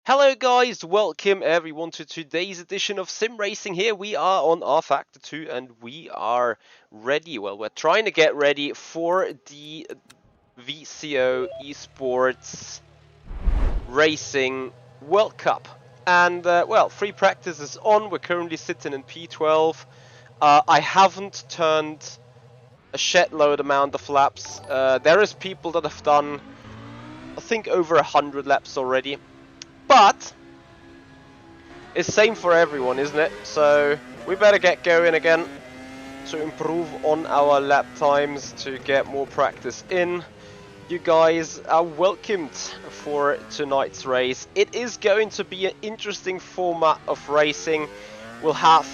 Hello guys, welcome everyone to today's edition of Sim Racing. Here we are on rFactor 2 and we are ready. Well, we're trying to get ready for the VCO Esports Racing World Cup. And well, free practice is on. We're currently sitting in P12. I haven't turned a shed load amount of laps. There is people that have done, I think, over 100 laps already. But it's same for everyone, isn't it? So we better get going again to improve on our lap times to get more practice in. You guys are welcomed for tonight's race. It is going to be an interesting format of racing. We'll have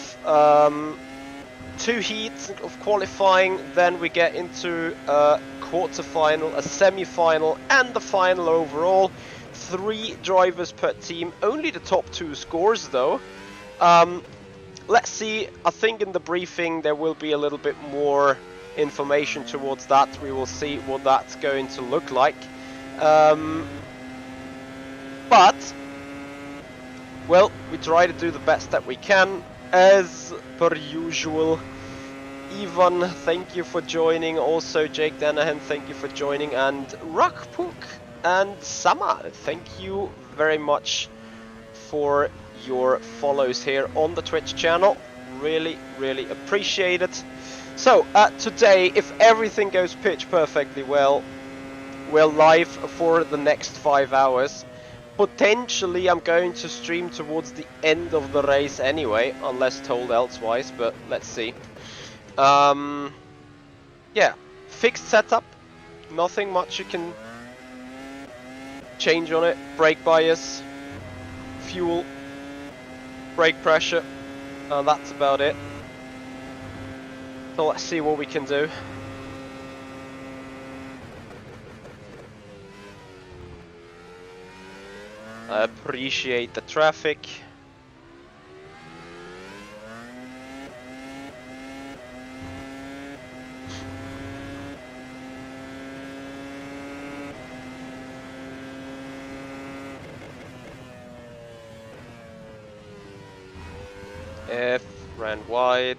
2 heats of qualifying, then we get into a quarterfinal, a semi-final and the final overall. 3 drivers per team, only the top 2 scores though. Let's see, I think in the briefing there will be a little bit more information towards that. We will see what that's going to look like. But, well, we try to do the best that we can, as per usual. Ivan, thank you for joining. Also, Jake Danahan, thank you for joining. And Rakpuk and Sama, thank you very much for your follows here on the Twitch channel. Really appreciate it. So today, if everything goes pitch perfectly well, we're live for the next 5 hours. Potentially I'm going to stream towards the end of the race anyway, unless told elsewise, but let's see. Yeah, fixed setup, nothing much you can change on it. Brake bias, fuel, brake pressure, that's about it. So let's see what we can do. I appreciate the traffic. F ran wide.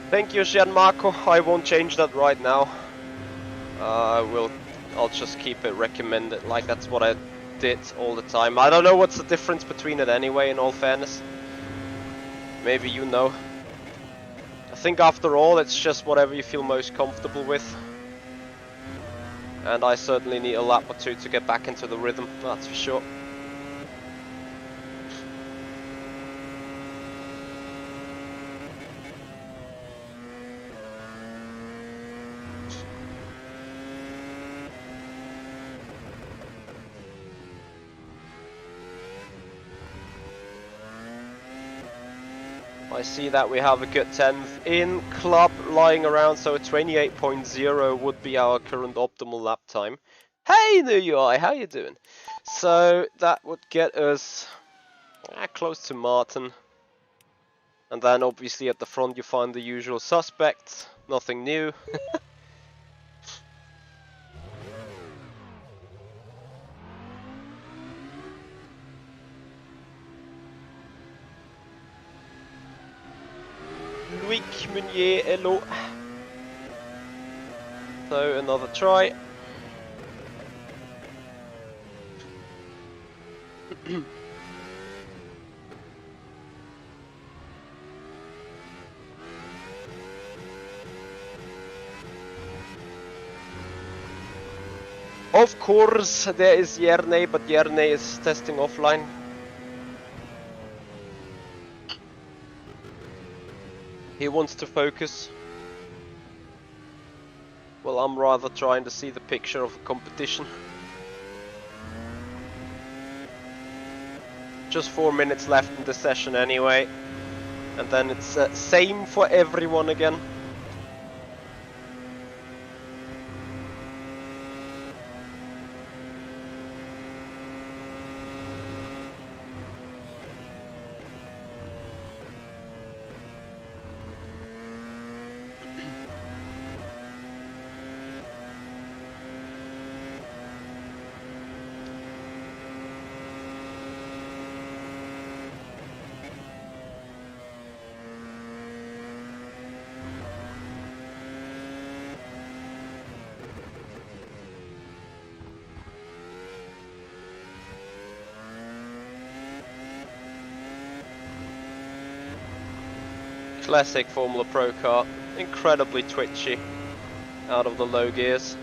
Thank you, Gianmarco. I won't change that right now. I'll just keep it recommended, like that's what I did all the time. I don't know what's the difference between it anyway, in all fairness. Maybe you know. I think after all, it's just whatever you feel most comfortable with. And I certainly need a lap or 2 to get back into the rhythm, that's for sure. I see that we have a good 10th in club lying around, so 28.0 would be our current optimal lap time. Hey, New UI, how you doing? So that would get us close to Martin. And then obviously at the front you find the usual suspects, nothing new. Louis Meunier, hello. So another try. Of course there is Yerne, but Yerne is testing offline. He wants to focus. Well, I'm rather trying to see the picture of the competition. Just 4 minutes left in the session anyway. And then it's same for everyone again. Classic Formula Pro car. Incredibly twitchy out of the low gears.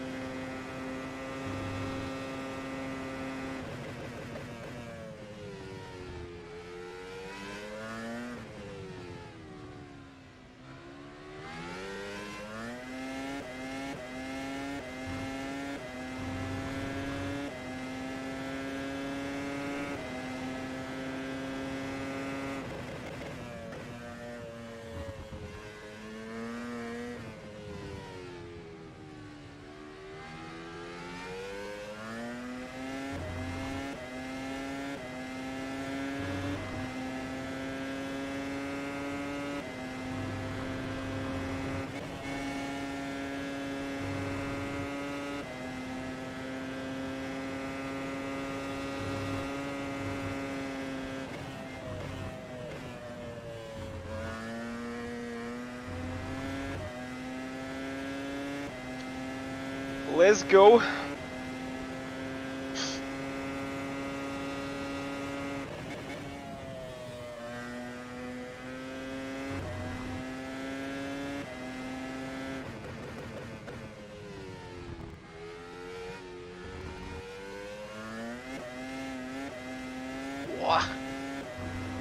Let's go.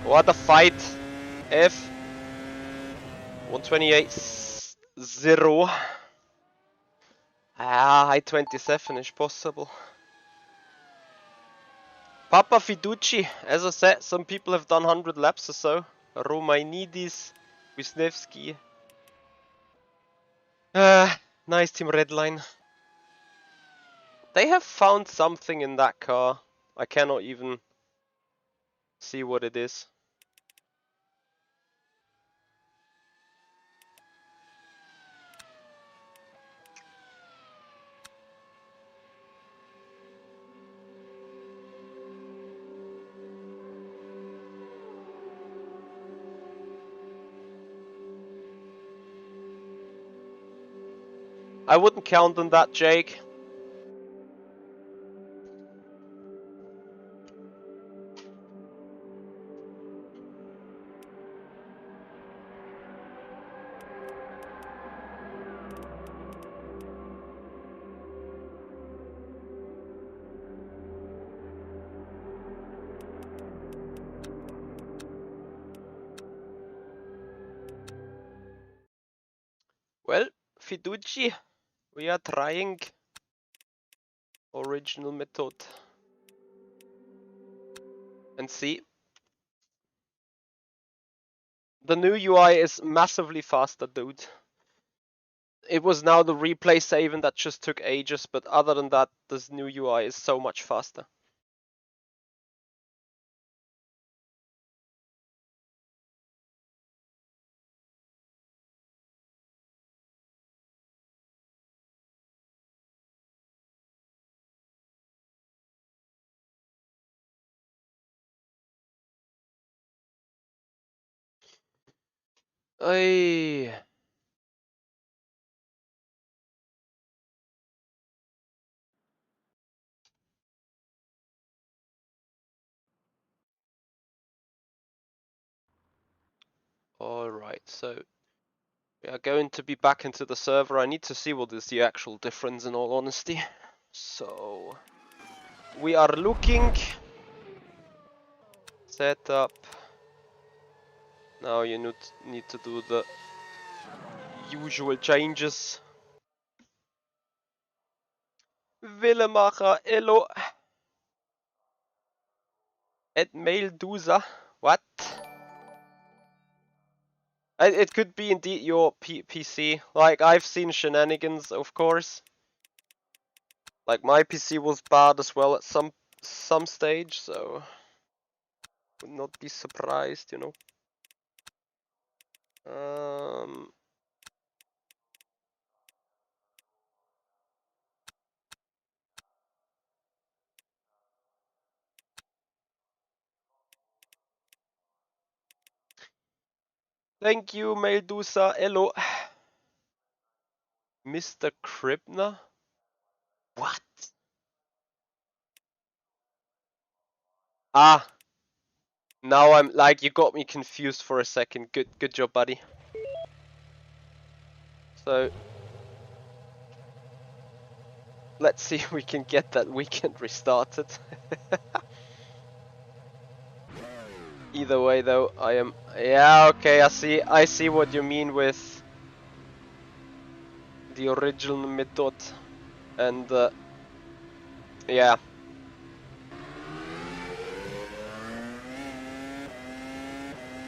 What a fight. F 128.0. High 27 is possible. Papa Fiducci, as I said, some people have done 100 laps or so. Romainidis, Wisniewski. Nice team Redline. They have found something in that car. I cannot even see what it is. I wouldn't count on that, Jake. Well, Fiducci, we are trying original method. And see. The new UI is massively faster, dude. It was now the replay saving that just took ages, but other than that, this new UI is so much faster. Ay. Alright, so we are going to be back into the server. I need to see what is the actual difference in all honesty. So we are looking. Setup. Now you need to do the usual changes. Willemacher, hello. At Maildusa. What? It could be indeed your PC. Like, I've seen shenanigans, of course. Like, my PC was bad as well at some stage, so would not be surprised, you know. Thank you, Meldusa. Hello. Mr. Kribner? What? Ah. Now I'm like, you got me confused for a second. Good job, buddy. So let's see if we can get that weekend restarted. Either way though, I am, yeah, okay, I see what you mean with the original method, and yeah.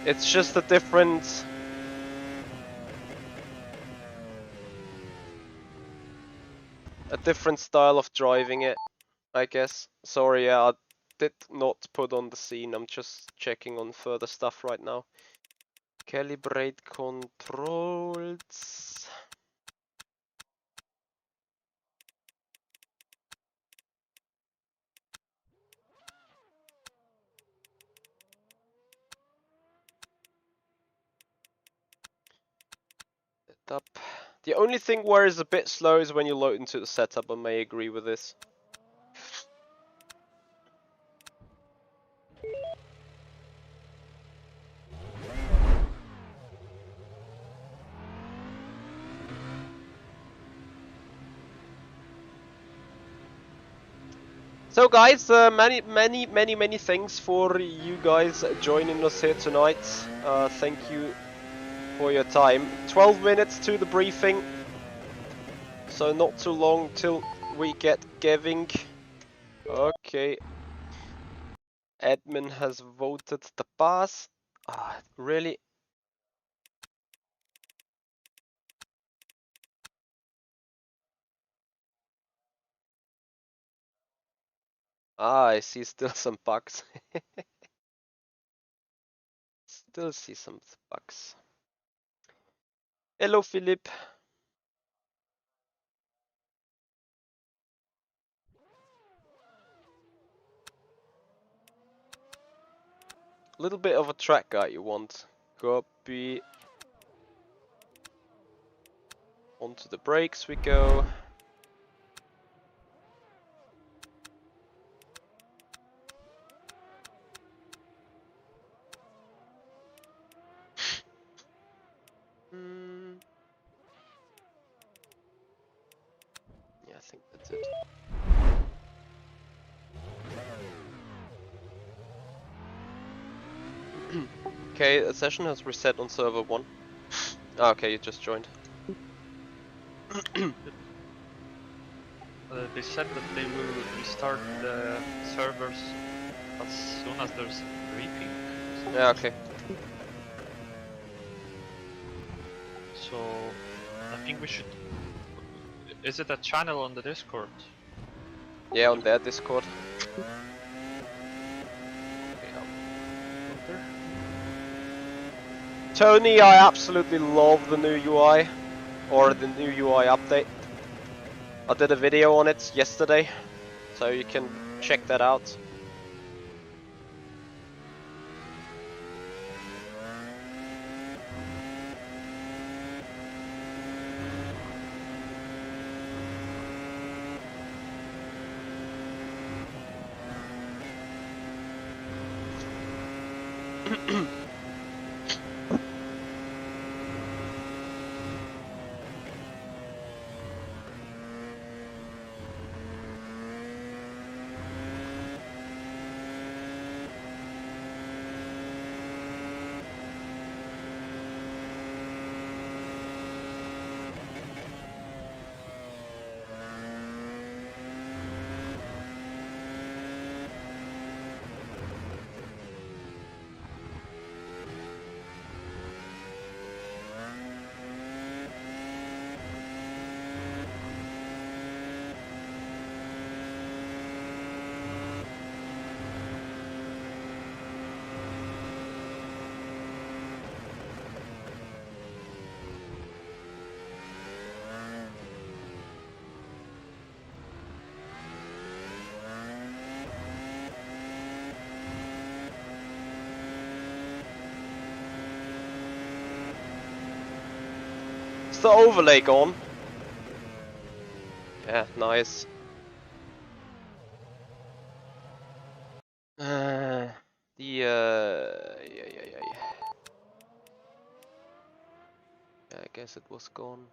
It's just a different style of driving it, I guess. Sorry, yeah, I did not put on the scene. I'm just checking on further stuff right now. Calibrate controls. Setup. The only thing where it's a bit slow is when you load into the setup. I may agree with this. So guys, many thanks for you guys joining us here tonight. Thank you for your time. 12 minutes to the briefing, so not too long till we get giving. Okay. Admin has voted the pass. Ah, really? Ah, I see still some bugs. Still see some bugs. Hello, Philip. Little bit of a track guide you want. Copy. Onto the brakes we go. Yeah, I think that's it. Okay, the session has reset on server 1. Ah, okay, you just joined. They said that they will restart the servers as soon as there's a briefing. Yeah, okay. So I think we should. Is it a channel on the Discord? Yeah, on their Discord. Tony, I absolutely love the new UI, or the new UI update. I did a video on it yesterday, so you can check that out. Is the overlay gone? Yeah, nice. Yeah, I guess it was gone.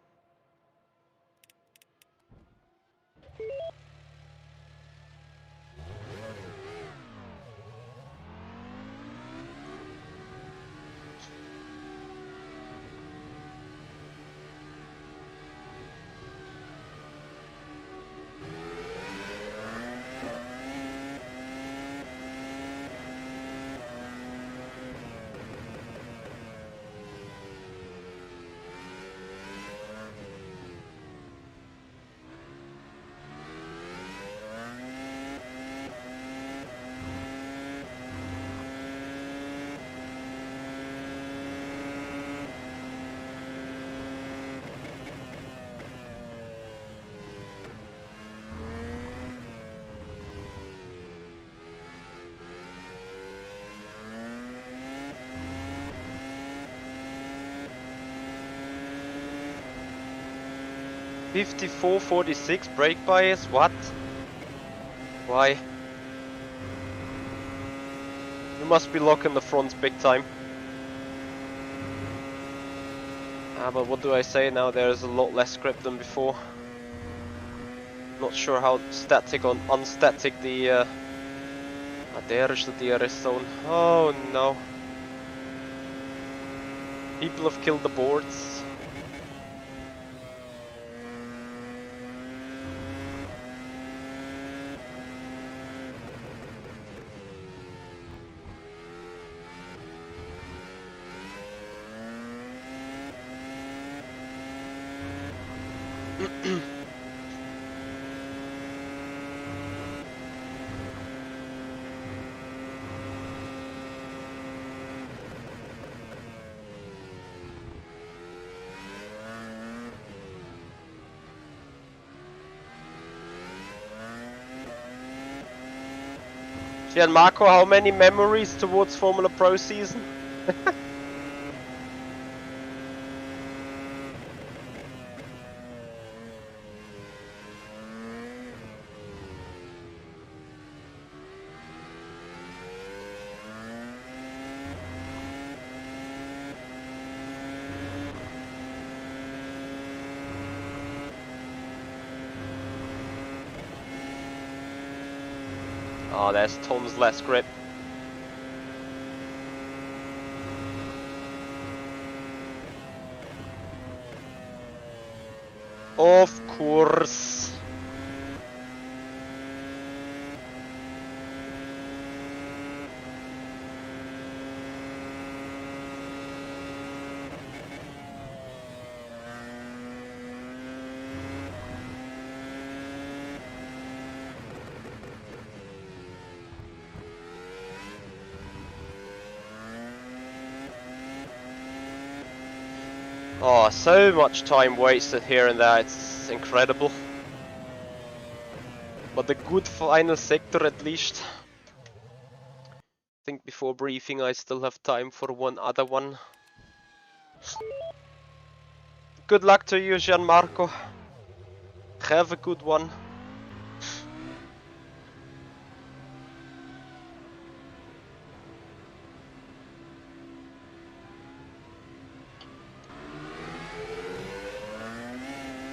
54.46 brake bias, what? Why? You must be locking the fronts big time. Ah, but what do I say now? There's a lot less grip than before. Not sure how static or unstatic the... there is the DRS zone. Oh no. People have killed the boards. Gianmarco, how many memories towards Formula Pro season? Oh, there's tons less grip. Of course. Oh, so much time wasted here and there, it's incredible. But a good final sector at least. I think before briefing I still have time for one other one. Good luck to you, Gianmarco. Have a good one.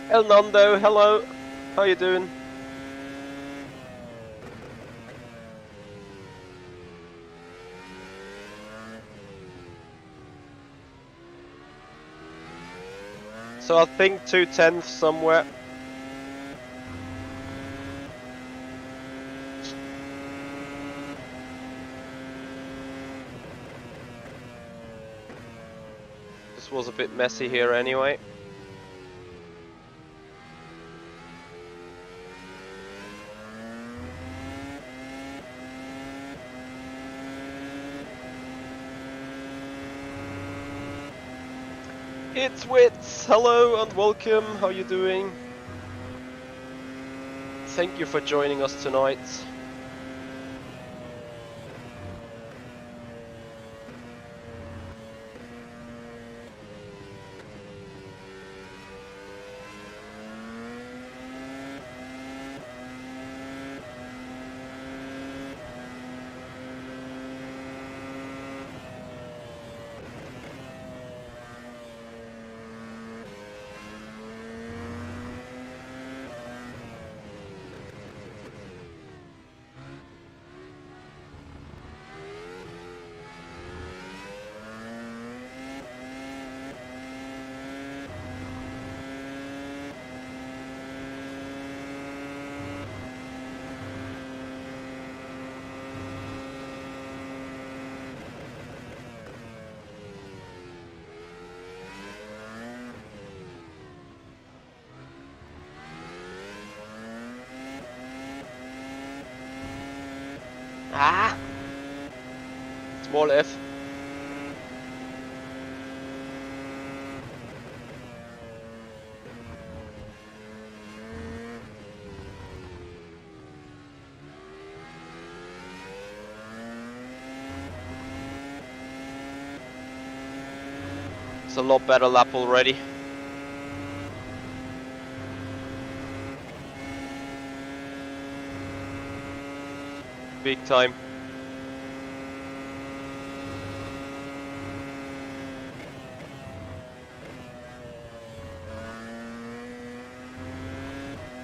El Nando, hello. How you doing? So I think 2/10 somewhere. This was a bit messy here anyway. It's Wits, hello and welcome, how you doing? Thank you for joining us tonight. Ah! Small F. It's a lot better lap already. Big time.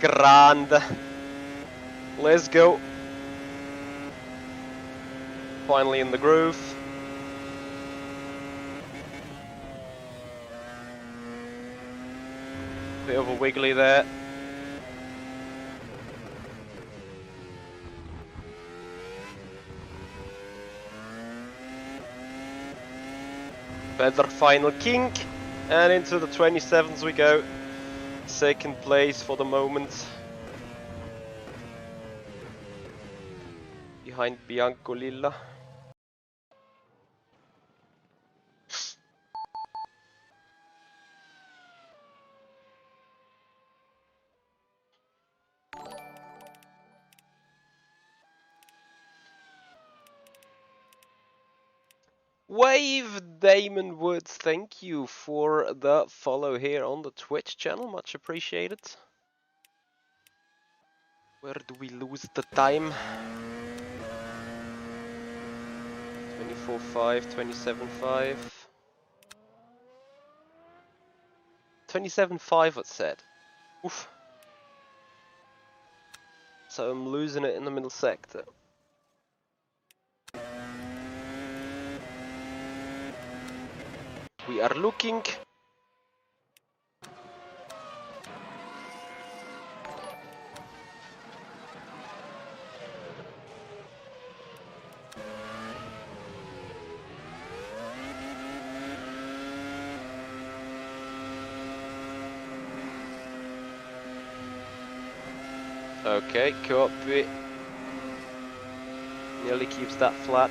Grand. Let's go. Finally in the groove. Bit of a wiggly there. Better final kink, and into the 27s we go. Second place for the moment. Behind Bianco Lilla. Wave Damon Woods, thank you for the follow here on the Twitch channel, much appreciated. Where do we lose the time? 24.5, 27.5. 27.5 it said. Oof. So I'm losing it in the middle sector. We are looking. Okay, copy. Nearly keeps that flat.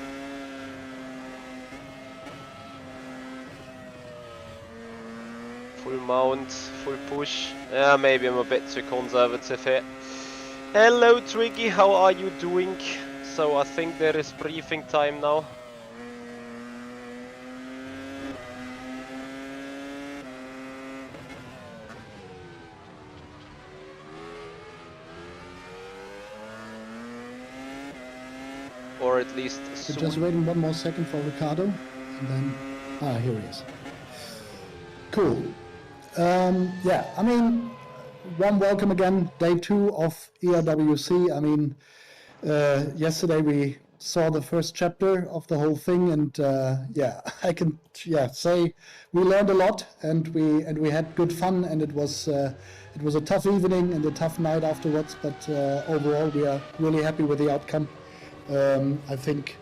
Full mount, full push. Yeah, maybe I'm a bit too conservative here. Hello Twiggy, how are you doing? So I think there is briefing time now. Or at least We're just waiting one more second for Ricardo, and then here he is. Cool. Yeah, I mean, warm welcome again, day 2 of ERWC. I mean, yesterday we saw the first chapter of the whole thing, and yeah, I can say we learned a lot, and we had good fun, and it was a tough evening and a tough night afterwards, but overall we are really happy with the outcome. I think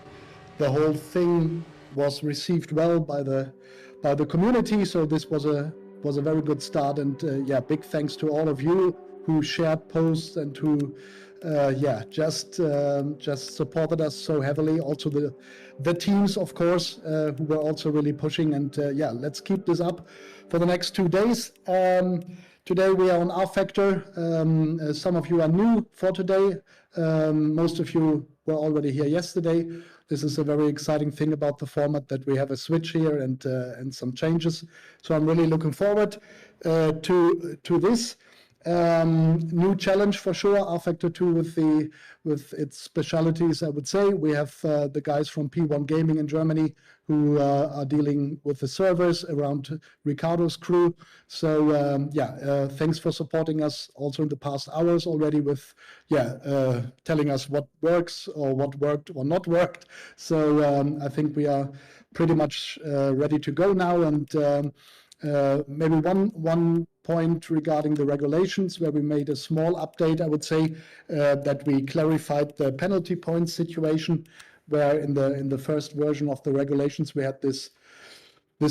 the whole thing was received well by the community, so this was a very good start, and yeah, big thanks to all of you who shared posts and who just supported us so heavily. Also the teams, of course, who were also really pushing, and yeah, let's keep this up for the next 2 days. Today we are on rFactor. Some of you are new for today. Most of you were already here yesterday. This is a very exciting thing about the format, that we have a switch here and some changes. So I'm really looking forward to this. New challenge for sure, rFactor 2 with its specialities, I would say. We have the guys from P1 Gaming in Germany who are dealing with the servers around Ricardo's crew. So yeah, thanks for supporting us also in the past hours already with telling us what works or what worked or not worked. So I think we are pretty much ready to go now, and maybe one point regarding the regulations, where we made a small update. I would say that we clarified the penalty point situation, where in the first version of the regulations we had this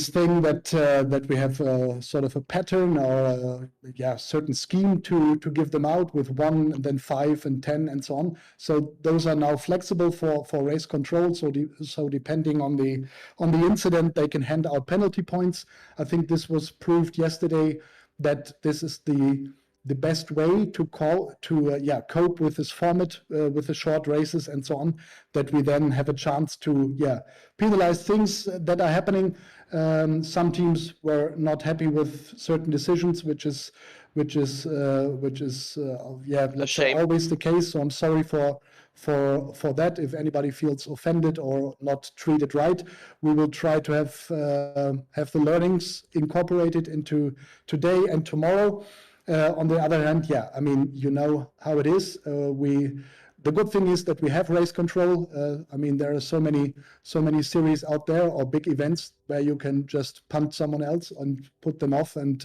thing that we have sort of a pattern or a certain scheme to give them out with 1 and then 5 and 10 and so on. So those are now flexible for race control. So depending on the incident, they can hand out penalty points. I think this was proved yesterday that this is the best way to cope with this format, with the short races and so on, that we then have a chance to penalize things that are happening. Some teams were not happy with certain decisions, which is let's say always the case. So I'm sorry for for that. If anybody feels offended or not treated right, we will try to have the learnings incorporated into today and tomorrow. On the other hand, yeah, I mean, you know how it is. The good thing is that we have race control. I mean, there are so many series out there or big events where you can just punt someone else and put them off, and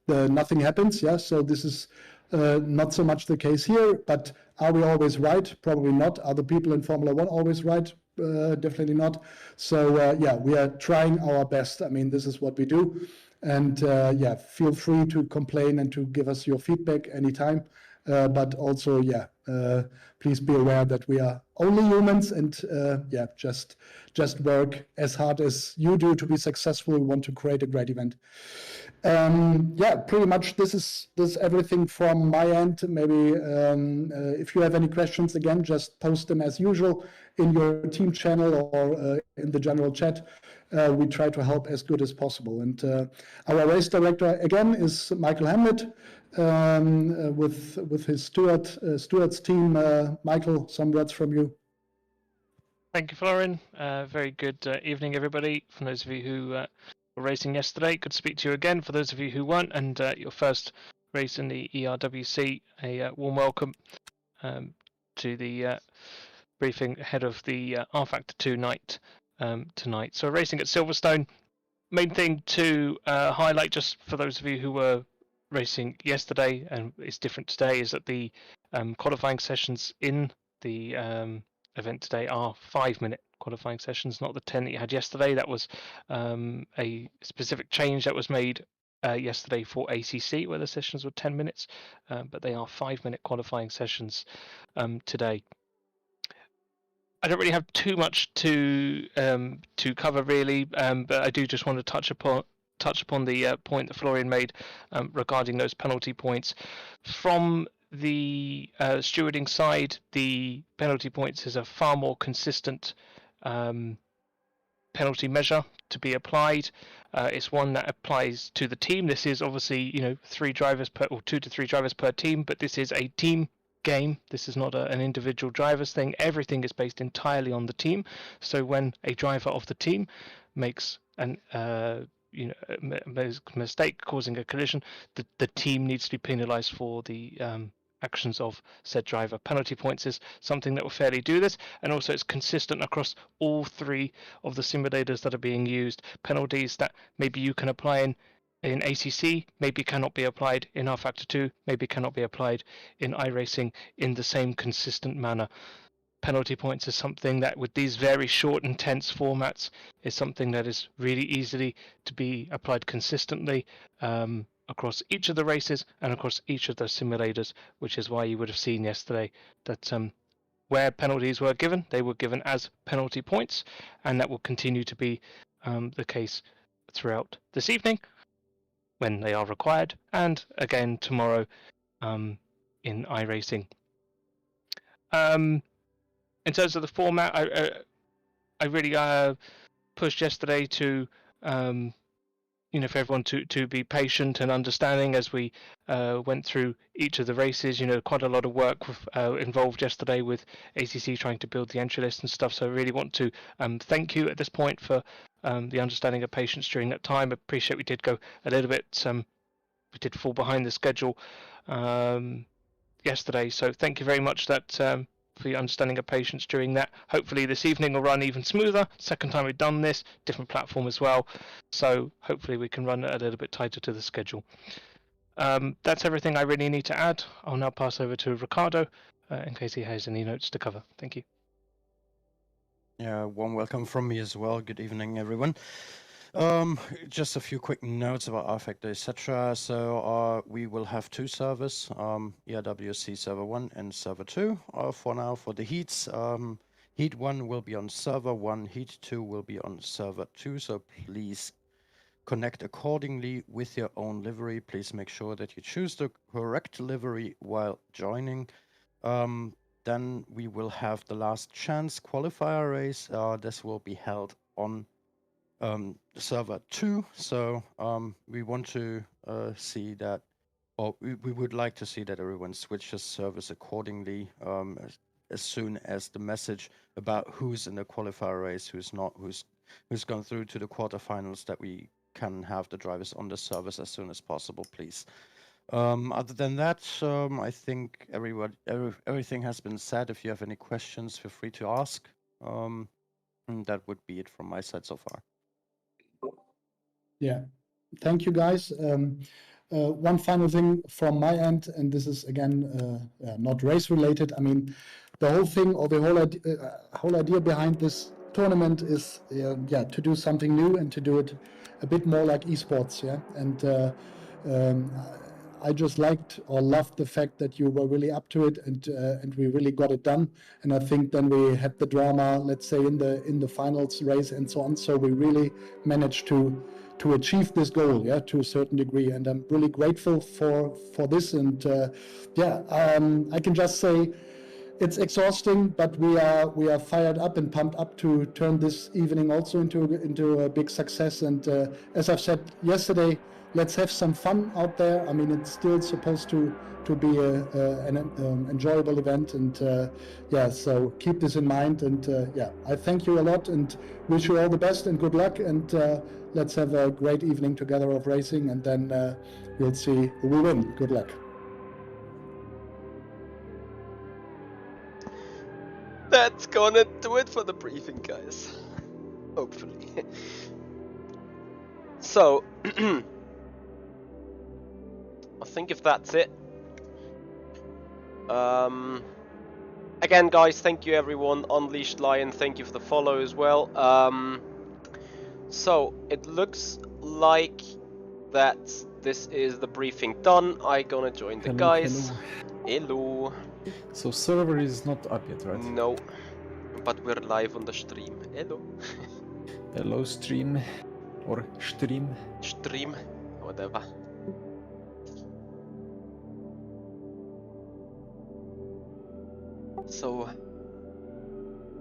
nothing happens. Yeah, so this is not so much the case here. But are we always right? Probably not. Are the people in Formula One always right? Definitely not. So yeah, we are trying our best. I mean, this is what we do. And yeah, feel free to complain and to give us your feedback anytime. But also, yeah, please be aware that we are only humans, and yeah, just work as hard as you do to be successful. We want to create a great event. Yeah, pretty much this is everything from my end. Maybe if you have any questions, again, just post them as usual in your team channel or in the general chat. We try to help as good as possible. And our race director again is Michael Hamlet with his Stewart's team. Michael, some words from you. Thank you, Florian. Very good evening, everybody. For those of you who were racing yesterday, good to speak to you again. For those of you who weren't, and your first race in the ERWC, a warm welcome to the briefing ahead of the rFactor 2 night tonight. So racing at Silverstone. Main thing to highlight, just for those of you who were racing yesterday and it's different today, is that the qualifying sessions in the event today are 5-minute qualifying sessions, not the 10 that you had yesterday. That was a specific change that was made yesterday for ACC, where the sessions were 10 minutes, but they are 5-minute qualifying sessions today. I don't really have too much to cover really, but I do just want to touch upon the point that Florian made regarding those penalty points. From the stewarding side, the penalty points is a far more consistent penalty measure to be applied. It's one that applies to the team. This is obviously 2 to 3 drivers per team, but this is a team game. This is not an individual driver's thing. Everything is based entirely on the team. So when a driver of the team makes an mistake causing a collision, the team needs to be penalized for the actions of said driver. Penalty points is something that will fairly do this, and also it's consistent across all 3 of the simulators that are being used. Penalties that maybe you can apply in ACC maybe cannot be applied in rFactor 2, maybe cannot be applied in iRacing in the same consistent manner. Penalty points is something that, with these very short, intense formats, is something that is really easily to be applied consistently across each of the races and across each of the simulators, which is why you would have seen yesterday that where penalties were given, they were given as penalty points, and that will continue to be the case throughout this evening when they are required, and again tomorrow in iRacing. In terms of the format, I really pushed yesterday to for everyone to be patient and understanding as we went through each of the races. Quite a lot of work involved yesterday with ACC trying to build the entry list and stuff. So I really want to thank you at this point for the understanding of patience during that time. I appreciate we did go a little bit, we did fall behind the schedule yesterday. So thank you very much for your understanding of patience during that. Hopefully this evening will run even smoother. Second time we've done this, different platform as well. So hopefully we can run it a little bit tighter to the schedule. That's everything I really need to add. I'll now pass over to Ricardo in case he has any notes to cover. Thank you. Yeah, warm welcome from me as well. Good evening, everyone. Just a few quick notes about rFactor, etc. So we will have 2 servers, ERWC server 1 and server 2 for now for the heats. Heat 1 will be on server 1, heat 2 will be on server 2. So please connect accordingly with your own livery. Please make sure that you choose the correct livery while joining. Then we will have the last chance qualifier race. This will be held on server 2. So we want to see that, or we would like to see that everyone switches servers accordingly. as soon as the message about who's in the qualifier race, who's not, who's gone through to the quarterfinals, that we can have the drivers on the service as soon as possible, please. Other than that, I think everything has been said. If you have any questions, feel free to ask. And that would be it from my side so far. Yeah, thank you, guys. One final thing from my end, and this is again not race related. I mean, the whole thing, or the whole idea behind this tournament is, to do something new and to do it a bit more like esports. Yeah, and I just liked or loved the fact that you were really up to it, and we really got it done. And I think then we had the drama, let's say, in the finals race and so on. So we really managed to achieve this goal, yeah, to a certain degree. And I'm really grateful for this. And I can just say it's exhausting, but we are fired up and pumped up to turn this evening also into a big success. And as I've said yesterday, let's have some fun out there. I mean, it's still supposed to be an enjoyable event, and so keep this in mind. And I thank you a lot and wish you all the best and good luck. And let's have a great evening together of racing, and then we'll see who will win. Good luck. That's gonna do it for the briefing, guys. Hopefully. So, I think if that's it. Again, guys, thank you everyone. Unleashed Lion, thank you for the follow as well. So, it looks like that this is the briefing done. I'm gonna join the guys. Hello. So server is not up yet, right? No, but we're live on the stream. Hello. Hello stream or stream. Stream, whatever. So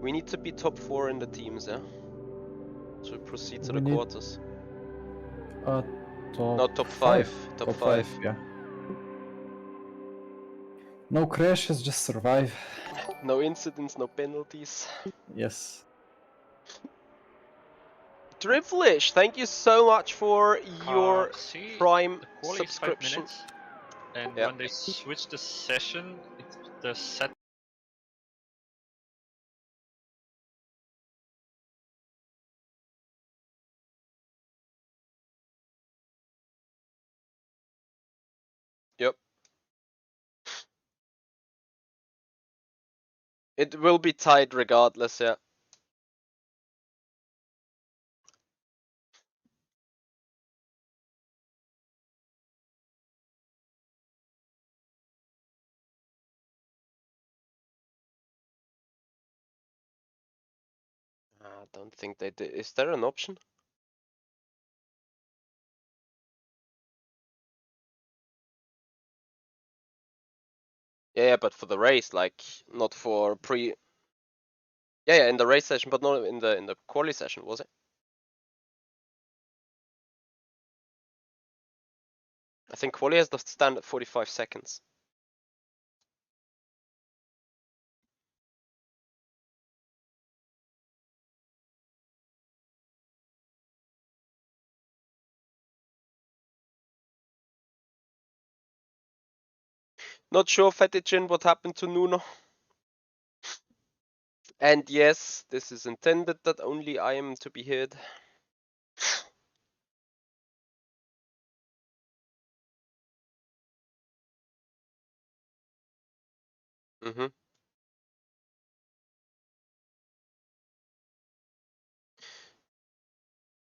we need to be top 4 in the teams, yeah? To proceed to the quarters. Top 5. Top 5. Yeah. No crashes, just survive. No incidents, no penalties. Yes. Drivlish, thank you so much for your Prime subscription. 5 minutes, and when they switch the session, the set. Yep. It will be tied regardless, yeah. I don't think they did. Is there an option? Yeah, but for the race, like not for pre. Yeah, in the race session, but not in the quali session, was it? I think quali has the standard 45 seconds. Not sure, Fetichin, what happened to Nuno. And yes, this is intended that only I am to be heard.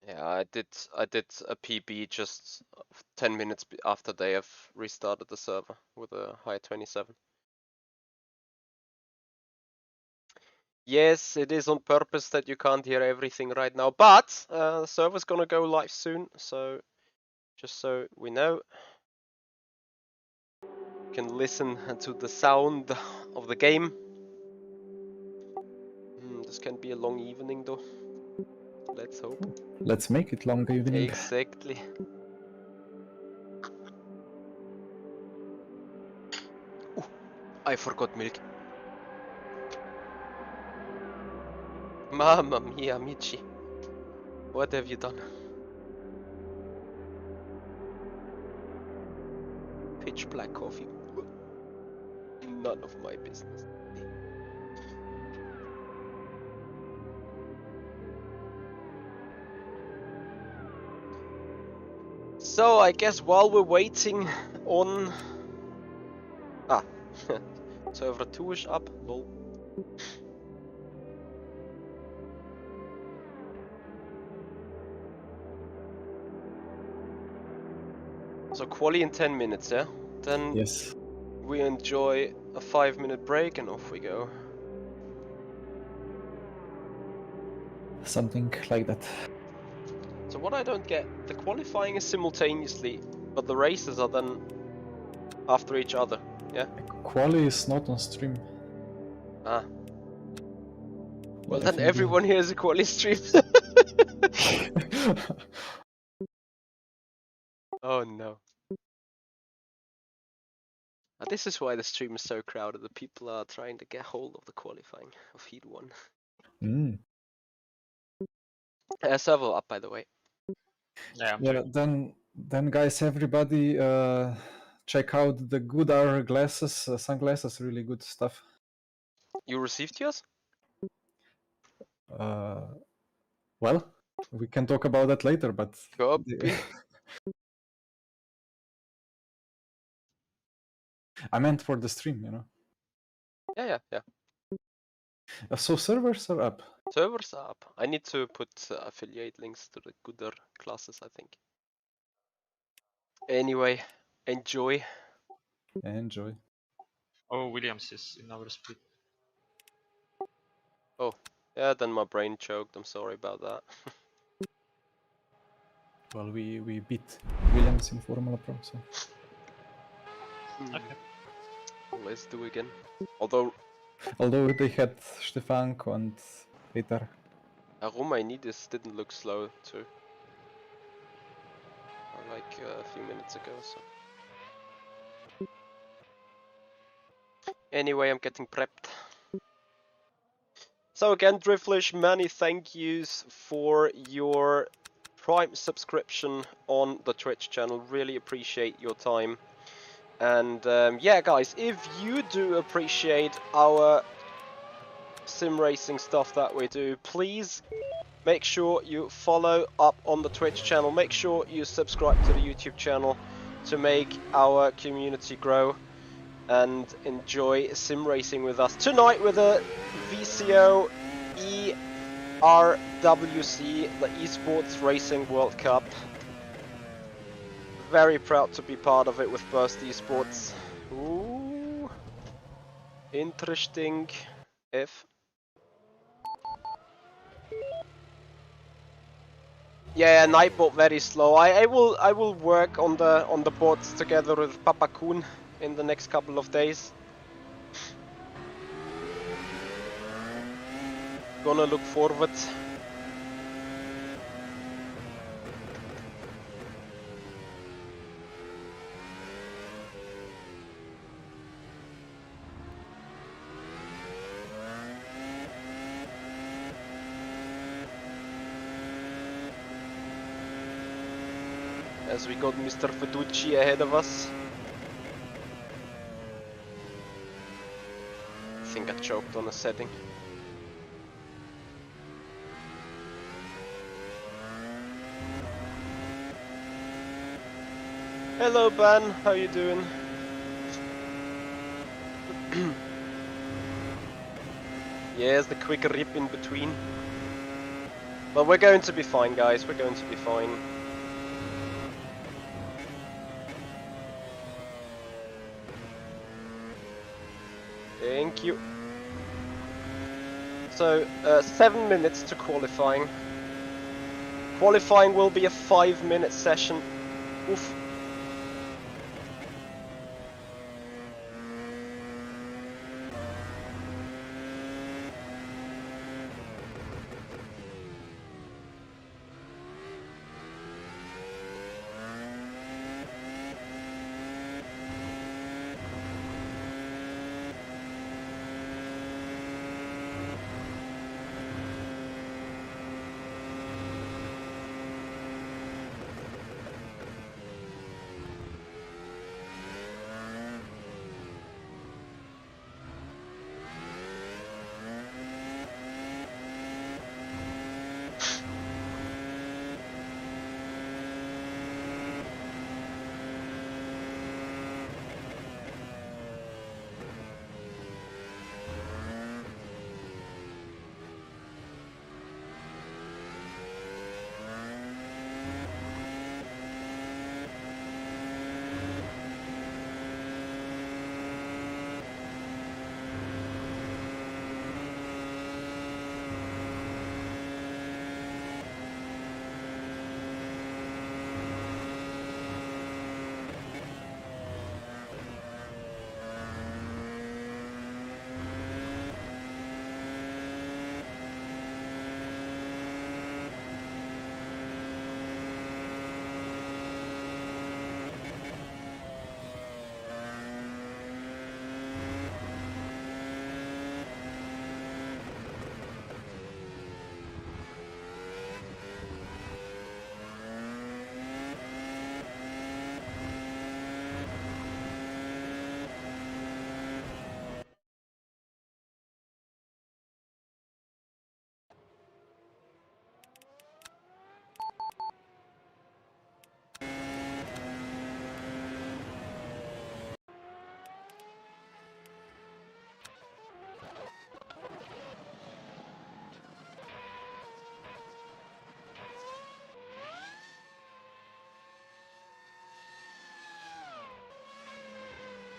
Yeah, I did a PB just 10 minutes after they have restarted the server with a high 27. Yes, it is on purpose that you can't hear everything right now, but the server's gonna go live soon, so just so we know. You can listen to the sound of the game. This can be a long evening though. Let's hope. Let's make it long evening. Exactly. Ooh, I forgot milk. Mamma mia, amici. What have you done? Pitch black coffee. None of my business. So I guess while we're waiting on server 2 is up, lol. So quali in 10 minutes, yeah? Then Yes. we enjoy a 5-minute break and off we go. Something like that. So what I don't get, the qualifying is simultaneously, but the races are then after each other, yeah? Quali is not on stream. Ah. Well I then think everyone here is a quali stream. Oh no. This is why the stream is so crowded, the people are trying to get hold of the qualifying of Heat 1. Mm. Server up, by the way. Yeah, I'm Yeah, doing. then guys, everybody check out the good R glasses, sunglasses, really good stuff. You received yours? Well, we can talk about that later, but Copy. I meant for the stream, you know. Yeah. So servers are up. Servers are up. I need to put affiliate links to the gooder classes, I think. Anyway, enjoy. Enjoy. Oh, Williams is in our split. Oh, yeah, then my brain choked. I'm sorry about that. Well, we beat Williams in Formula Pro, so. Okay. Let's do again. Although They had Stefanko and Peter. Romainidis didn't look slow too. Like a few minutes ago, so. Anyway, I'm getting prepped. So again, Driflish, many thank yous for your Prime subscription on the Twitch channel. Really appreciate your time. And yeah, guys, if you do appreciate our sim racing stuff that we do, please make sure you follow up on the Twitch channel. Make sure you subscribe to the YouTube channel to make our community grow and enjoy sim racing with us tonight with a VCO ERWC, the Esports Racing World Cup. Very proud to be part of it with Burst Esports. Ooh, interesting. Yeah, Nightbot very slow. I will work on the bots together with Papa Kun in the next couple of days. Gonna look forward. As we got Mr. Fiducci ahead of us. I think I choked on a setting. Hello Ben, how you doing? Yes, the quick rip in between. But we're going to be fine, guys, we're going to be fine. Thank you. So, 7 minutes to qualifying. Qualifying will be a 5-minute session. Oof.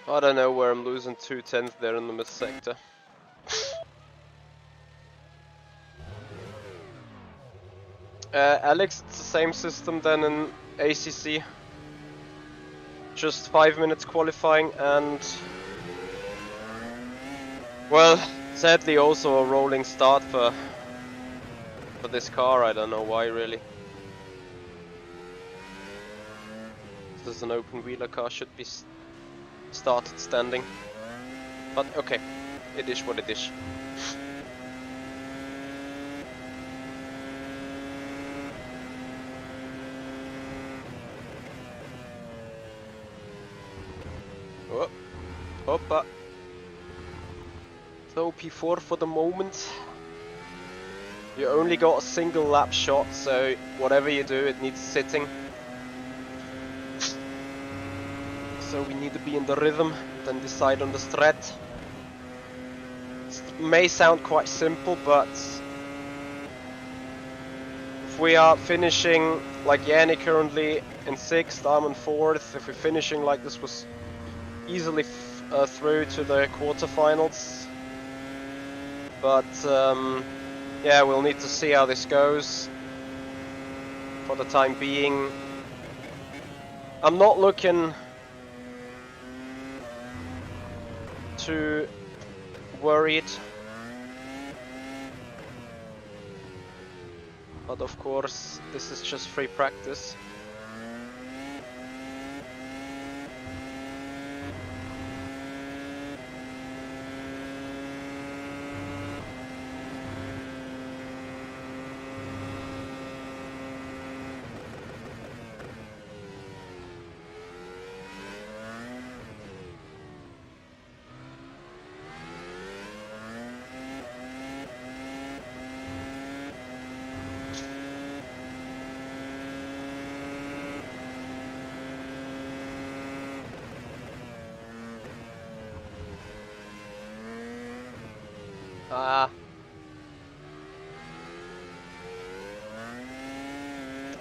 I don't know where I'm losing 2/10 there in the mid sector. Alex, it's the same system then in ACC. Just 5 minutes qualifying and, well, sadly also a rolling start for this car. I don't know why really. This is an open wheeler car, should be started standing. But okay, it is what it is. Oh, hoppa. So P4 for the moment. You only got a single lap shot, so whatever you do, it needs sitting. So we need to be in the rhythm, then decide on the strat. It may sound quite simple, but if we are finishing like Yanni currently in 6th, I'm in 4th, if we're finishing like this was easily through to the quarterfinals. But yeah, we'll need to see how this goes. For the time being, I'm not looking too worried, but of course this is just free practice.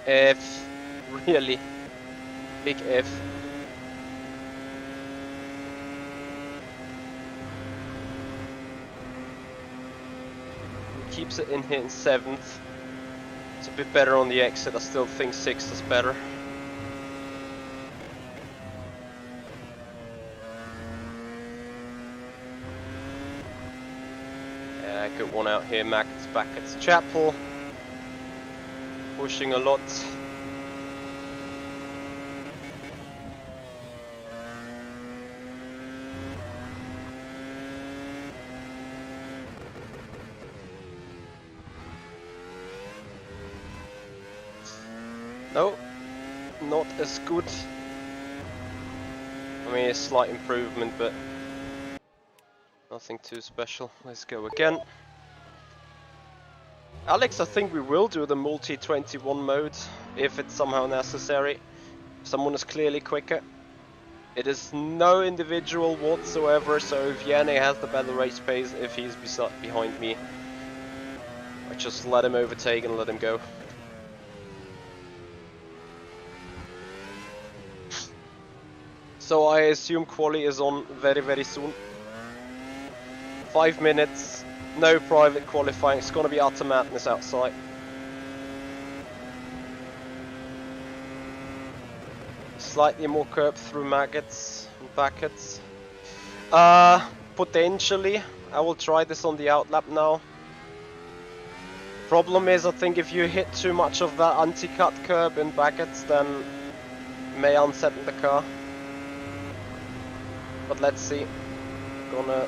F, really big F. He keeps it in here in 7th. It's a bit better on the exit. I still think 6th is better. Yeah, good one out here. Mack's back at Chapel. Pushing a lot. No, not as good. I mean, a slight improvement, but nothing too special. Let's go again. Alex, I think we will do the multi-21 mode, if it's somehow necessary. Someone is clearly quicker. It is no individual whatsoever, so if Yanni has the better race pace, if he's behind me, I just let him overtake and let him go. So I assume quali is on very, very soon. 5 minutes. No private qualifying, it's gonna be utter madness outside. Slightly more curb through maggots and buckets. Potentially, I will try this on the outlap now. Problem is, I think if you hit too much of that anti-cut curb in buckets, then it may unsettle the car. But let's see. Gonna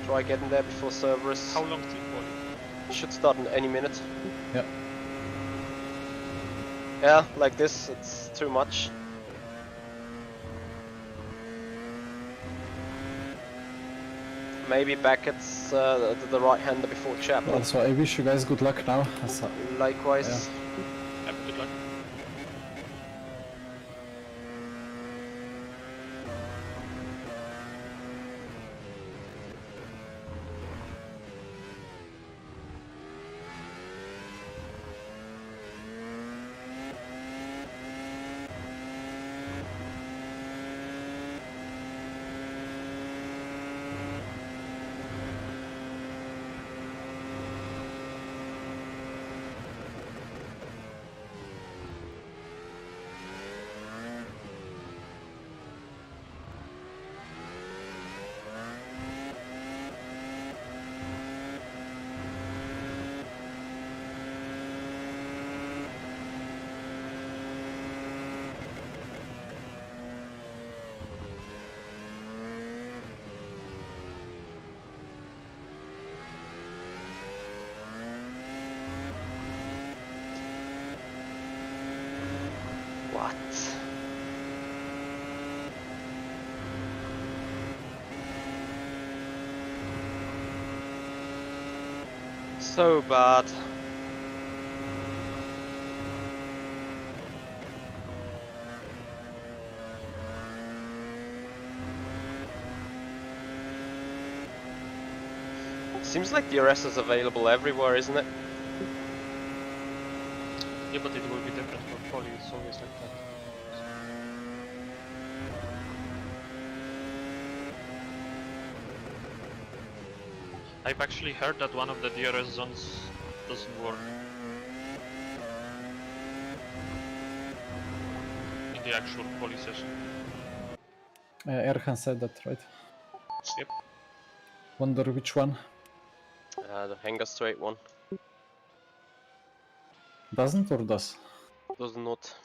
try getting there before Cerberus. How long till quali? Should start in any minute. Yeah. Yeah, like this, it's too much. Maybe Beckett's the right-hander before Chapel. Also, I wish you guys good luck now. Likewise. Yeah. Yep, good luck. So bad. Seems like DRS is available everywhere, isn't it? Yeah, but it will be different for poly, it's always like that. I've actually heard that one of the DRS zones doesn't work. In the actual poly session. Erhan said that, right? Yep. Wonder which one. The Hangar Straight one. Doesn't or does? Does not.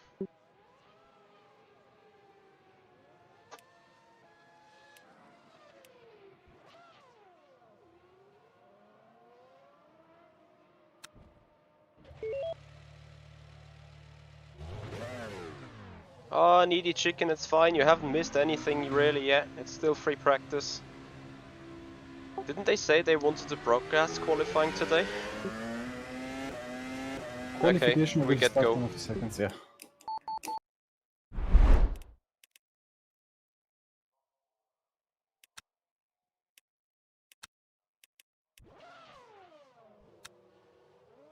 Oh, needy chicken, it's fine. You haven't missed anything really yet. It's still free practice. Didn't they say they wanted to broadcast qualifying today? Qualification we will get start go. in a few seconds, yeah.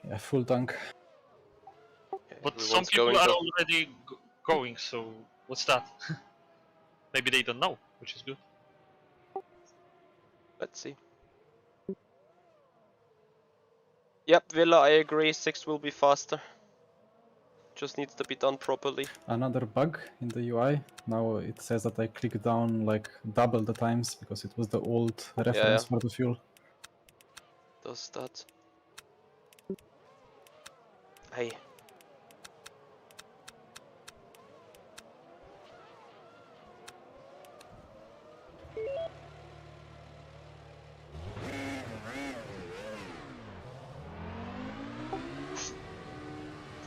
Yeah, full tank. But some Everyone's people going are though. already going, so what's that? Maybe they don't know, which is good. Let's see. Yep, Villa, I agree. 6 will be faster. Just needs to be done properly. Another bug in the UI. Now it says that I click down like double the times because it was the old reference for the fuel. Does that. Hey.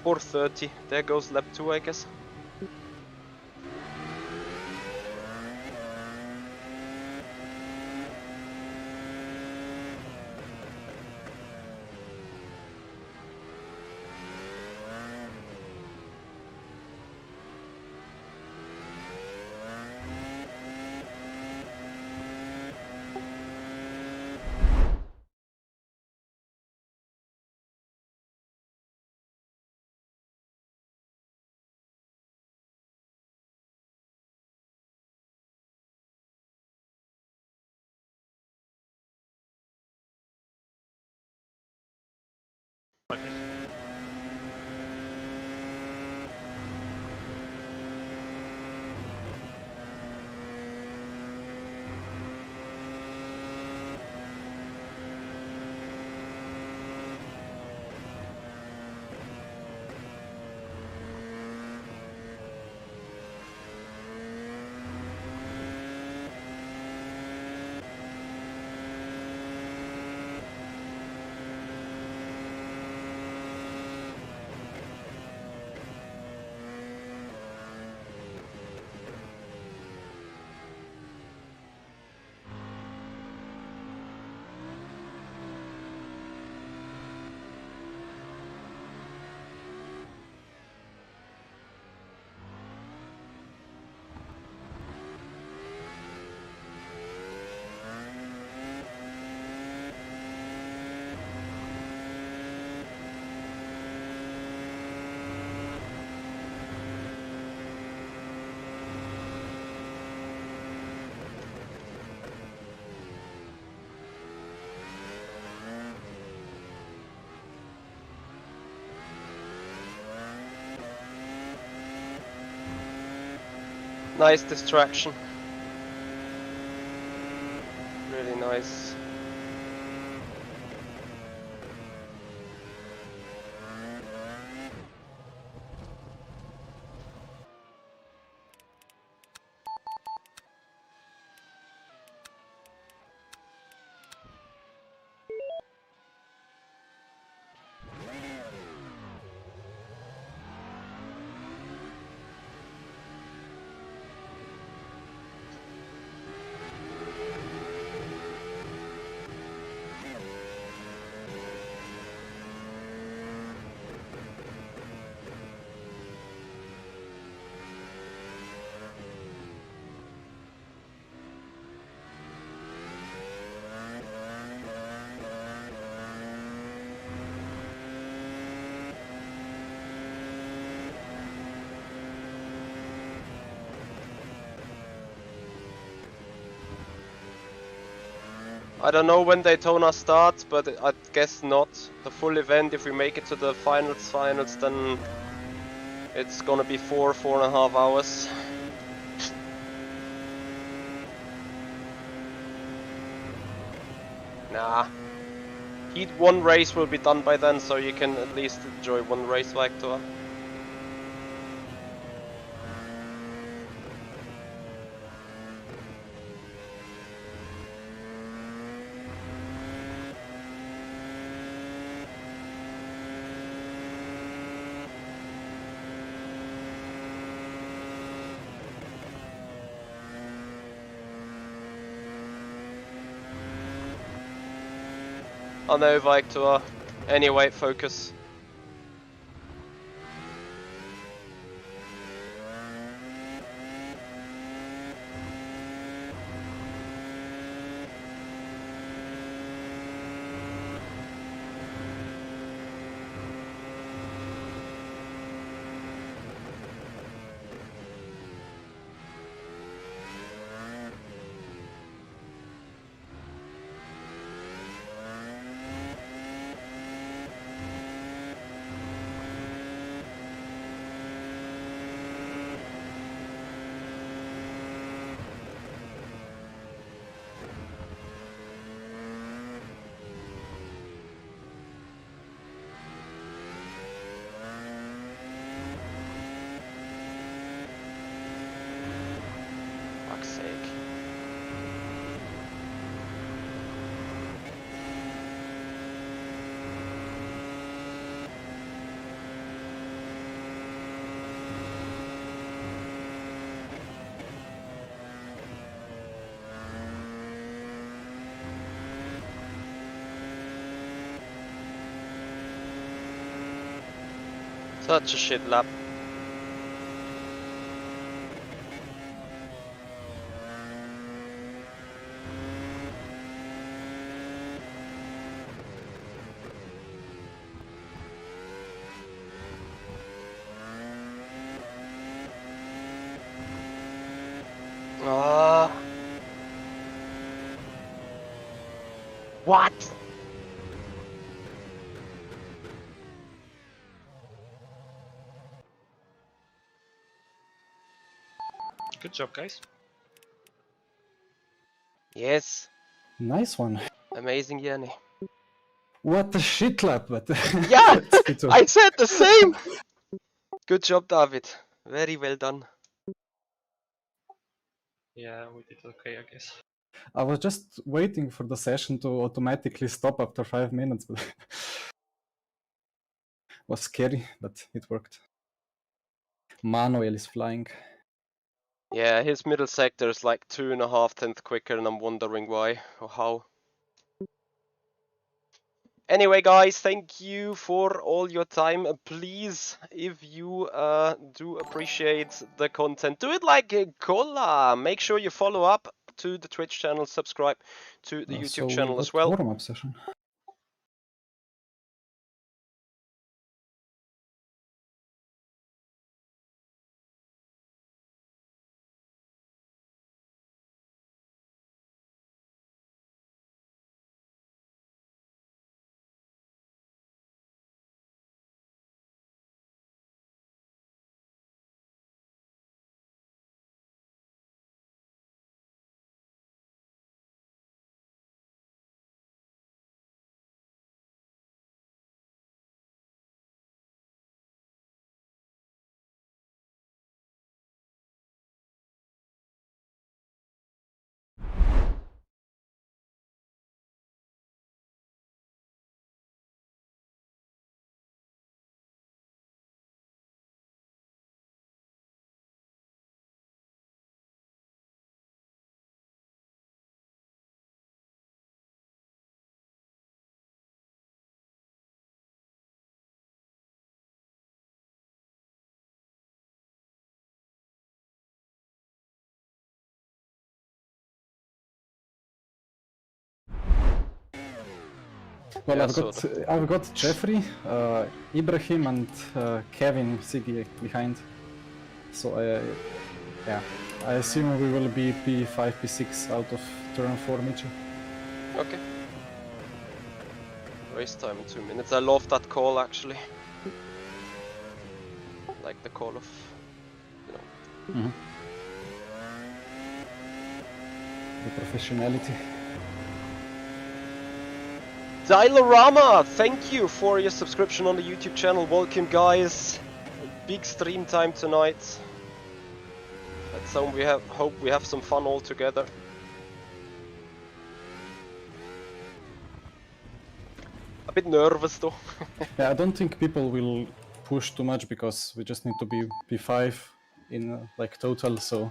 .430. There goes lap 2, I guess. Nice distraction. Really nice. I don't know when Daytona starts, but I guess not. The full event, if we make it to the finals, then it's gonna be 4.5 hours. Nah. Heat 1 race will be done by then, so you can at least enjoy one race Vector. I know, Victor. Anyway, focus. Fuck's sake. Such a shit lap. Ah. What? Good job, guys. Yes. Nice one. Amazing, Yanni. What a shit lap, but Yeah! it's good to- I said the same! Good job, David. Very well done. Yeah, we did okay, I guess. I was just waiting for the session to automatically stop after 5 minutes, but was scary, but it worked. Manuel is flying. Yeah, his middle sector is like 2.5 tenths quicker, and I'm wondering why or how. Anyway, guys, thank you for all your time. Please, if you do appreciate the content, do it like Cola. Make sure you follow up to the Twitch channel, subscribe to the So YouTube we channel got as well. warm-up session. Well, Yeah, I've got Jeffrey, Ibrahim, and Kevin Siggy behind. So yeah, I assume we will be P5, P6 out of turn 4, Michi. Okay. Race time in 2 minutes. I love that call actually. Like the call of, you know. The professionality. Dialorama, thank you for your subscription on the YouTube channel. Welcome guys. Big stream time tonight. Let's hope we have some fun all together. A bit nervous though. Yeah, I don't think people will push too much because we just need to be P5 in like total, so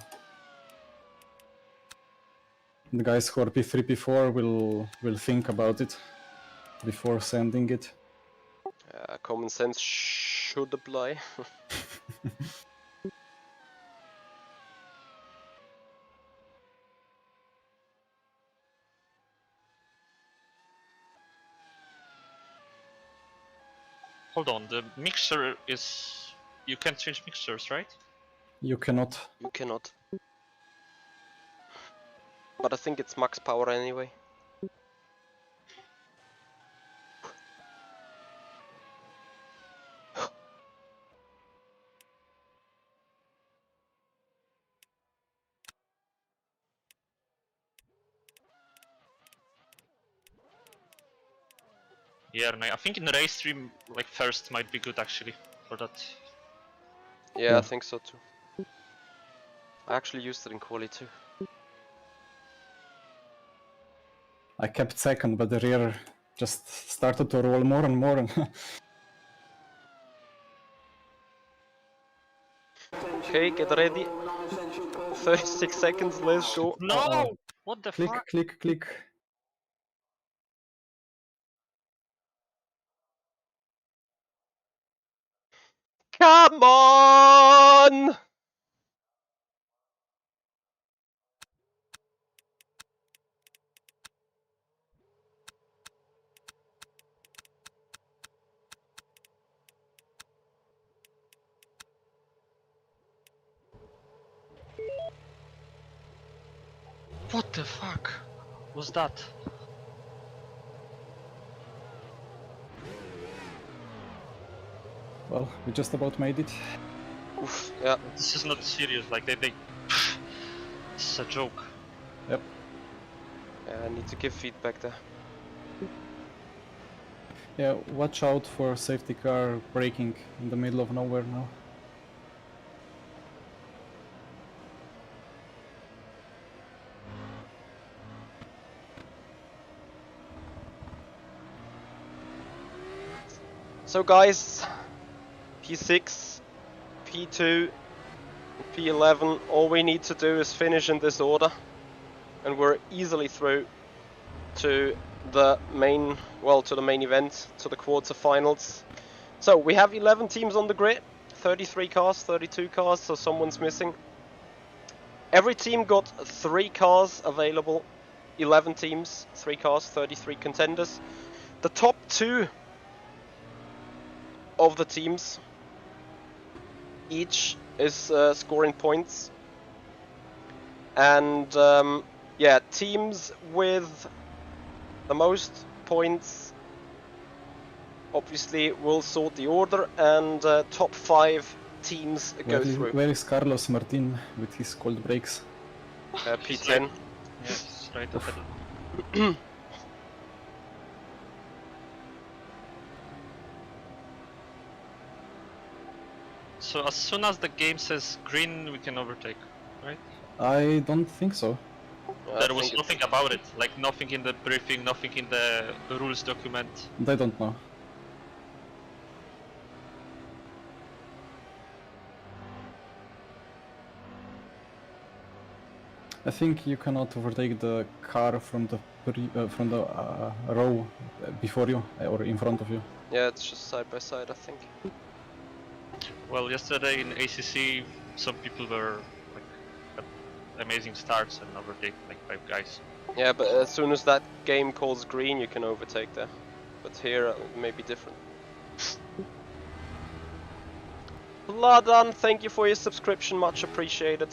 the guys who are P3, P4 will think about it before sending it. Common sense should apply. Hold on, the mixer is... You can't change mixers, right? You cannot. You cannot. But I think it's max power anyway. Yeah, I think in the race stream, like first might be good actually for that. Yeah, Yeah. I think so too. I actually used it in quali too. I kept second, but the rear just started to roll more and more. Okay, get ready. 36 seconds, let's go. No! What the Click, fuck? click, click. Come on! What the fuck was that? Well, we just about made it. Oof, yeah. This is not serious, like they this is a joke. Yep. Yeah, I need to give feedback there. Yeah, watch out for safety car braking in the middle of nowhere now. So guys, P6, P2, P11, all we need to do is finish in this order and we're easily through to the main, to the main event, to the quarterfinals. So we have 11 teams on the grid, 33 cars, 32 cars, so someone's missing. Every team got 3 cars available, 11 teams, 3 cars, 33 contenders. The top 2 of the teams each is scoring points, and yeah, teams with the most points obviously will sort the order, and top 5 teams go through. Where is Carlos Martin with his cold brakes? P10. Yes, right ahead. So as soon as the game says green, we can overtake, right? I don't think so. There was nothing about it, like nothing in the briefing, nothing in the rules document. They don't know. I think you cannot overtake the car from the row before you or in front of you. Yeah, it's just side by side, I think. Well, yesterday in ACC, some people were like at amazing starts and overtake like 5 guys. Yeah, but as soon as that game calls green, you can overtake there. But here it may be different. Vladan, thank you for your subscription, much appreciated.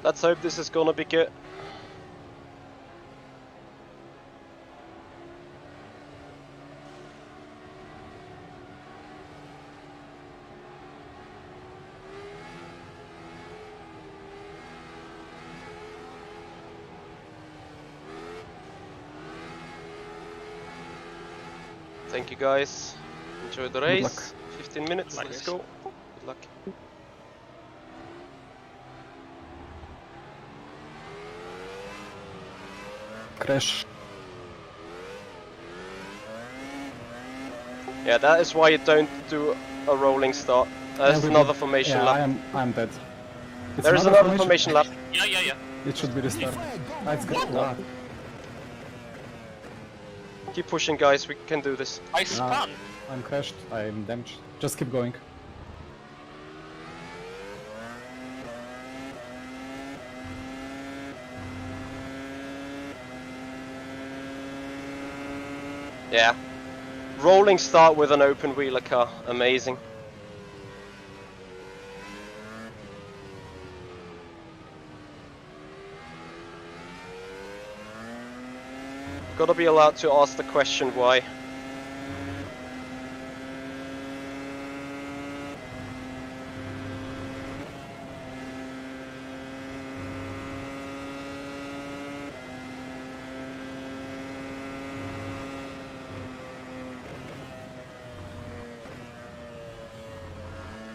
Let's hope this is gonna be good. Thank you guys. Enjoy the race. luck. 15 minutes. Nice. Let's go. Good luck. Crash. Yeah, that is why you don't do a rolling start. There's we another did- formation yeah, lap. I'm dead. It's There is another formation lap. Yeah. It should be the start. Let's go. No. Keep pushing, guys. We can do this. I spun. I'm crashed. I'm damaged. Just keep going. Yeah. Rolling start with an open wheeler car. Amazing. Gotta be allowed to ask the question why.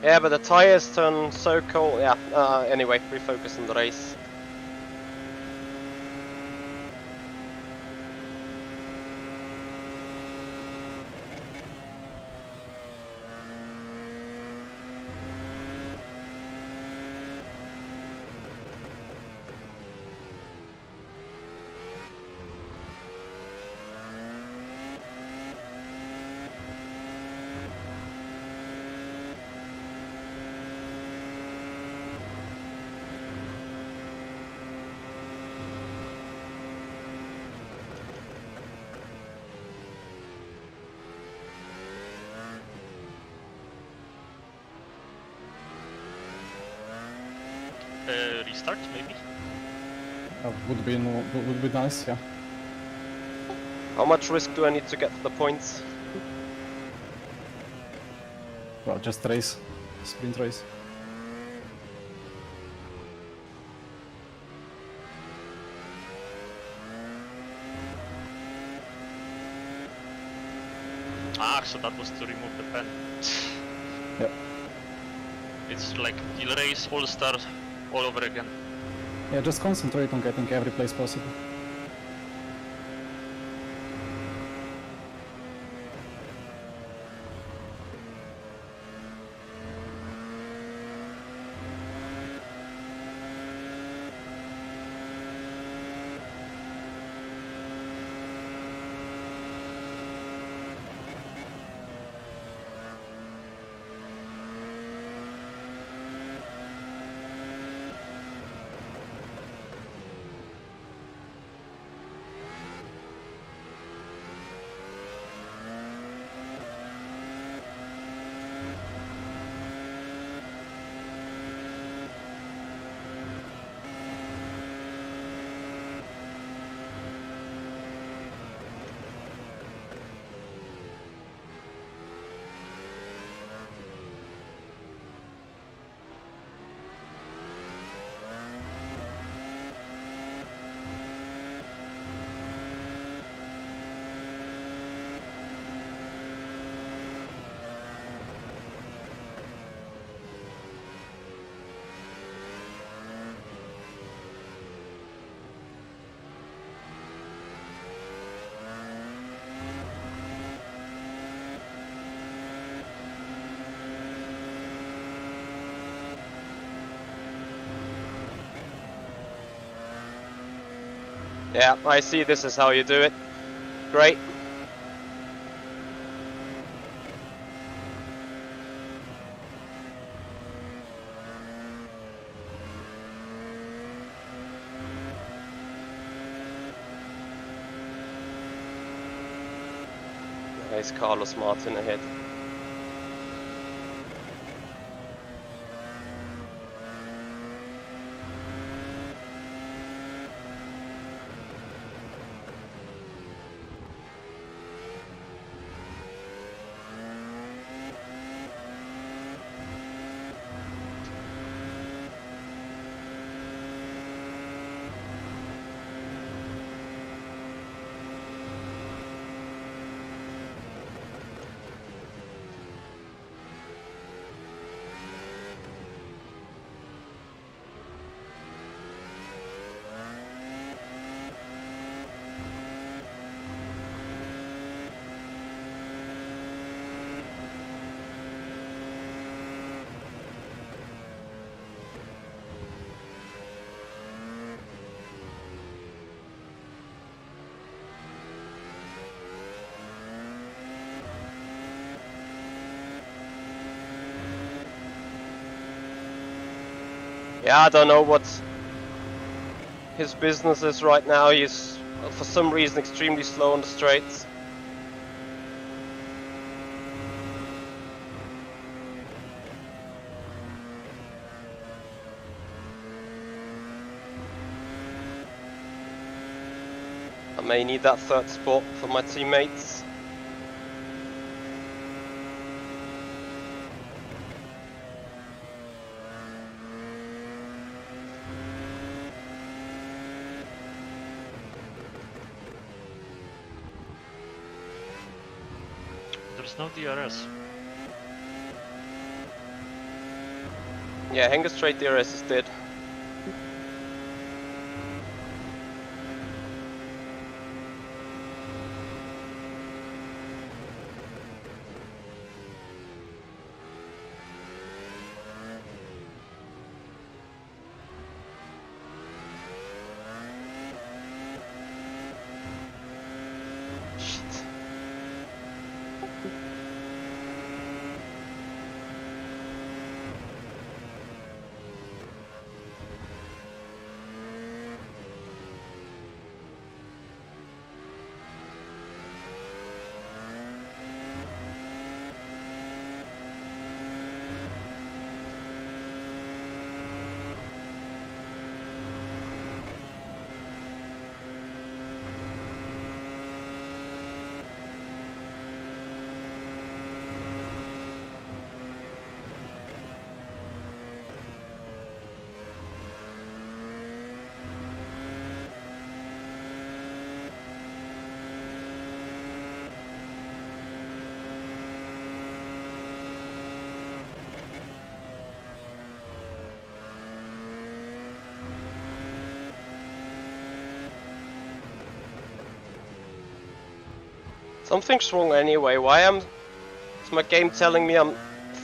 Yeah, but the tires turn so cold. Yeah, anyway, refocus on the race. Restart maybe. Would be nice, yeah. How much risk do I need to get the points? Well, just race, sprint race. Ah, so that was to remove the pen. Yep. It's like the race all-star all over again. Yeah, just concentrate on getting every place possible. Yeah, I see this is how you do it. Great. Nice, Carlos Martin ahead. Yeah, I don't know what his business is right now. He's, for some reason, extremely slow on the straights. I may need that third spot for my teammates. There's no DRS. Yeah, Hanger straight DRS is dead. Shit. Something's wrong anyway. Why is my game telling me I'm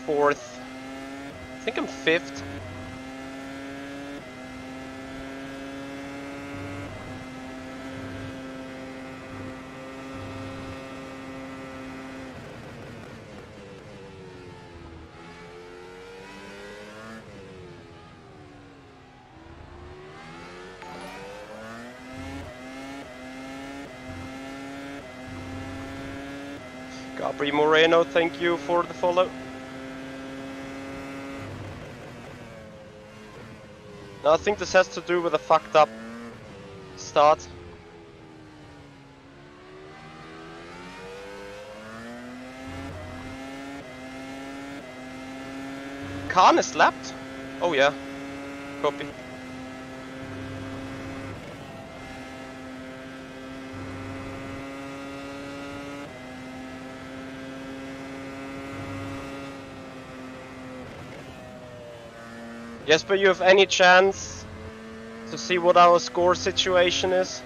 4th? I think I'm 5th. Gabri Moreno, thank you for the follow. Now I think this has to do with a fucked up start. Khan is slapped? Oh yeah, copy. Jesper, you have any chance to see what our score situation is?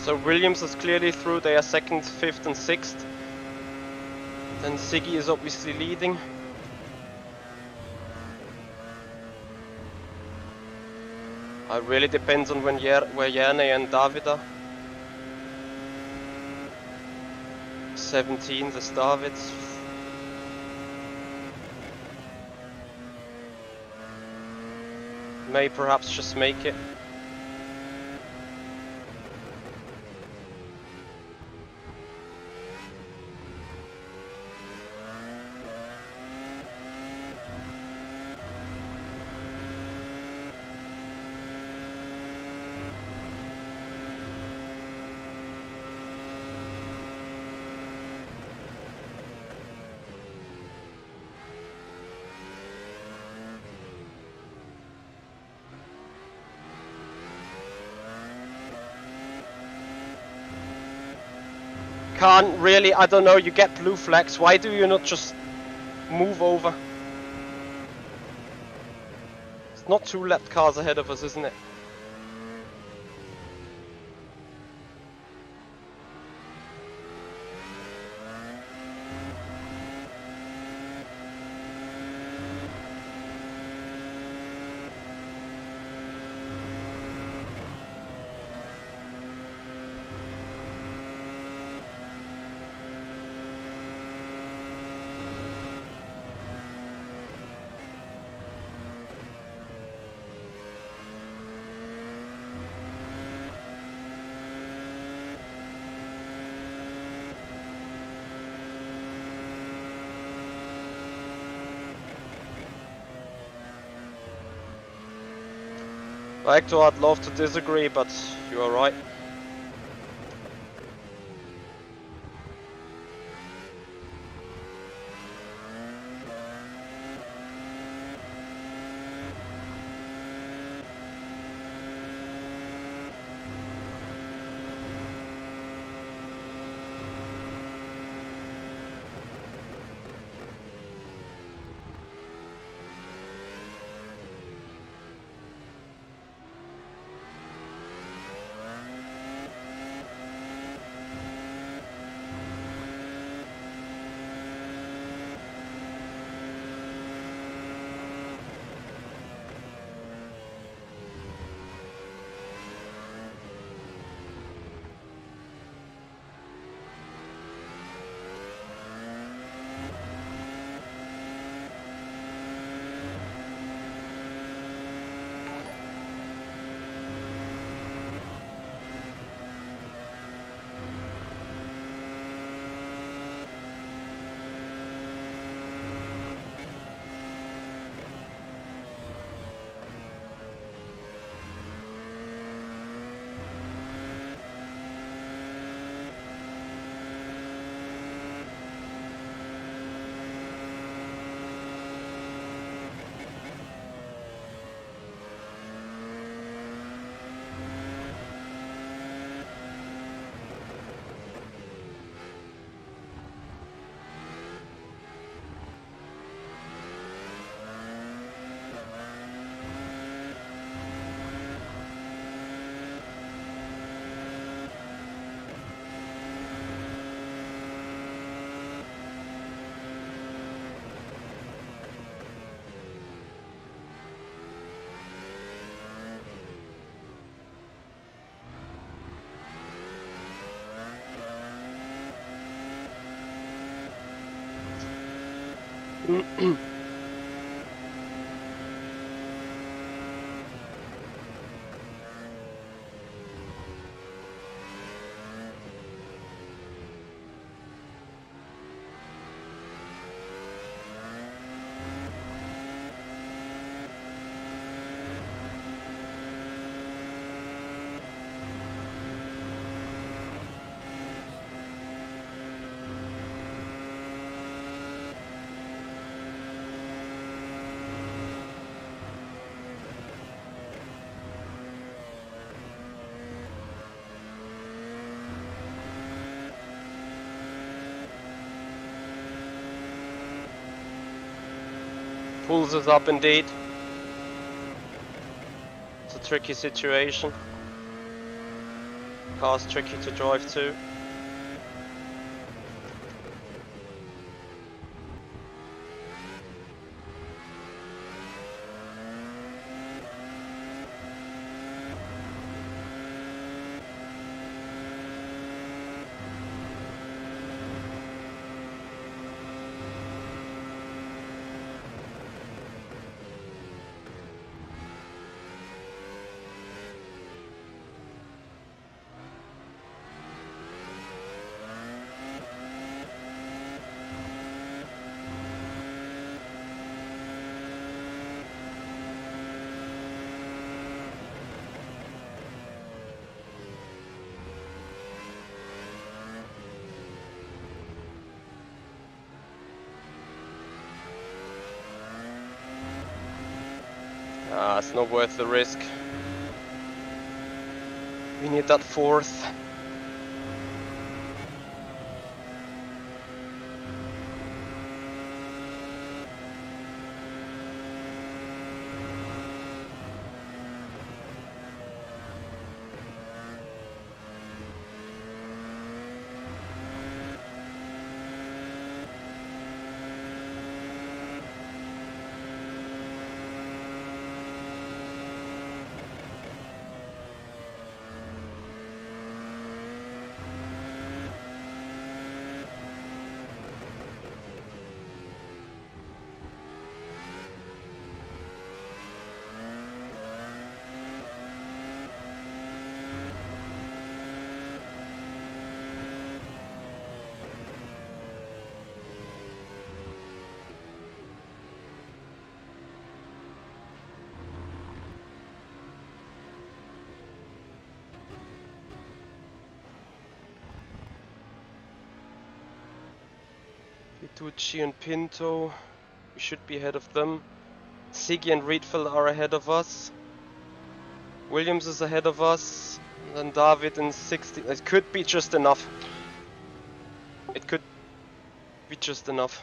So Williams is clearly through, they are 2nd, 5th and 6th. Then Siggy is obviously leading. It really depends on where Jerne and David are. 17th is David. may perhaps just make it. Can't really, I don't know, you get blue flags, why do you not just move over? It's not 2 lap cars ahead of us, isn't it? Hector, I'd love to disagree, but you are right. Pulls us up indeed. It's a tricky situation. Car's tricky to drive too. Nah, it's not worth the risk. We need that fourth. Vitucci and Pinto, we should be ahead of them. Siggy and Riedfeld are ahead of us. Williams is ahead of us. And then David in 60. It could be just enough. It could be just enough.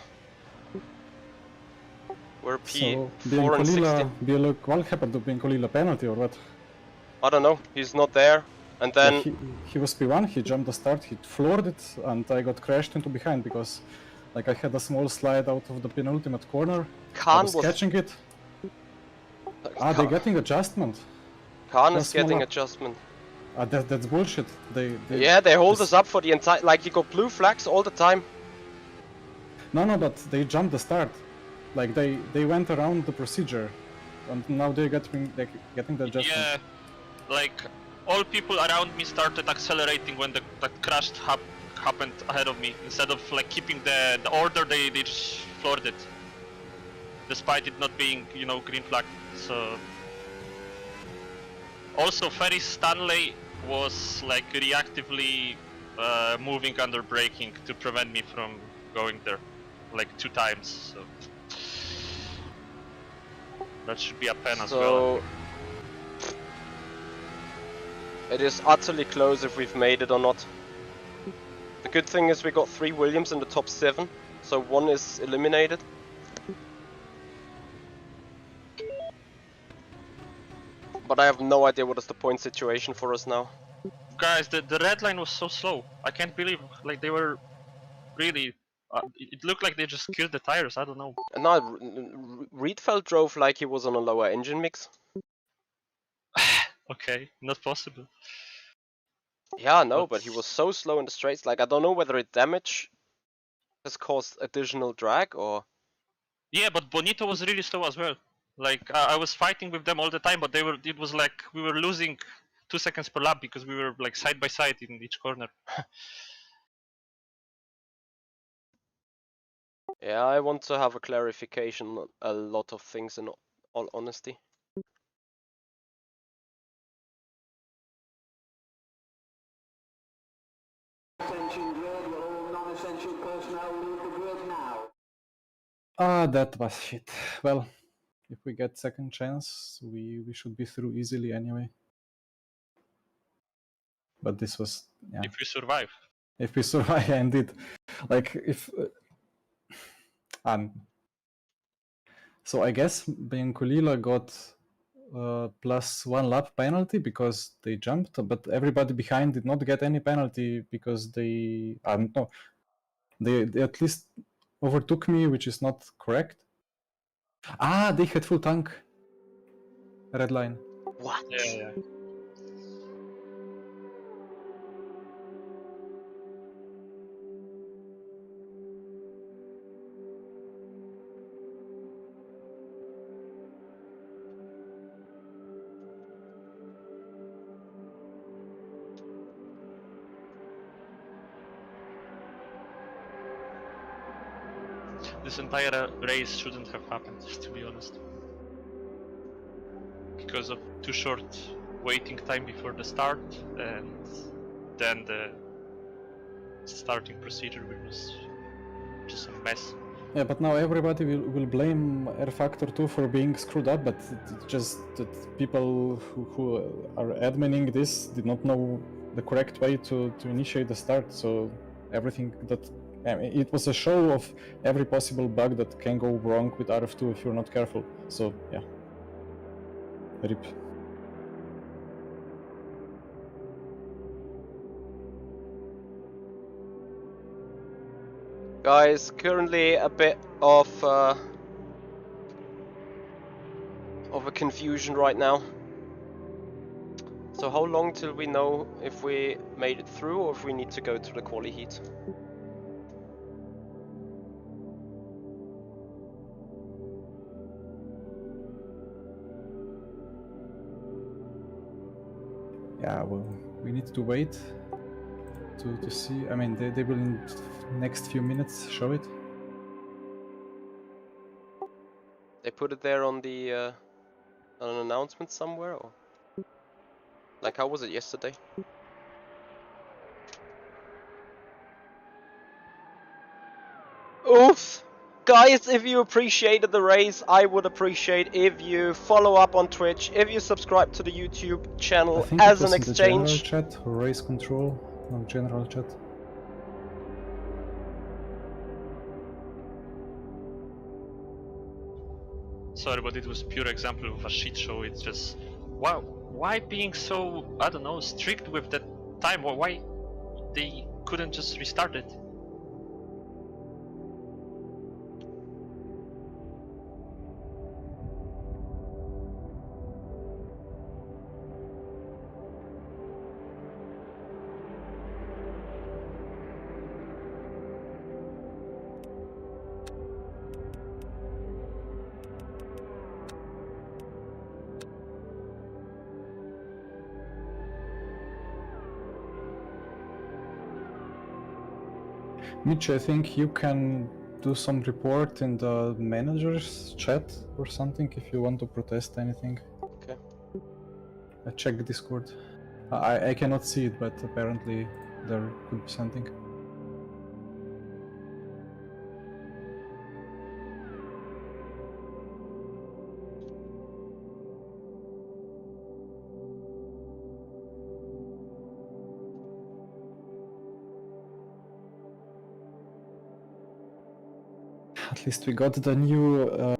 We're So, P4 and 60. do you look what happened to Biancolila penalty or what? I don't know, he's not there. And then Like he was P1, he jumped the start, he floored it, and I got crashed into behind because like I had a small slide out of the penultimate corner. I Khan was was catching it. They're getting adjustment. Khan That's is getting small. adjustment. That's bullshit. Yeah, they hold us up for the entire. Like you got blue flags all the time. No, but they jumped the start. Like they went around the procedure, and now they're getting the adjustment. Yeah, like all people around me started accelerating when the crash happened ahead of me. Instead of like keeping the order, they just floored it, despite it not being, you know, green flag. So also Ferry Stanley was like reactively moving under braking to prevent me from going there, like 2 times. So that should be a pen as well. It is utterly close if we've made it or not. The good thing is we got 3 Williams in the top 7, so 1 is eliminated. But I have no idea what is the point situation for us now. Guys, the red line was so slow. I can't believe, like, they were really... it looked like they just killed the tires, I don't know. And now Riedfeld drove like he was on a lower engine mix. Okay, not possible. Yeah, no, but he was so slow in the straights. Like, I don't know whether it damage has caused additional drag or... Yeah, but Bonito was really slow as well. Like, I was fighting with them all the time, but they were. It was like we were losing 2 seconds per lap because we were like side by side in each corner. Yeah, I want to have a clarification on a lot of things in all honesty. That was shit. Well, if we get second chance, we should be through easily anyway. But this was, yeah. If we survive. If we survive, yeah, indeed. Like if so I guess Biancolila got +1 lap penalty because they jumped, but everybody behind did not get any penalty because they no, they at least overtook me, which is not correct. They had full tank. Red line. What? Yeah. This entire race shouldn't have happened, to be honest. Because of too short waiting time before the start, and then the starting procedure was just a mess. Yeah, but now everybody will blame rFactor 2 for being screwed up, but it's just that people who are adminning this did not know the correct way to initiate the start, so everything that... I mean, it was a show of every possible bug that can go wrong with RF2 if you're not careful, so yeah. RIP. Guys, currently a bit of a confusion right now. So how long till we know if we made it through or if we need to go to the quali heat? Yeah, well, we need to wait to see. I mean, they will in next few minutes show it. They put it there on the on an announcement somewhere, or like how was it yesterday? Oof! Guys, if you appreciated the race, I would appreciate if you follow up on Twitch, if you subscribe to the YouTube I channel think as it was an in the general exchange. chat or race control. No, general chat. Sorry, but it was pure example of a shit show. It's just why being so, I don't know, strict with that time, or why they couldn't just restart it? Mitch, I think you can do some report in the manager's chat or something if you want to protest anything. Okay. I check Discord. I cannot see it, but apparently there could be something. At least we got the new...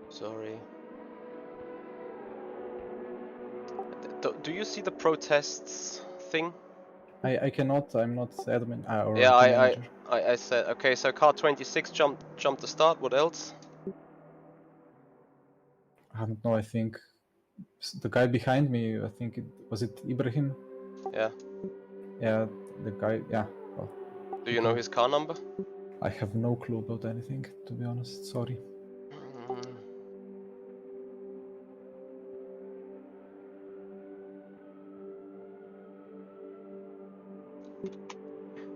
Sorry. Do you see the protests thing? I cannot, I'm not admin or Yeah, team manager. I said okay. So car 26 jumped the start. What else? I don't know, I think the guy behind me, I think was it Ibrahim? Yeah. Yeah, the guy, yeah. Well, Do you know his car number? I have no clue about anything, to be honest, sorry.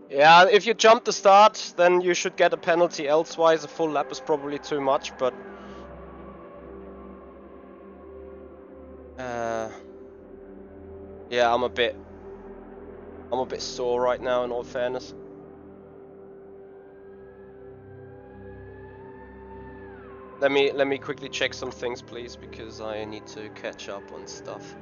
Yeah, if you jump the start, then you should get a penalty. Elsewise, a full lap is probably too much, but... yeah, I'm a bit sore right now, in all fairness. Let me quickly check some things, please, because I need to catch up on stuff.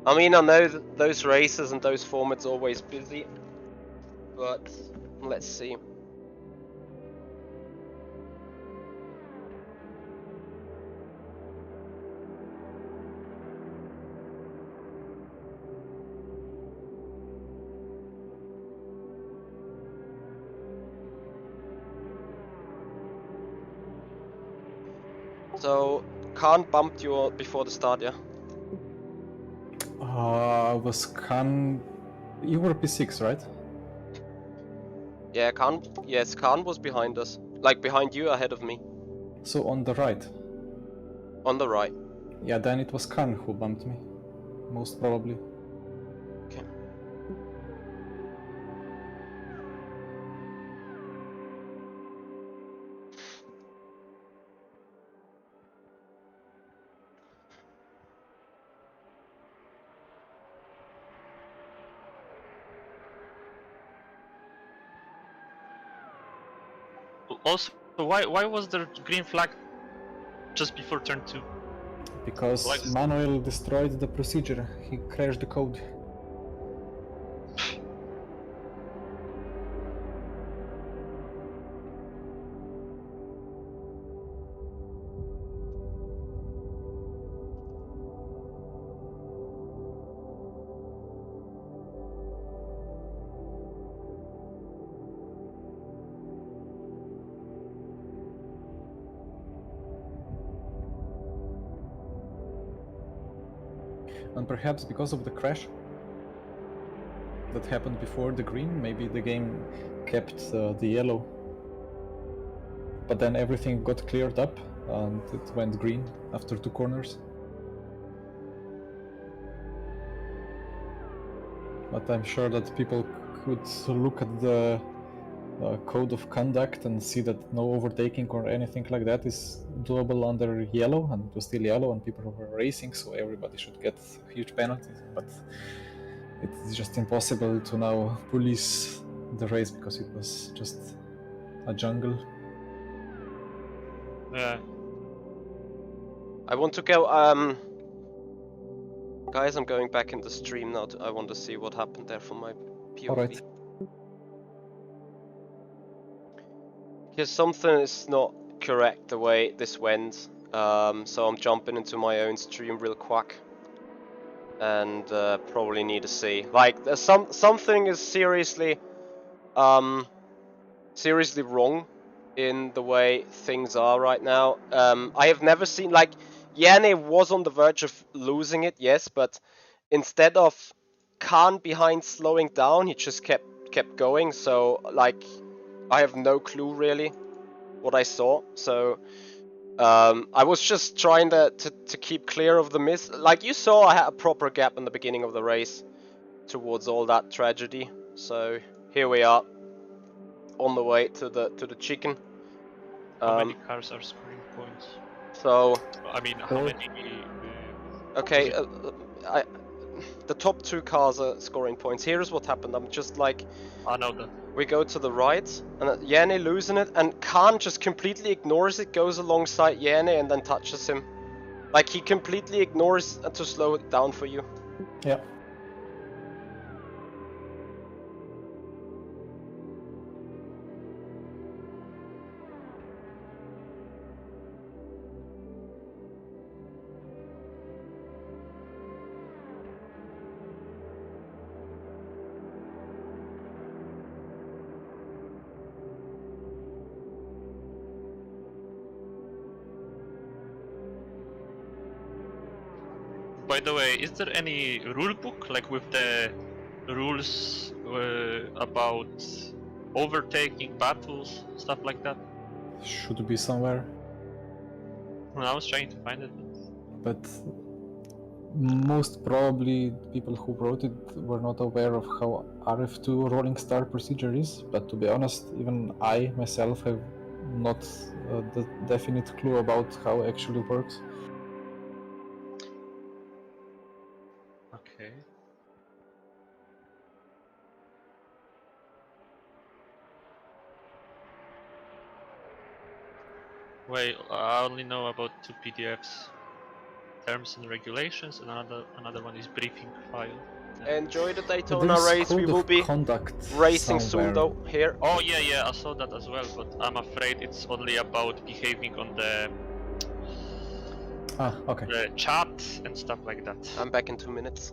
I mean, I know that those races and those formats are always busy, but let's see. So, Khan bumped you before the start, yeah? Was Khan... You were P6, right? Yeah, Khan. Yes, Khan was behind us. Like, behind you, ahead of me. So on the right? On the right. Yeah, then it was Khan who bumped me. Most probably. Okay. Also, why was there green flag just before turn 2? Because Like- Manuel destroyed the procedure. He crashed the code. And perhaps because of the crash that happened before the green, maybe the game kept the yellow. But then everything got cleared up and it went green after 2 corners. But I'm sure that people could look at the code of conduct and see that no overtaking or anything like that is doable under yellow, and it was still yellow and people were racing, so everybody should get huge penalties. But it's just impossible to now police the race because it was just a jungle. Yeah. I want to go. Guys, I'm going back in the stream now. I want to see what happened there from my POV. Alright. Because something is not correct the way this went. So I'm jumping into my own stream real quick. And probably need to see. Like, there's something is seriously wrong in the way things are right now. I have never seen, like, Yanni was on the verge of losing it, yes, but instead of Khan behind slowing down, he just kept going. So, like, I have no clue really what I saw. So I was just trying to keep clear of the miss. Like you saw, I had a proper gap in the beginning of the race towards all that tragedy. So here we are on the way to the chicken. How many cars are scoring points? So I mean, how many? okay, the top 2 cars are scoring points. Here's what happened. I'm just like, I know that. we go to the right, and Yanni losing it, and Khan just completely ignores it, goes alongside Yanni, and then touches him. Like, he completely ignores to slow it down for you. Yeah. By the way, is there any rule book, like with the rules about overtaking battles, stuff like that? Should be somewhere. Well, I was trying to find it. But most probably people who wrote it were not aware of how RF2 rolling star procedure is. But to be honest, even I myself have not the definite clue about how it actually works. Okay. Wait, I only know about 2 PDFs. Terms and regulations, and another one is briefing file. Enjoy the Daytona There's race. We code will of be conduct racing soon somewhere. though, here. Oh yeah, I saw that as well, but I'm afraid it's only about behaving on the Okay. chat and stuff like that. I'm back in 2 minutes.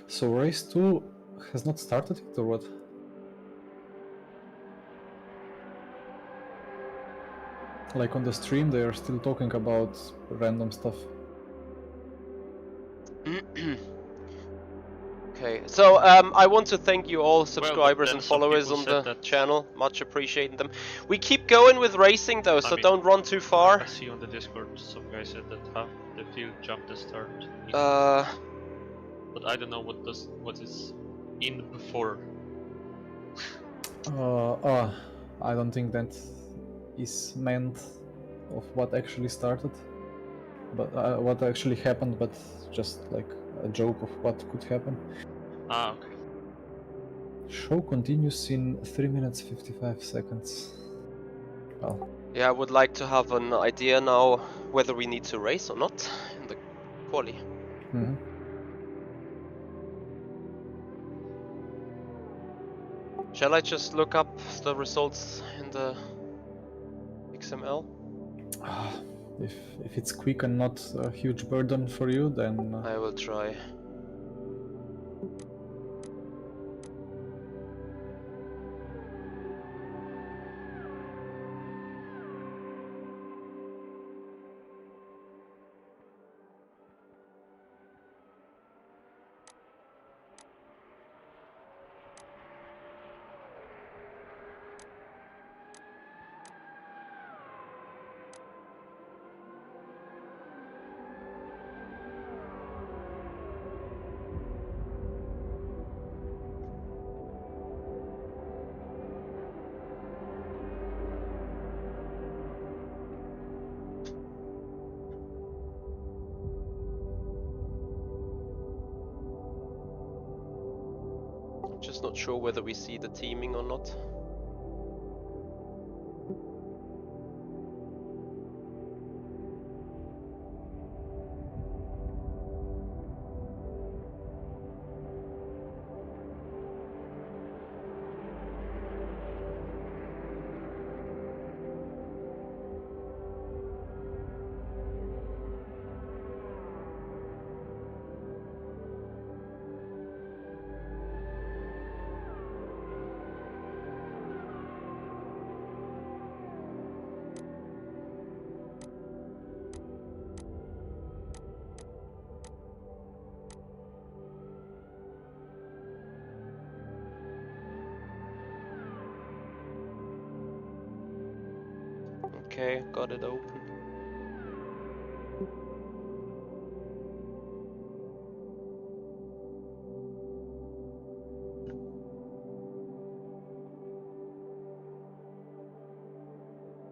So race 2 has not started yet, or what? Like on the stream, they are still talking about random stuff. Okay, so I want to thank you all subscribers then and some followers people on said the that- channel. Much appreciating them. We keep going with racing though, so mean, don't run too far. I see on the Discord some guy said that half the field jumped the start. But I don't know what is in before. I don't think that is meant of what actually started, but what actually happened, but just like a joke of what could happen. Ah, okay. Show continues in 3 minutes 55 seconds. Well, Yeah, I would like to have an idea now whether we need to race or not in the quali. mhm. Shall I just look up the results in the XML? If it's quick and not a huge burden for you, then I will try. I'm just not sure whether we see the teaming or not. Okay, got it open.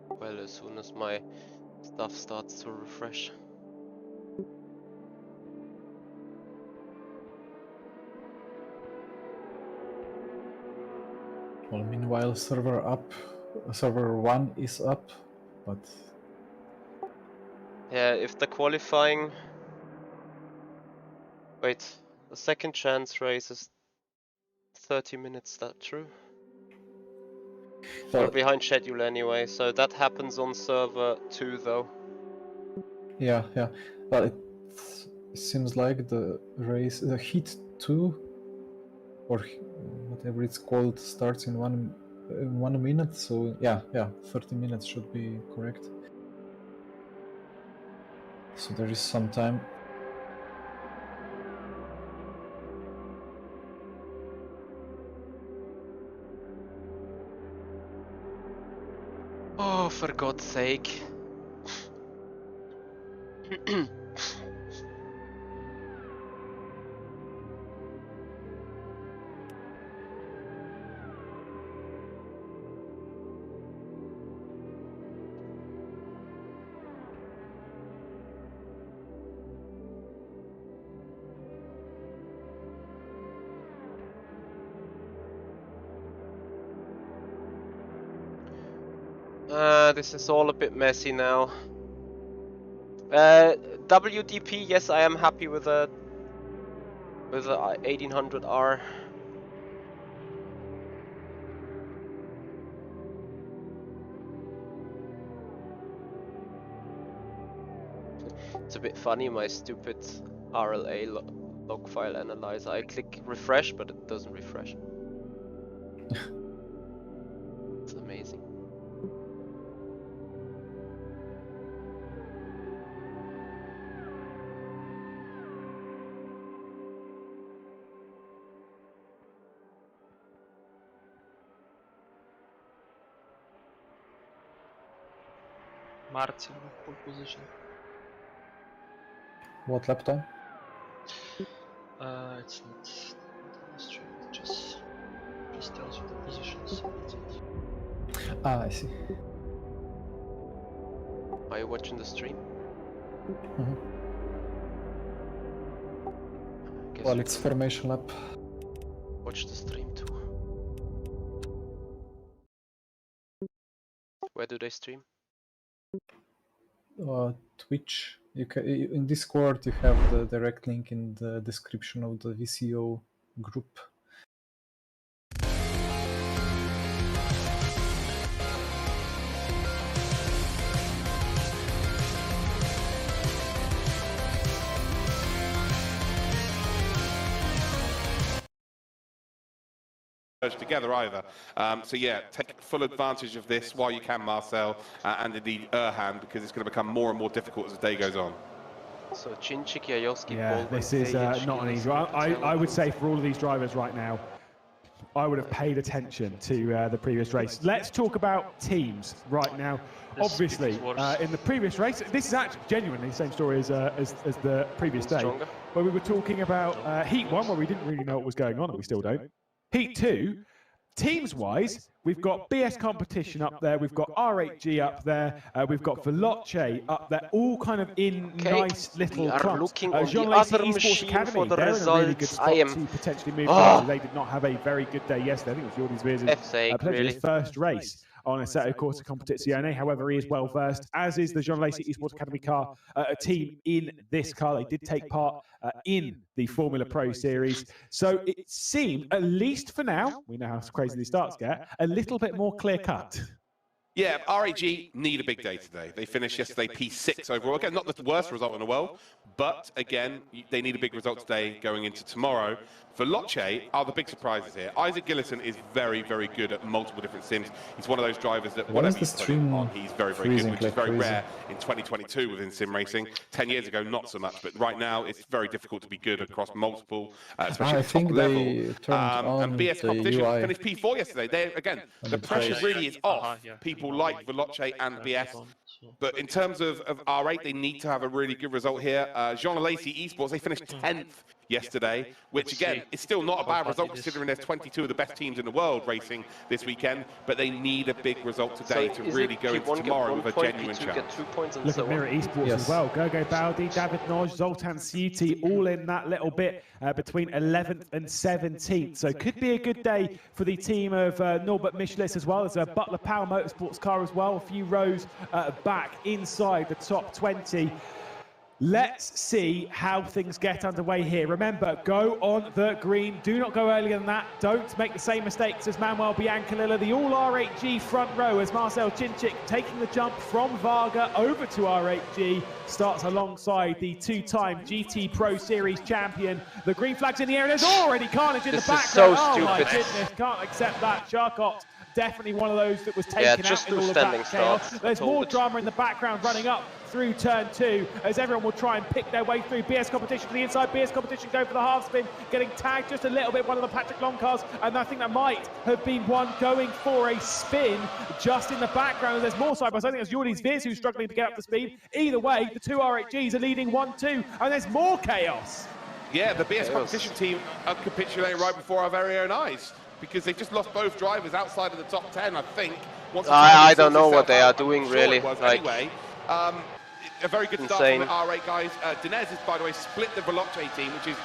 Well, as soon as my stuff starts to refresh. well, meanwhile, server 1 is up, but Yeah, if the qualifying... Wait, the second chance race is 30 minutes, is that true? We're well, behind schedule anyway, so that happens on server 2 though. yeah. Well, it seems like the heat 2, or whatever it's called, starts in 1 minute. So yeah, 30 minutes should be correct. So there is some time. Oh, for God's sake. This is all a bit messy now. WDP, yes, I am happy with the 1800R. It's a bit funny, my stupid RLA Log file analyzer. I click refresh, but it doesn't refresh. It's amazing. Martin, pole position. What lap time? It's not on the stream, it just tells you the positions. That's it. Ah, I see. Are you watching the stream? Mhm. Guess Well, you it's can formation lap. watch the stream too. Where do they stream? Twitch. You can, in Discord, you have the direct link in the description of the VCO group. Together either. So yeah, take full advantage of this while you can, Marcel, and indeed Erhan, because it's going to become more and more difficult as the day goes on. So Chinchik, Yayovsky, Yeah, this is not an easy. I would say for all of these drivers right now, I would have paid attention to the previous race. Let's talk about teams right now. This Obviously, is worse. in the previous race, this is actually genuinely the same story as the previous day, Stronger. where we were talking about Heat 1, where we didn't really know what was going on, and we still don't. Heat 2, teams-wise, we've got BS Competition up there, we've got R8G up there, we've got Veloce up there, all kind of in nice little we are clumps. looking on the Jean-Lacey other Esports machine Academy, for the they're in a really good results. spot I am- to potentially move Ah. forward. They did not have a very good day yesterday. I think it was Jordi's Veers' F's sake, potentially his really. first race on a Assetto Corsa Competizione. However, he is well versed, as is the Jean-Lacey Esports Academy car, a team in this car. They did take part in the Formula Pro Series. So it seemed, at least for now, we know how crazy these starts get, a little bit more clear-cut. Yeah, RAG need a big day today. They finished yesterday P6 overall. Again, not the worst result in the world, but again, they need a big result today going into tomorrow. Veloce are the big surprises here. Isaac Gillison is very, very good at multiple different sims. He's one of those drivers that Why is whatever the you put him stream on, he's very, very good, freezing which is like very crazy? rare in 2022 within sim racing. 10 years ago, not so much, but right now, it's very difficult to be good across multiple, especially I at top think level. they turned on And BS the Competition UI. finished P4 yesterday. They, again, the the pressure page. really is off. Yeah. People like Veloce and BS. But in terms of R8, they need to have a really good result here. Jean-Lacey Esports, they finished 10th yesterday, which again is still not a bad result considering there's 22 of the best teams in the world racing this weekend, but they need a big result today to is really it go into P1 get tomorrow 1 with a point, genuine P2 chance. get 2 points, and Look so at on? Mirror Esports Yes. as well. Gogo Baldi, David Noj, Zoltan Siuti, all in that little bit between 11th and 17th. So could be a good day for the team of Norbert Michelis as well. There's a Butler Power Motorsports car as well, a few rows back inside the top 20. Let's see how things get underway here. Remember, go on the green. Do not go earlier than that. Don't make the same mistakes as Manuel Biancalilla. The all R8G front row as Marcel Chinchik taking the jump from Varga over to R8G. Starts alongside the two-time GT Pro Series champion. The green flag's in the air and there's already carnage in This the is background. so Oh my stupid. goodness, can't accept that. Charcot, definitely one of those that was taken Yeah, out just in do all of standing that chaos. starts. There's I told more it. drama in the background running up through turn 2 as everyone will try and pick their way through. BS Competition to the inside. BS Competition go for the half spin, getting tagged just a little bit, one of the Patrick Long cars, and I think that might have been one going for a spin just in the background. There's more side by side. I think it's Jordi's Veers who's struggling to get up to speed. Either way, the two R8Gs are leading 1-2, and there's more chaos. Yeah, the BS Competition team are capitulating right before our very own eyes because they've just lost both drivers outside of the top 10, I think. Once the I timing don't know sorts what itself they are out, I'm doing, sure really, it was like- anyway. A very good start Insane. from the R8 guys. Dinez has, by the way, split the Veloce team, which is...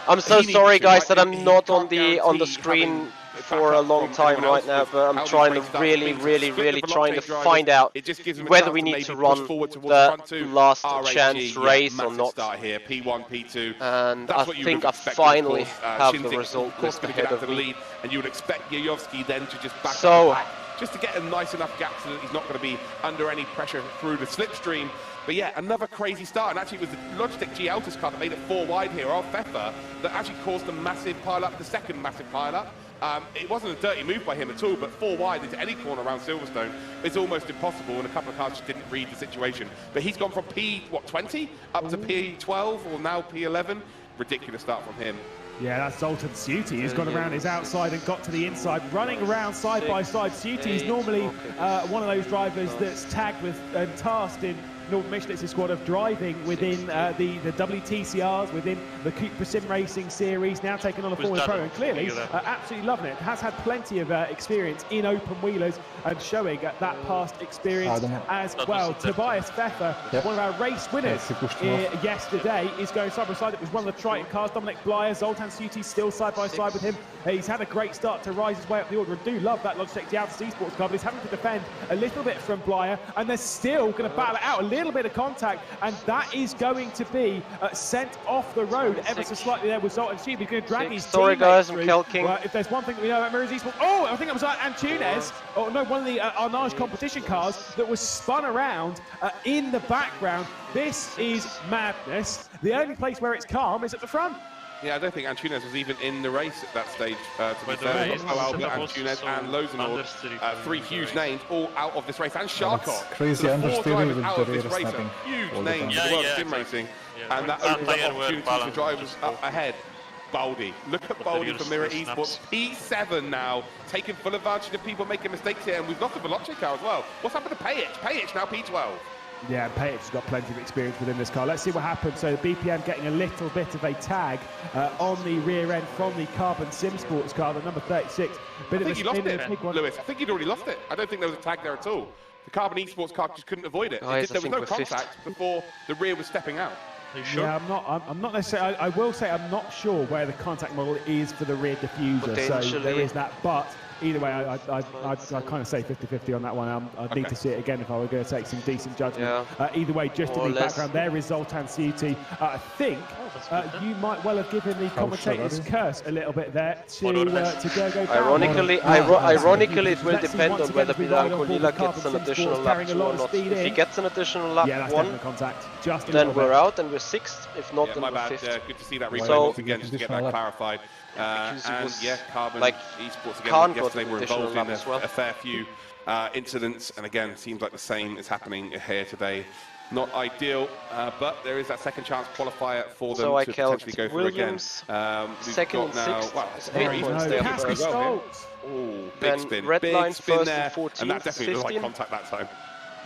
I'm so he needs sorry, to, guys, right? that I'm He not can't on the guarantee screen having for a backup long from time anyone right else now, with but I'm how these trying to races start really, being. really, Split the really Veloce trying to drivers. find out It just gives them a whether chance we to need maybe to push run forward towards the front two. last RAG, chance yeah, race or massive not. start here, P1, P2. And That's I what you think would I have expected, finally of course. have the Shinzik, result of course, list going to get ahead out to of the me. lead, and you would expect Yayovsky then to just back So- up the pack, just to get a nice enough gap so that he's not going to be under any pressure through the slipstream. But yeah, another crazy start, and actually it was the Logitech G Altus car that made it 4 wide here, or Pfeffer, that actually caused the massive pile-up, the second massive pile-up. It wasn't a dirty move by him at all, but 4 wide into any corner around Silverstone is almost impossible, and a couple of cars just didn't read the situation. But he's gone from P20 up to P12, or now P11. Ridiculous start from him. Yeah, that's Zoltan Suti, who's gone around his outside and got to the inside, running around side by side. Suti is normally one of those drivers that's tagged with and tasked in Northern Michelitz's squad of driving within the WTCRs, within the Cupra Sim Racing series, now taking on a Formula Pro, and clearly absolutely loving it. Has had plenty of experience in open wheelers and showing that past experience as well. Tobias Pfeffer, one of our race winners yesterday, is going side by side. It was one of the Triton cars. Dominic Blyer, Zoltan Suti still side by side with him. He's had a great start to rise his way up the order. I do love that Logitech GeForce Esports car, but he's having to defend a little bit from Blyer, and they're still going to battle it out. A little bit of contact, and that is going to be sent off the road ever so slightly there with Zoltan Suti. He's going to drag his Sorry guys, I'm through. kelking. Well, if there's one thing that we know about Mirror's Esports, oh, I think it was Antunes, or no, one of the Arnage competition cars that was spun around in the background. This is madness. The only place where it's calm is at the front. Yeah, I don't think Antunes was even in the race at that stage, to be fair. Albert, Antunes and Lozenord, 3 huge names all out of this race, and Sharkov. Crazy so 4 drivers with out the of this rear race, snapping. huge names in the world of sim racing, and that opens up opportunities for drivers up ahead. Baldy, look at Baldy from Mirror Esports, P7 now, taking full advantage of people making mistakes here, and we've got the Veloce car as well. What's happened to Pajic? Pajic now P12. Yeah, Pajic has got plenty of experience within this car. Let's see what happens. So the BPM getting a little bit of a tag on the rear end from the Carbon Sim Sports car, the number 36. I think he lost it, Lewis. I think he'd already lost it. I don't think there was a tag there at all. The Carbon Esports car just couldn't avoid it. Guys, there was no contact before the rear was stepping out. Are you sure? Yeah, I'm not necessarily. I will say I'm not sure where the contact model is for the rear diffuser. So there is that, but either way, I kind of say 50-50 on that one. I'd need to see it again if I were going to take some decent judgment. Yeah. Either way, just in the background, there is Zoltan Suti. I think you might well have given the commentator's curse a little bit there to Gergo. Ironically, it will depend on whether Biancolila gets an additional lap or not. If he gets an additional lap 1, then we're out and we're 6th. If not, then we're 5th. Good to see that replay once again, just to get that clarified. And yeah, Carbon Esports again yesterday were involved in a fair few incidents, and again, seems like the same is happening here today. Not ideal, but there is that second chance qualifier for them to potentially go through again. Second and 6th. Well, 8 points there for as well. Oh, big spin, big spin there, and that definitely looked like contact that time.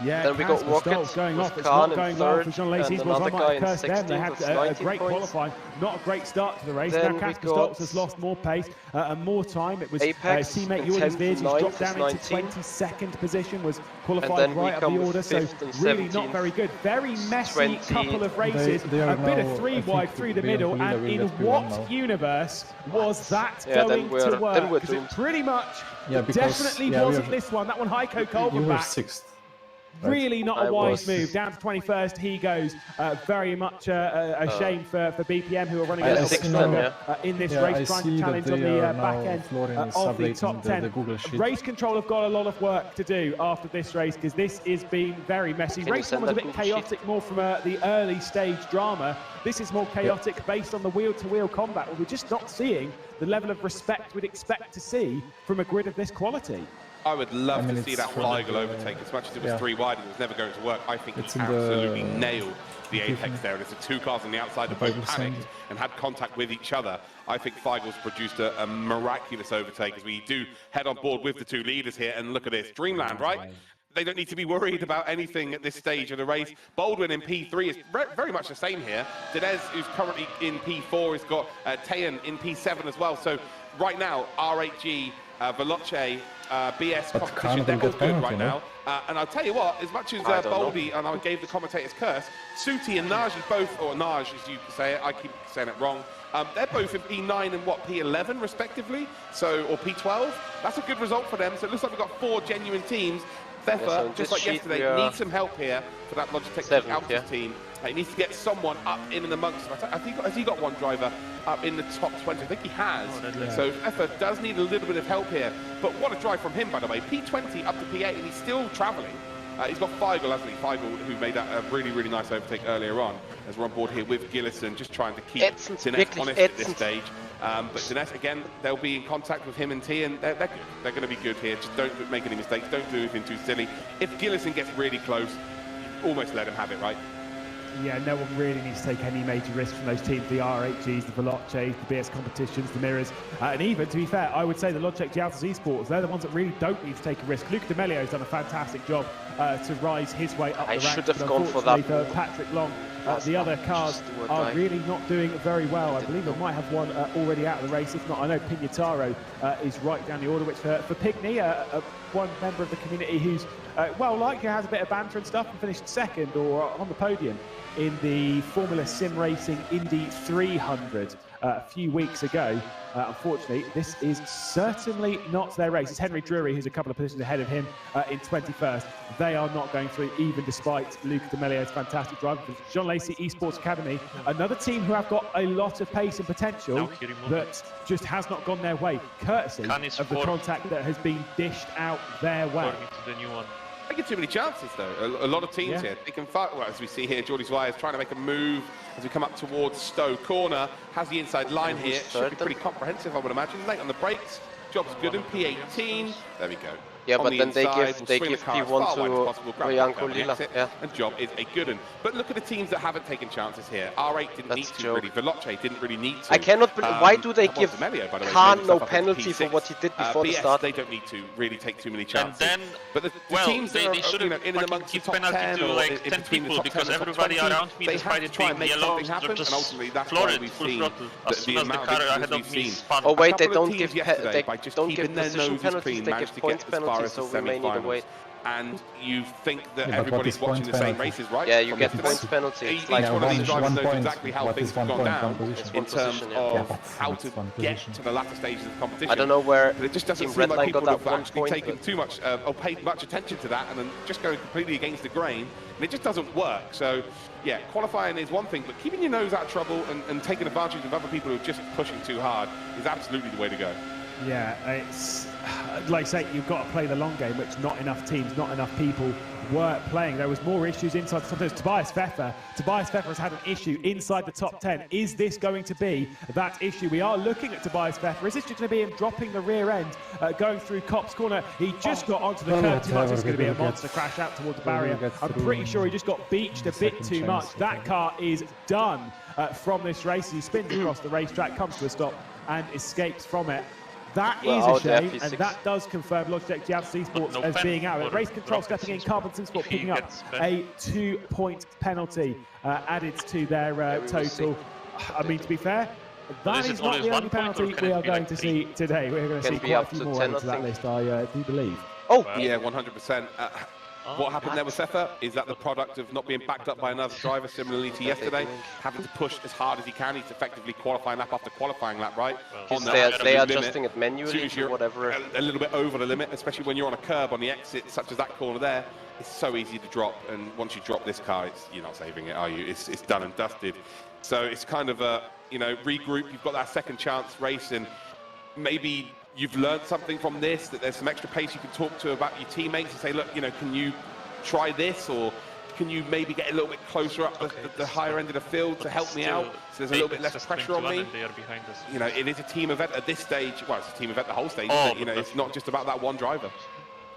Yeah, then we got Rockets going off. It's Khan not going well for Jean Lacey. and another guy in 16th. They had a great qualifying, not a great start to the race. Now Casper Stoltz has lost more pace and more time. It was Apex, teammate Jordan Veers, who's dropped down into 22nd position, was qualified right up the order, so really not very good. Very messy couple of races, a bit of 3 wide through the middle, and in what universe was that going to work? Because it pretty much definitely wasn't this one. That one, Heiko Colvin back. 6th. Really not a wise move. Down to 21st, he goes. Very much a shame for BPM, who are running a little bit stronger in this race, trying to challenge on the back end of the top 10. Race Control have got a lot of work to do after this race, because this is being very messy. Race 1 was a bit chaotic, more from the early stage drama. This is more chaotic based on the wheel-to-wheel combat, where we're just not seeing the level of respect we'd expect to see from a grid of this quality. I would love to see that Feigl overtake. As much as it was 3 wide, it was never going to work. I think he absolutely nailed the apex there. And it's the 2 cars on the outside that both panicked and had contact with each other. I think Feigl's produced a miraculous overtake as we do head on board with the 2 leaders here. And look at this, Dreamland, right? They don't need to be worried about anything at this stage of the race. Baldwin in P3 is very much the same here. Dinez, who's currently in P4, has got Tayan in P7 as well. So right now, R8G, Veloce, BS competition, they're all good right now. And I'll tell you what, as much as Baldy and I gave the commentator's curse, Suti and Naj is both, or Naj as you say it, I keep saying it wrong, they're both in P9 and P11 respectively, so, or P12. That's a good result for them. So it looks like we've got 4 genuine teams. Pfeffer, just like yesterday, needs some help here for that Logitech Altus team. He needs to get someone up in and amongst them. Has he got one driver up in the top 20? I think he has. So Pfeffer does need a little bit of help here. But what a drive from him, by the way. P20 up to P8, and he's still travelling. He's got Feigl, hasn't he? Feigl, who made that a really, really nice overtake earlier on, as we're on board here with Gillison, just trying to keep Dinesh honest at this stage. But Dinesh, again, they'll be in contact with him and T, and they're good. They're going to be good here. Just don't make any mistakes. Don't do anything too silly. If Gillison gets really close, almost let him have it, right? Yeah, no one really needs to take any major risks from those teams, the RHGs, the Veloces, the BS Competitions, the Mirrors, and even, to be fair, I would say the Logitech GeForce Esports, they're the ones that really don't need to take a risk. Luke D'Amelio's done a fantastic job to rise his way up the ranks. I should have gone for that. For Patrick Long, the other cars are really not doing very well. I believe they might have one already out of the race. If not, I know Pignataro is right down the order, which for Pigny, one member of the community who's well-liked, who has a bit of banter and stuff, and finished second or on the podium in the Formula Sim Racing Indy 300 a few weeks ago. Unfortunately, this is certainly not their race. It's Henry Drury, who's a couple of positions ahead of him in 21st. They are not going through, even despite Luke D'Amelio's fantastic drive. John Lacey Esports Academy, another team who have got a lot of pace and potential that just has not gone their way, courtesy of the contact that has been dished out their way. The new one. They get too many chances, though. A lot of teams here. They can fight. Well, as we see here, Jordi Zwai is trying to make a move as we come up towards Stowe Corner. Has the inside line here. Should be pretty comprehensive, I would imagine. Late on the brakes. Job's good in P18. There we go. Yeah, on but the then inside, they give P1 to Janko Lila. Yeah. And Job is a good one. But look at the teams that haven't taken chances here. R8 didn't need to really. Veloce didn't really need to. I cannot believe. Why do they give Khan no penalty for what he did before the start? They don't need to really take too many chances. And then, but the teams they shouldn't in and amongst the give top penalty 10 to or like in 10 between people the top 10 because and top everybody 20, around me, they despite have it to try being and make yellow, something happen, just and ultimately that's floor why it we've full seen throttle. As soon as the car ahead of me is spun. Oh wait, they A couple of don't give teams yesterday, by just keeping their position noses penalties. clean, They managed give to points get as far penalties, as the so we may need to semi-finals. wait. And you think that Yeah, everybody's but what watching is the same penalty? races, right? Yeah, you From get the points penalty. Each It's like one of these one drivers knows point. exactly how What things is have one gone point? down One position. in terms position, yeah. of Yeah, how it's to one get position. to the latter stages of the competition. I don't know where But it just doesn't Team seem like Redline people got that have 1 actually point. taken too much or paid much attention to that, and then just going completely against the grain, and it just doesn't work. So, yeah, qualifying is one thing, but keeping your nose out of trouble and taking advantage of other people who are just pushing too hard is absolutely the way to go. Yeah, it's like I say, you've got to play the long game, which not enough teams, not enough people were playing. There was more issues inside. Sometimes Tobias Pfeffer has had an issue inside the top 10. Is this going to be that issue? We are looking at Tobias Pfeffer. Is this just going to be him dropping the rear end, going through Kopp's corner? He just got onto the curb too much. It's going to be a monster crash out towards the barrier. I'm pretty sure he just got beached a bit too much. That car is done from this race. He spins across the racetrack, comes to a stop, and escapes from it. That is a shame, and that does confirm Logitech GeForce Esports as being out. Race control stepping in, Carbon SimSport picking up a 2-point penalty added to their total. I mean, to be fair, that is not the only penalty we are going to see today. We're going to see quite a few more added to that list, I do believe. Oh, yeah, 100%. What happened there with Pfeffer is that the product of not being backed up by another driver, similarly to yesterday, having to push as hard as he can. He's effectively qualifying lap after qualifying lap, right? They are adjusting it manually or whatever. A little bit over the limit, especially when you're on a curb on the exit, such as that corner there. It's so easy to drop, and once you drop this car, you're not saving it, are you? It's done and dusted. So it's kind of a, regroup. You've got that second chance race, and maybe you've learned something from this, that there's some extra pace you can talk to about your teammates and say, look, can you try this, or can you maybe get a little bit closer up the higher end of the field to help me out, so there's a little bit less pressure on me. They are behind us. It is a team event at this stage. Well, it's a team event the whole stage, isn't it? It's not just about that one driver.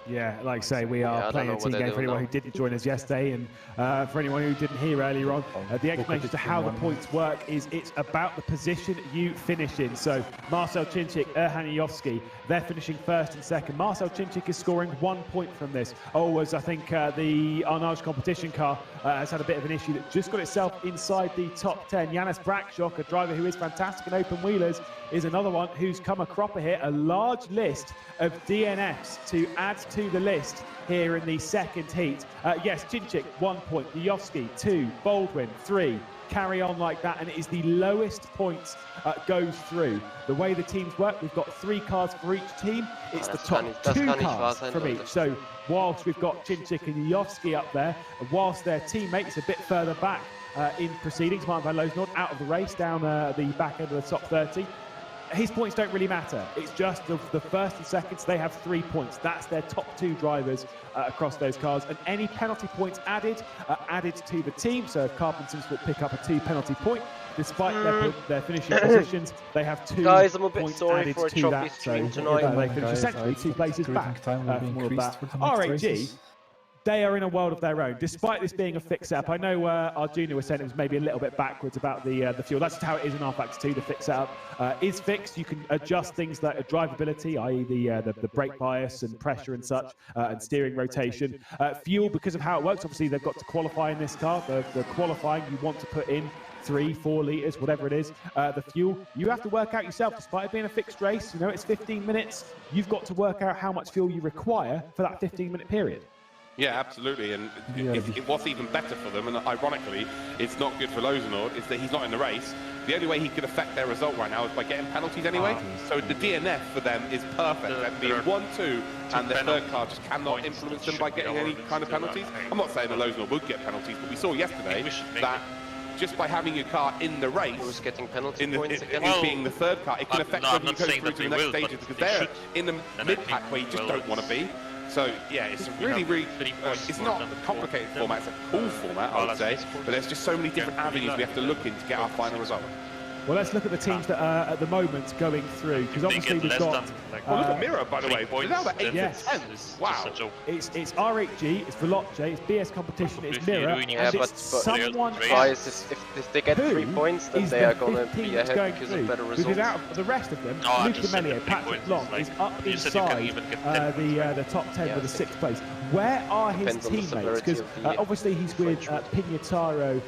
Yeah, like I say, we are playing a team game for anyone who didn't join us yesterday, and for anyone who didn't hear earlier on, the explanation to how the points work is it's about the position you finish in. So Marcel Cinchik, Erhan Yovski, they're finishing first and second. Marcel Cinchik is scoring 1 point from this. As I think the Arnage competition car has had a bit of an issue that just got itself inside the top 10. Janis Brakshock, a driver who is fantastic in open wheelers, is another one who's come a cropper here. A large list of DNFs to add to the list here in the second heat. Yes, Cinchik, 1 point. Yovski, 2. Baldwin, 3. Carry on like that, and it is the lowest points goes through. The way the teams work, we've got 3 cars for each team. It's the top 2 cars from each. So whilst we've got Cinchik and Yovski up there, and whilst their teammates a bit further back in proceedings, Martin van Loosnord out of the race down the back end of the top 30. his points don't really matter. It's just the first and seconds, they have 3 points. That's their top 2 drivers across those cars. And any penalty points added are added to the team. So if Carbon Simsport pick up a 2 penalty point, despite their finishing positions, they have 2 Guys, I'm a bit points sorry added for a to choppy that. stream So tonight. they finish essentially 2 places back from all of that. RHG, they are in a world of their own. Despite this being a fixed setup, I know our junior was saying it was maybe a little bit backwards about the fuel. That's just how it is in rFactor 2. The fixed setup is fixed. You can adjust things like drivability, i.e. the brake bias and pressure and such, and steering rotation. Fuel, because of how it works, obviously they've got to qualify in this car. The qualifying, you want to put in 3-4 litres, whatever it is. The fuel, you have to work out yourself. Despite it being a fixed race, you know, it's 15 minutes. You've got to work out how much fuel you require for that 15-minute period. Yeah, absolutely, and what's even better for them, and ironically, it's not good for Lozenord, is that he's not in the race. The only way he could affect their result right now is by getting penalties anyway. So the DNF for them is perfect. They're being 1-2, and their third car just cannot influence them by getting any kind of penalties. I'm not saying the Lozenord would get penalties, but we saw yesterday that just by having your car in the race, who's getting penalty points again? Being the third car, it can affect whether you go through to the next stages, because they're in the mid-pack where you just don't want to be. So yeah, it's a really, it's not a complicated format, it's a cool format, I would say, but there's just so many different avenues we have to look in to get our final result. Well, let's look at the teams that are at the moment going through, because obviously we've got... well, look at Mira, by the way. They're now at 8 yes. 10. Wow. It's RHG, it's Veloce, it's BS Competition, it's Mira, yeah, and it's someone... Guys, if they get 3 points, then they are going to be ahead because of better results. Because out of the rest of them, Luke D'Amelio, Patrick Long is up inside the top 10 with a 6th place. Where are his teammates? Because obviously he's with Pignataro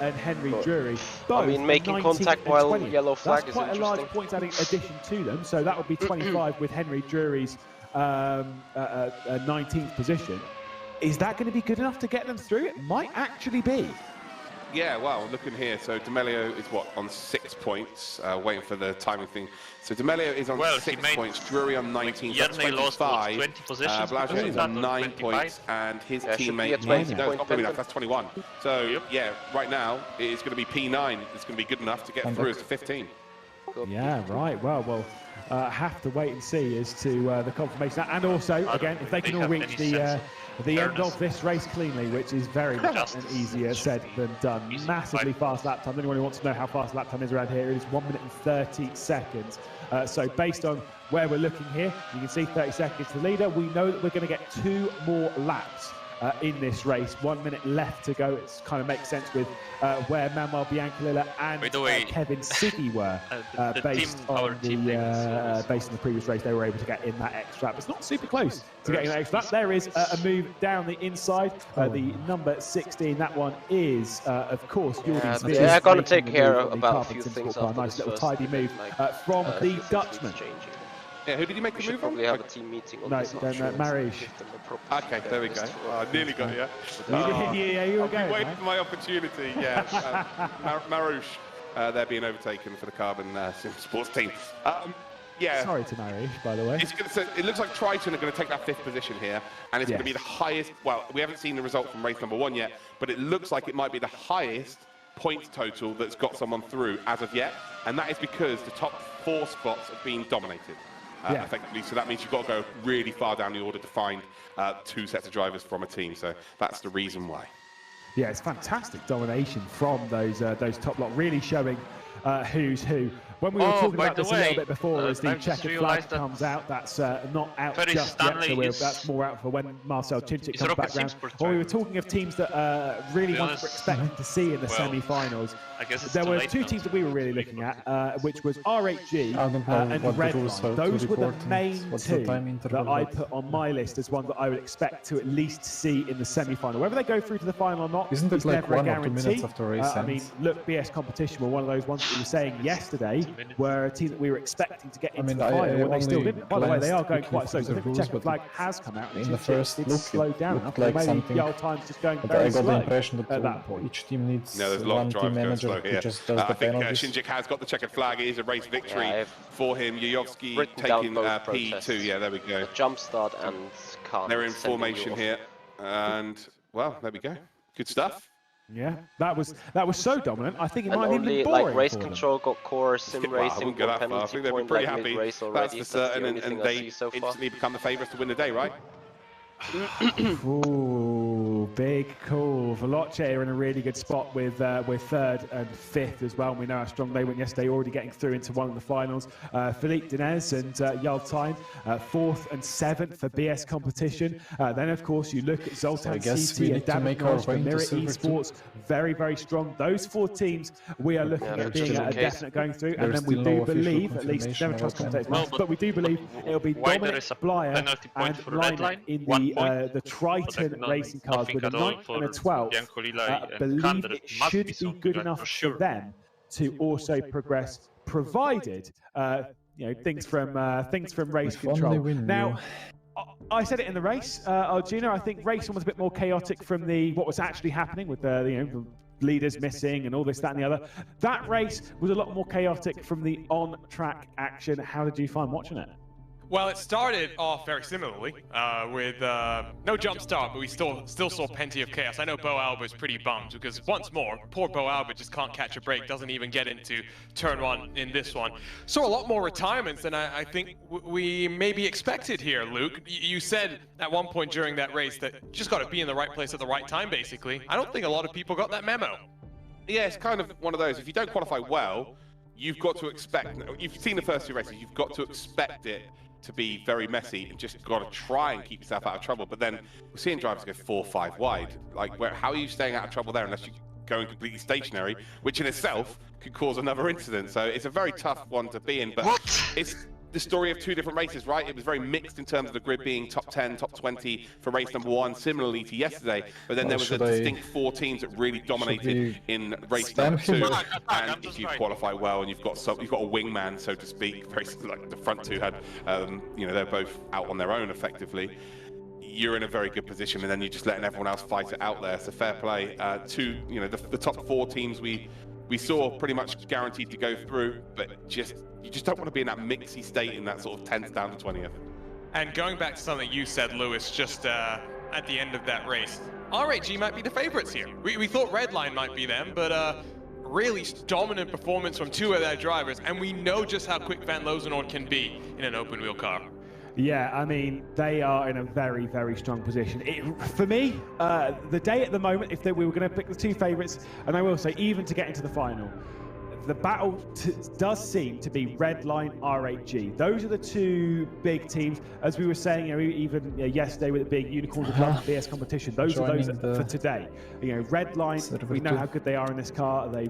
and Henry Drury. I mean, making contact while yellow flag is quite a large points adding addition to them, so that would be 25 with Henry Drury's 19th position. Is that going to be good enough to get them through? It might actually be. Yeah, well, looking here, so D'Amelio is what, on 6 points, waiting for the timing thing. So D'Amelio is on 6 points, Drury on 19, that's 25. 20 positions. Blažej is on 9 points, and his teammate, no, it's not probably enough, that's 21. So, yeah, right now, it's going to be P9. It's going to be good enough to get through as to 15. Yeah, right, well, have to wait and see as to the confirmation. And also, again, if they can all reach the end of this race cleanly, which is very much an easier said than done. Massively fast lap time. Anyone who wants to know how fast lap time is around here, it is 1 minute and 30 seconds. So based on where we're looking here, you can see 30 seconds to the leader. We know that we're going to get 2 more laps in this race. 1 minute left to go. It kind of makes sense with where Manuel Biancalilla and Kevin Siggy were based on the previous race. They were able to get in that extra lap. It's not super close to getting that extra lap. There is a move down the inside. The number 16, that one is, of course, Jordan. They're going to take care about a few things after nice this little first tidy move from the Dutchman. Yeah, who did you make the we move should probably on? have a team meeting on no, this. then Marish. Okay, there we go. I nearly got you. Yeah, you were I've been waiting for my opportunity. Yeah, Marouche, they're being overtaken for the Carbon Sim Sports team. Yeah. Sorry to Marish, by the way. It looks like Triton are going to take that 5th position here, and it's going to be the highest. Well, we haven't seen the result from race number 1 yet, but it looks like it might be the highest points total that's got someone through as of yet, and that is because the top 4 spots have been dominated. Effectively, so that means you've got to go really far down the order to find 2 sets of drivers from a team. So that's the reason why. Yeah, it's fantastic domination from those top lot, really showing who's who. When we were talking about this a little bit before, as the checkered flag comes out, that's not out just yet, so that's more out for when Marcel Cimcik comes back round. When we were talking of teams that really were expecting to see in the semi-finals, there were 2 teams that we were really looking at, which was RHG and Redline. Those were the main 2 that I put on my list as one that I would expect to at least see in the semi-final. Whether they go through to the final or not, isn't it like 1 or 2 minutes after race I mean, look, BS Competition were one of those ones that we were saying yesterday were a team that we were expecting to get into the final when they still didn't. By the way, they are going quite slow. So I think the checkered flag has come out. In the first look, slowed down enough. Like maybe the old time's just going but very I got slow the impression that at that point. each team needs there's a lot one of team drivers manager who just does I the think penalties. Shinjik has got the checkered flag. It is a race victory for him. Yuyovsky taking P2. Yeah, there we go. Jump start and can't. They're in formation here, and well, there we go. Good stuff. Yeah, that was so dominant. I think it And might have only been like boring race for them. control got core sim Well, I racing wouldn't go one that far. I penalty think they'd be point pretty like happy. mid-race That's already. for That's certain, the only and thing I they see so far. instantly become the favourites to win the day, right? Ooh, big call. Veloce are in a really good spot with third and fifth as well. And we know how strong they went yesterday, already getting through into one of the finals. Philippe Dinez and Yaltine, fourth and seventh for BS competition. Then, of course, you look at Zoltan guess we CT need and to David make our Noj for way into Mirror Silver too. Esports. Very, very strong. Those four teams we are looking Yeah, at being just a in case. definite going through. And There's then we still do no official believe, at least confirmation never trust about commentators, penalties. but we do believe it'll be Why there Dominic is a Blyer penalty point and for red Liner line? in 1 point. the Triton racing cars nothing with a at all 9th for and a 12th. Bianco Lila I and believe Kander. it Must should be be something good like enough for for sure. them to also progress, provided things from race If only control. we knew. Now, I said it in the race, Arjuna. I think racing was a bit more chaotic from what was actually happening with the leaders missing and all this, that, and the other. That race was a lot more chaotic from the on-track action. How did you find watching it? Well, it started off very similarly, with no jump start, but we still saw plenty of chaos. I know Bo Albert's pretty bummed because, once more, poor Bo Albert just can't catch a break, doesn't even get into turn one in this one. Saw a lot more retirements than I think we maybe expected here, Luke. You said at one point during that race that you just got to be in the right place at the right time, basically. I don't think a lot of people got that memo. Yeah, it's kind of one of those. If you don't qualify well, you've got to expect. You've seen the first two races. You've got to expect it to be very messy and just got to try and keep yourself out of trouble. But then we're seeing drivers go 4-5 wide. Like, how are you staying out of trouble there unless you're going completely stationary, which in itself could cause another incident? So it's a very tough one to be in. But it's the story of two different races, right? It was very mixed in terms of the grid being top 10, top 20 for race number one, similarly to yesterday. But then there was a distinct four teams that really dominated in race number two. And if you qualify well and you've got a wingman, so to speak, very like the front two had, they're both out on their own effectively. You're in a very good position, and then you're just letting everyone else fight it out there. So fair play to the top four teams we saw pretty much guaranteed to go through, but you just don't want to be in that mixy state in that sort of 10th down to 20th. And going back to something you said, Lewis, just at the end of that race, RAG might be the favorites here. We thought Redline might be them, but really dominant performance from two of their drivers, and we know just how quick Van Lozenord can be in an open wheel car. Yeah, I mean, they are in a very, very strong position. For me, the day at the moment, if we were going to pick the two favourites, and I will say, even to get into the final, the battle does seem to be Redline, RHG. Those are the two big teams. As we were saying, even yesterday with it being Unicorn Club BS competition, those are those for today. Redline, we know how good they are in this car. They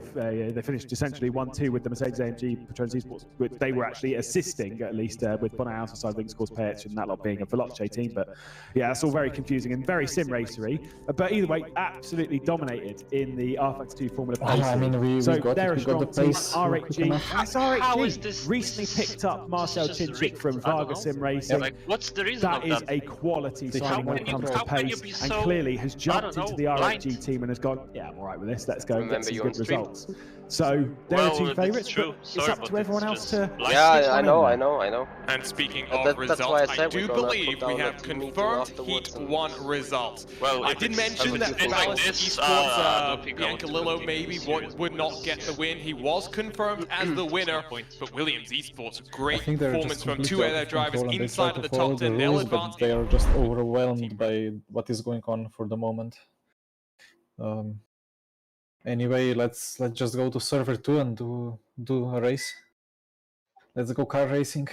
finished essentially 1-2 with the Mercedes-AMG Petronas Esports, which they were actually assisting, at least with Bonhouse side, Wings Scores Payach, and that lot being a Veloce team. But yeah, it's all very confusing and very sim racery. But either way, absolutely dominated in the rFactor 2 Formula Pace. I mean, we got the pace. RHG. RHG Recently picked up Marcel Chinchik from Varga Sim Racing. Like, what's the reason That of is that? a quality signing when it comes to how can you pace, be and so, clearly has jumped into the blind? RHG team and has gone, yeah, I'm all right with this. Let's go and get Remember some you on good stream. results. So there are two Well, favourites, it's true. but it's Sorry, up to but everyone it's else just to. blind. Yeah, get I one know, in I there. know, I know. And speaking But of that's results, why I I said do we're gonna believe put down we a have team meeting confirmed afterwards Heat and- 1 results. Well, I if did it's- mention if that it's like Ballas this, Esports, I don't think I want to Biancalillo take maybe this serious. would not get the win. He was confirmed as the winner, but Williams Esports, I great think they're performance just from completely two out of their of drivers control and they inside try of the to follow top the 10. They'll rules, but advance. they are just overwhelmed by what is going on for the moment. Anyway, let's just go to server 2 and do a race. Let's go car racing.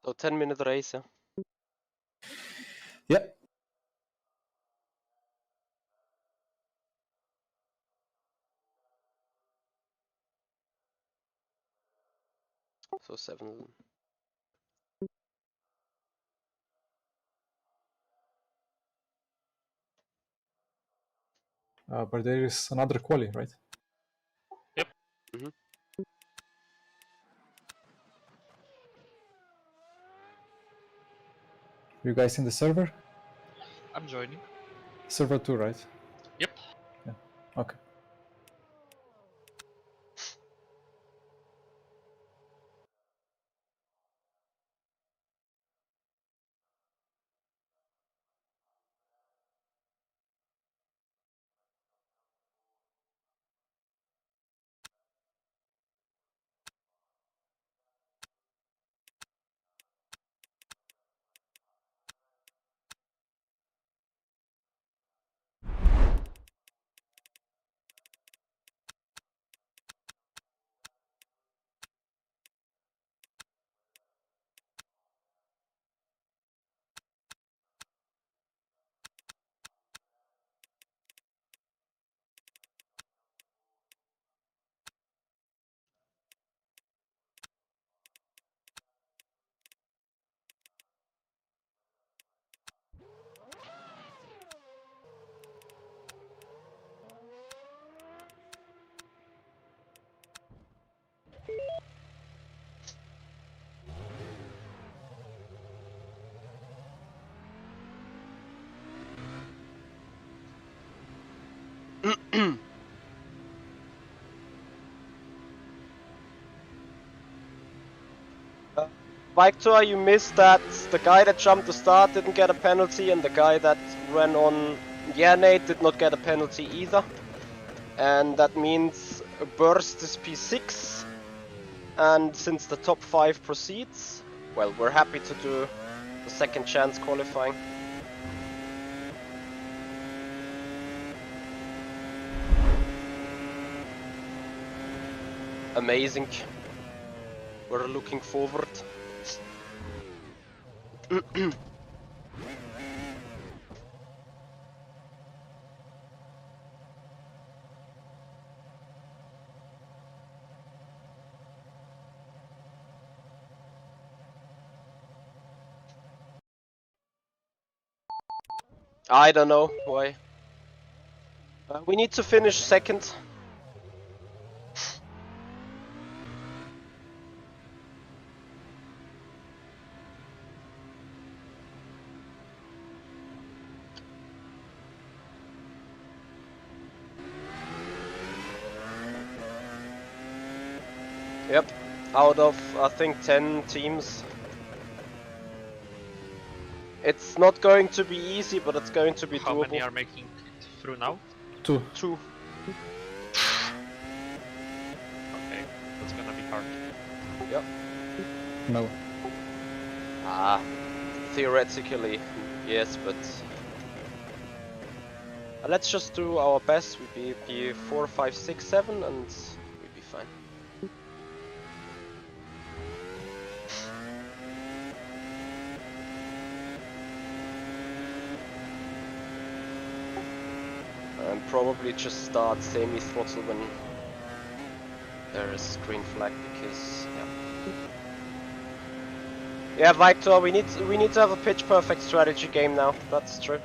So 10-minute race, yeah. Yep. so 7. But there is another quali, right? Yep. Mhm. You guys in the server? I'm joining. Server 2, right? Yep. Yeah. Okay. Victor, you missed that the guy that jumped the start didn't get a penalty, and the guy that ran on Nate did not get a penalty either. And that means Burst is P6, and since the top 5 proceeds, well, we're happy to do the second chance qualifying. Amazing. We're looking forward. I don't know why. We need to finish second. Yep, out of I think 10 teams. It's not going to be easy, but it's going to be How doable. many are making it through now? 2. 2. Okay, that's gonna be hard. Yep. No. Theoretically, yes, but let's just do our best. We'd be 4, 5, 6, 7, and we'd be fine. And probably just start semi-throttle when there is green flag, because yeah, Victor, we need to have a pitch perfect strategy game now. That's true.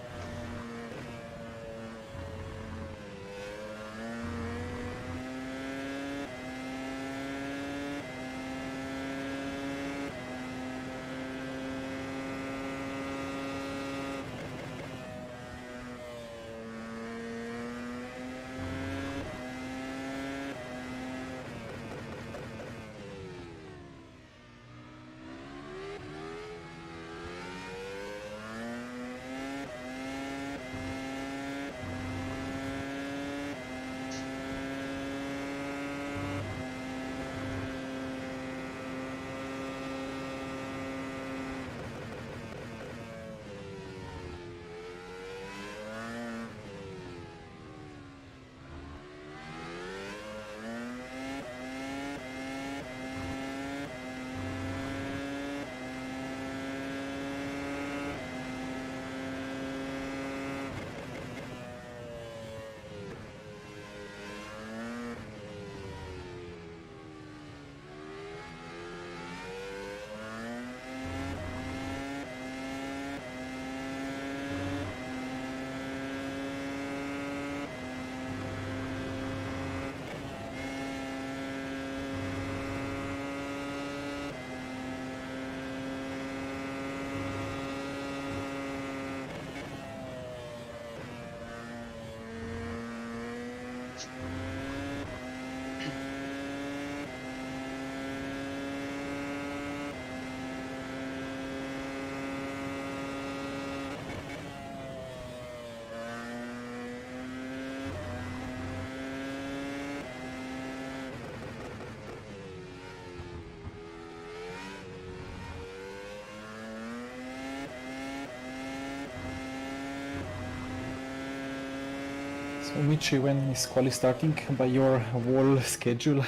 So Michi, when is quali starting by your wall schedule?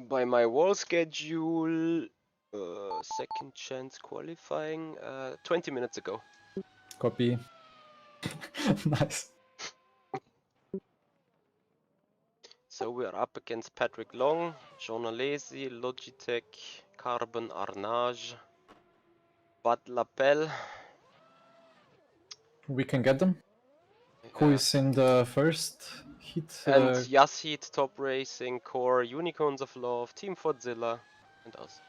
By my wall schedule, second chance qualifying, 20 minutes ago. Copy. Nice. So we are up against Patrick Long, Jean Alesi, Logitech, Carbon Arnage, Bad Lapel. We can get them. Who is in the first hit? And Yassid, Top Racing, Core, Unicorns of Love, Team Fordzilla, and us.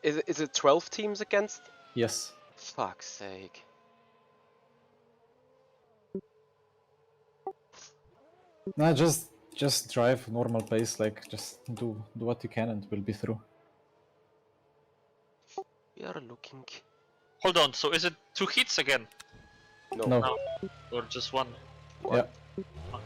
Is it 12 teams against? Yes. Fuck's sake. Nah, just drive normal pace, like just do what you can and we'll be through. We are looking. Hold on, so is it 2 hits again? No. No. Or just 1? Yeah. Okay.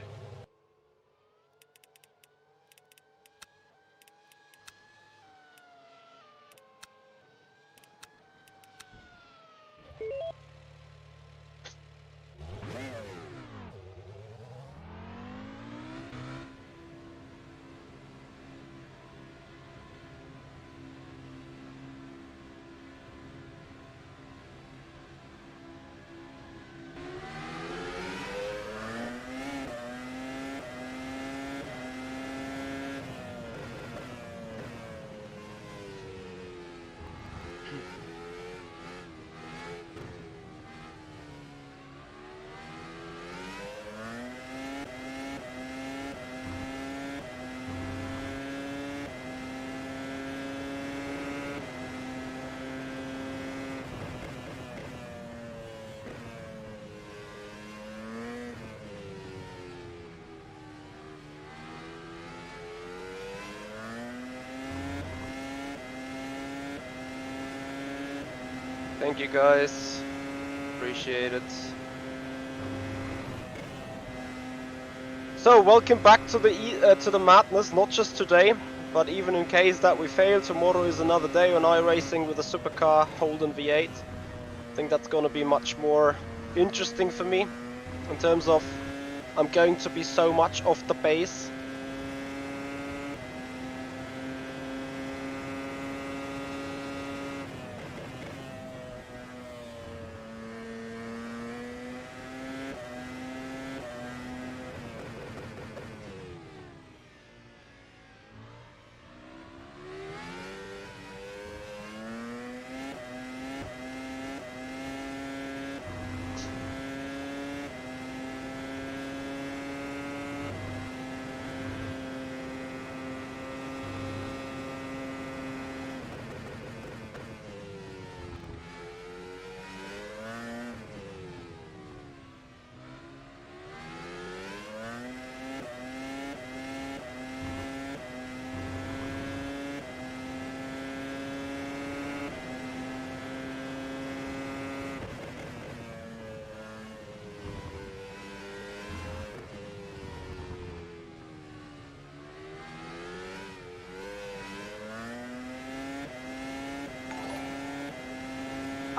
Thank you guys. Appreciate it. So welcome back to the madness, not just today, but even in case that we fail, tomorrow is another day on iRacing with a supercar Holden V8. I think that's gonna be much more interesting for me in terms of I'm going to be so much off the pace.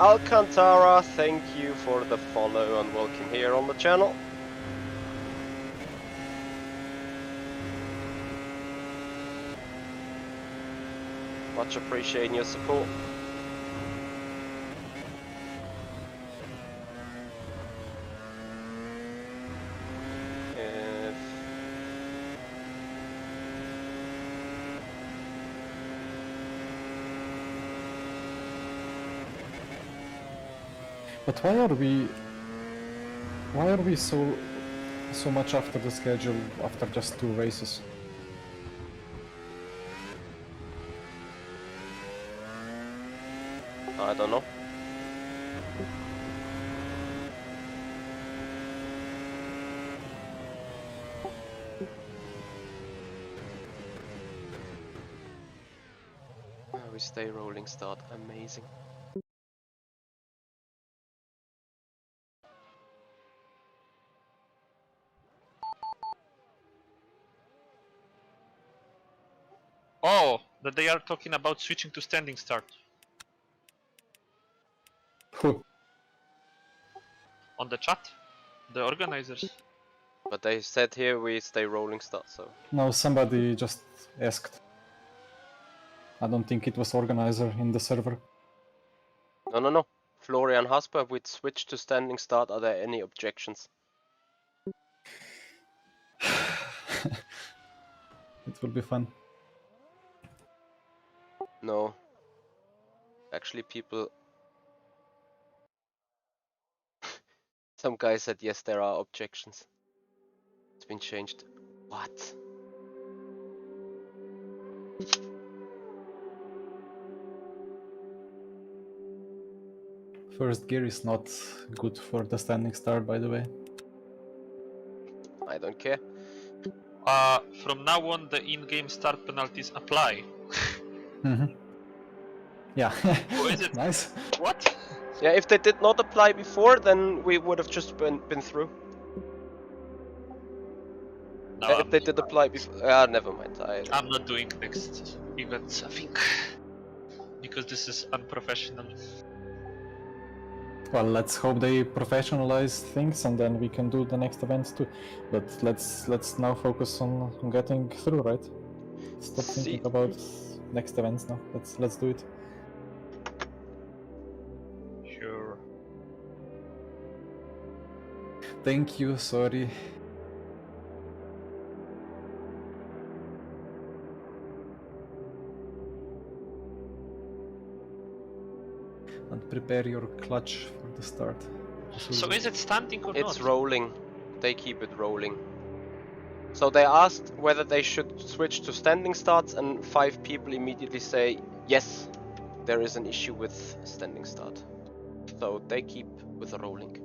Alcantara, thank you for the follow and welcome here on the channel. Much appreciating your support. But why are we so much after the schedule after just 2 races? I don't know. We stay rolling start, amazing. Oh, that they are talking about switching to standing start. Who? On the chat? The organizers. But they said here we stay rolling start, so... No, somebody just asked. I don't think it was organizer in the server. No. Florian Hasper, we'd switch to standing start. Are there any objections? It will be fun. No. Actually, people... Some guy said yes, there are objections. It's been changed. What? First gear is not good for the standing start, by the way. I don't care. From now on, the in-game start penalties apply. Yeah. Oh, is it? Nice. What? Yeah, if they did not apply before, then we would have just been through. No, If they did apply before... never mind. I'm not doing next events, I think. Because this is unprofessional. Well, let's hope they professionalize things and then we can do the next events too. But let's now focus on getting through, right? Stop thinking about next events now. Let's do it. Sure. Thank you, sorry. And prepare your clutch for the start. So is it standing or not? It's rolling. They keep it rolling. So they asked whether they should switch to standing starts, and 5 people immediately say yes, there is an issue with standing start. So they keep with the rolling.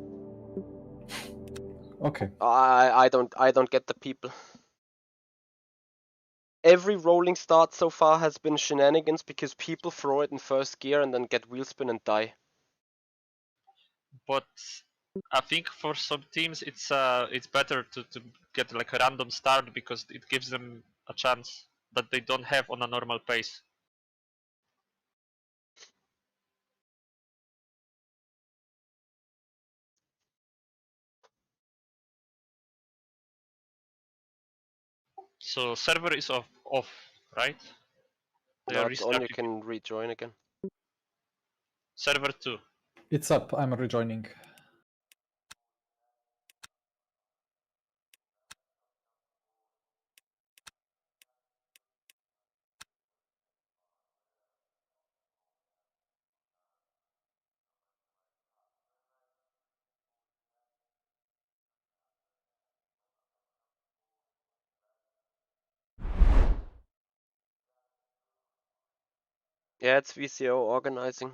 Okay. I don't get the people. Every rolling start so far has been shenanigans because people throw it in first gear and then get wheel spin and die. But I think for some teams it's better to get like a random start because it gives them a chance that they don't have on a normal pace. So server is off, right? They No, are it's on, you restarting. can rejoin again. Server 2. It's up, I'm rejoining. Yeah, it's VCO organizing.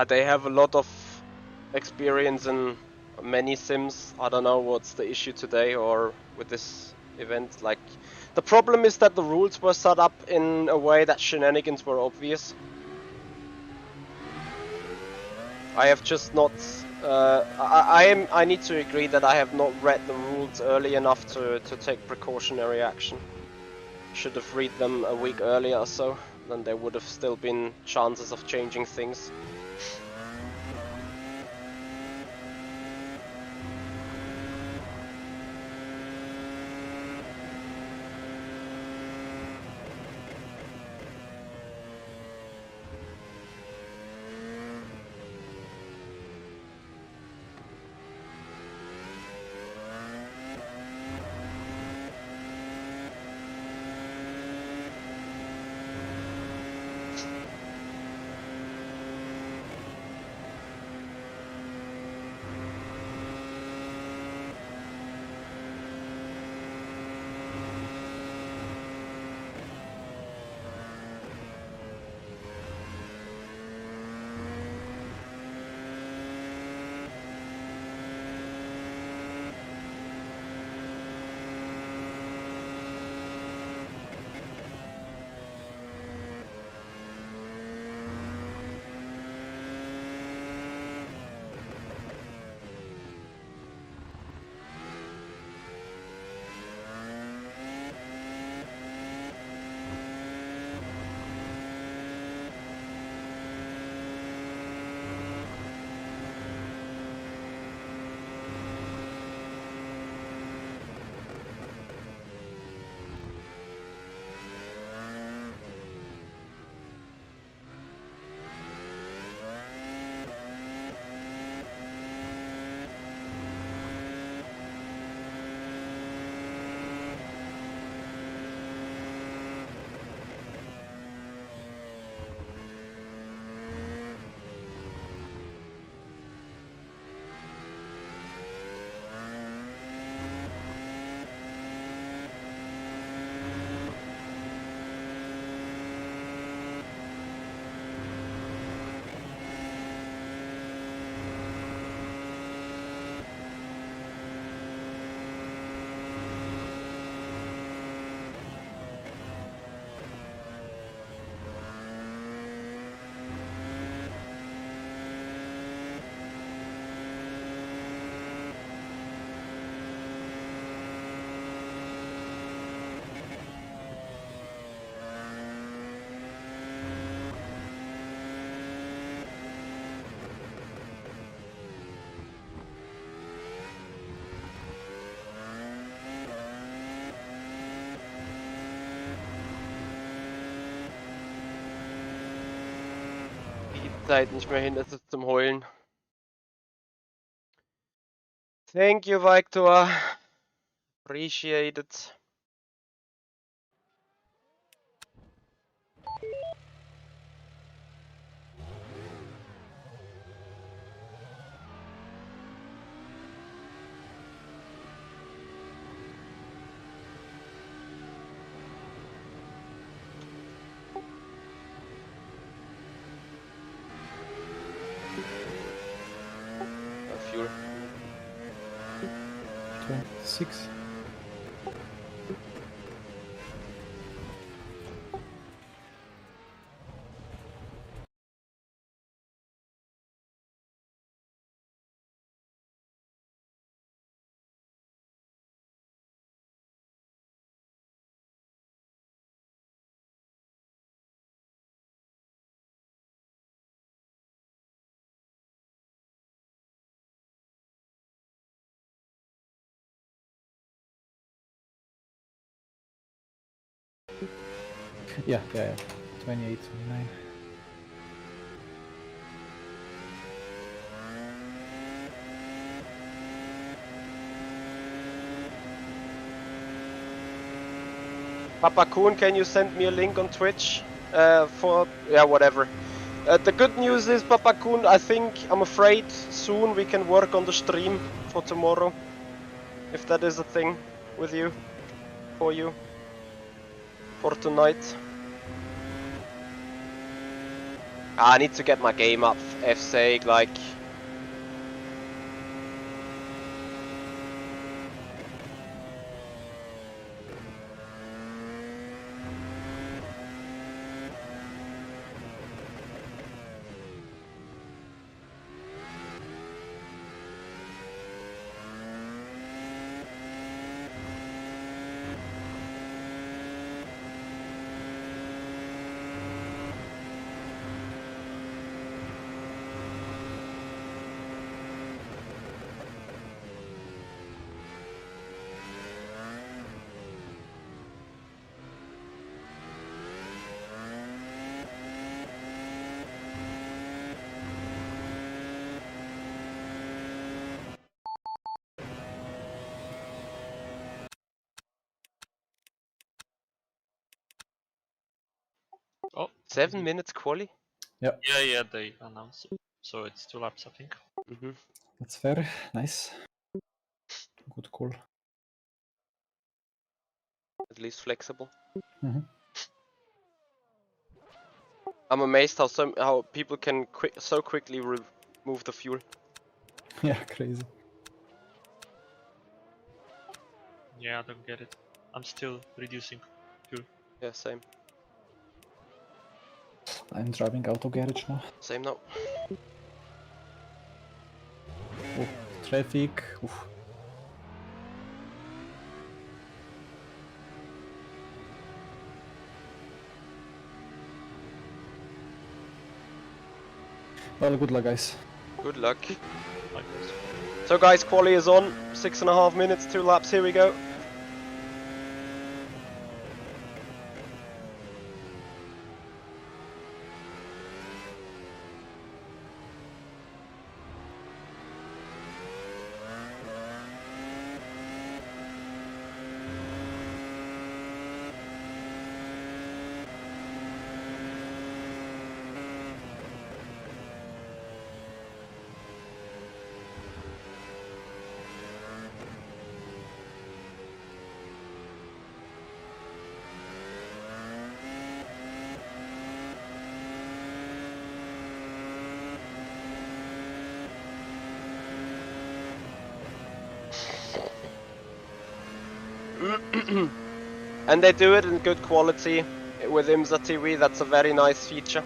They have a lot of experience in many sims. I don't know what's the issue today or with this event. Like, the problem is that the rules were set up in a way that shenanigans were obvious. I have just not. I need to agree that I have not read the rules early enough to take precautionary action. Should have read them a week earlier or so, then there would have still been chances of changing things. Zeit nicht mehr hin, es ist zum Heulen. Thank you, Victor. Appreciate it. Fuel. 26. Yeah. 28, 29. Papa Kuhn, can you send me a link on Twitch? For, yeah, whatever. The good news is, Papa Kuhn, I'm afraid soon we can work on the stream for tomorrow. If that is a thing with you, for you, for tonight. I need to get my game up, F's sake, like... Oh, 7 minutes quali? yeah, they announced it. So it's 2 laps, I think. Mm-hmm. That's fair. Nice. Good call. At least flexible. Mm-hmm. I'm amazed how people can so quickly remove the fuel. Yeah, crazy. Yeah, I don't get it. I'm still reducing fuel. Yeah, same. I'm driving auto garage now. Same now. Oh, traffic. Oof. Well, good luck, guys. Good luck. Like this. So guys, quali is on. 6.5 minutes, 2 laps, here we go. And they do it in good quality with IMSA TV, that's a very nice feature.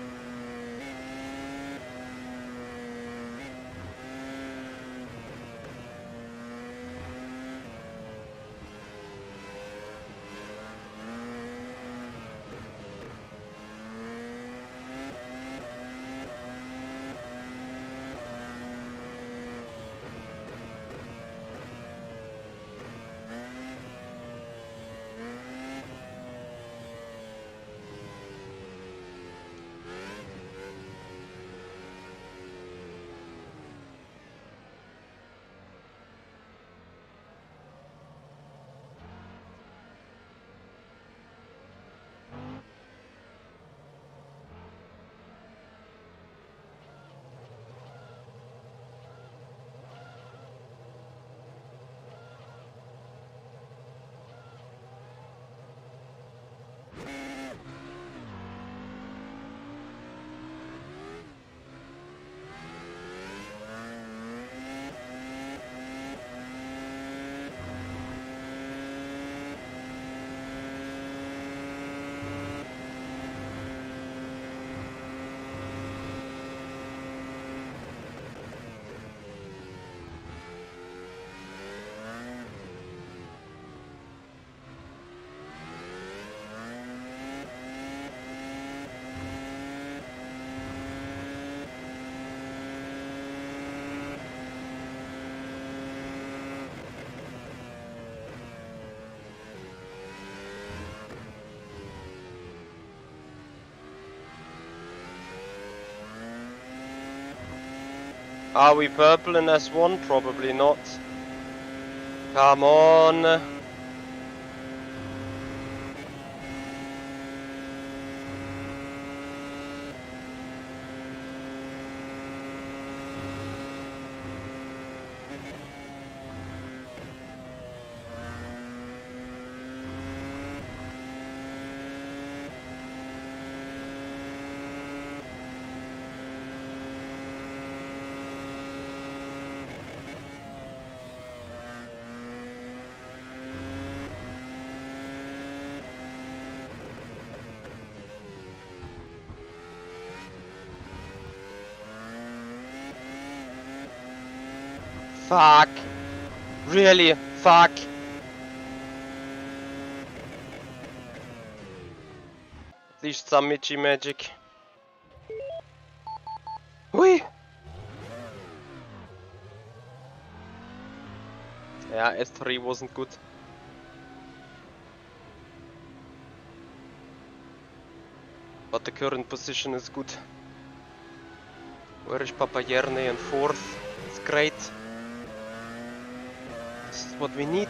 Are we purple in S1? Probably not. Come on. Fuck. Really? Fuck. At least some Michi magic. Hui. Yeah, S3 wasn't good. But the current position is good. Where is Papayerne in 4th? It's great. This is what we need.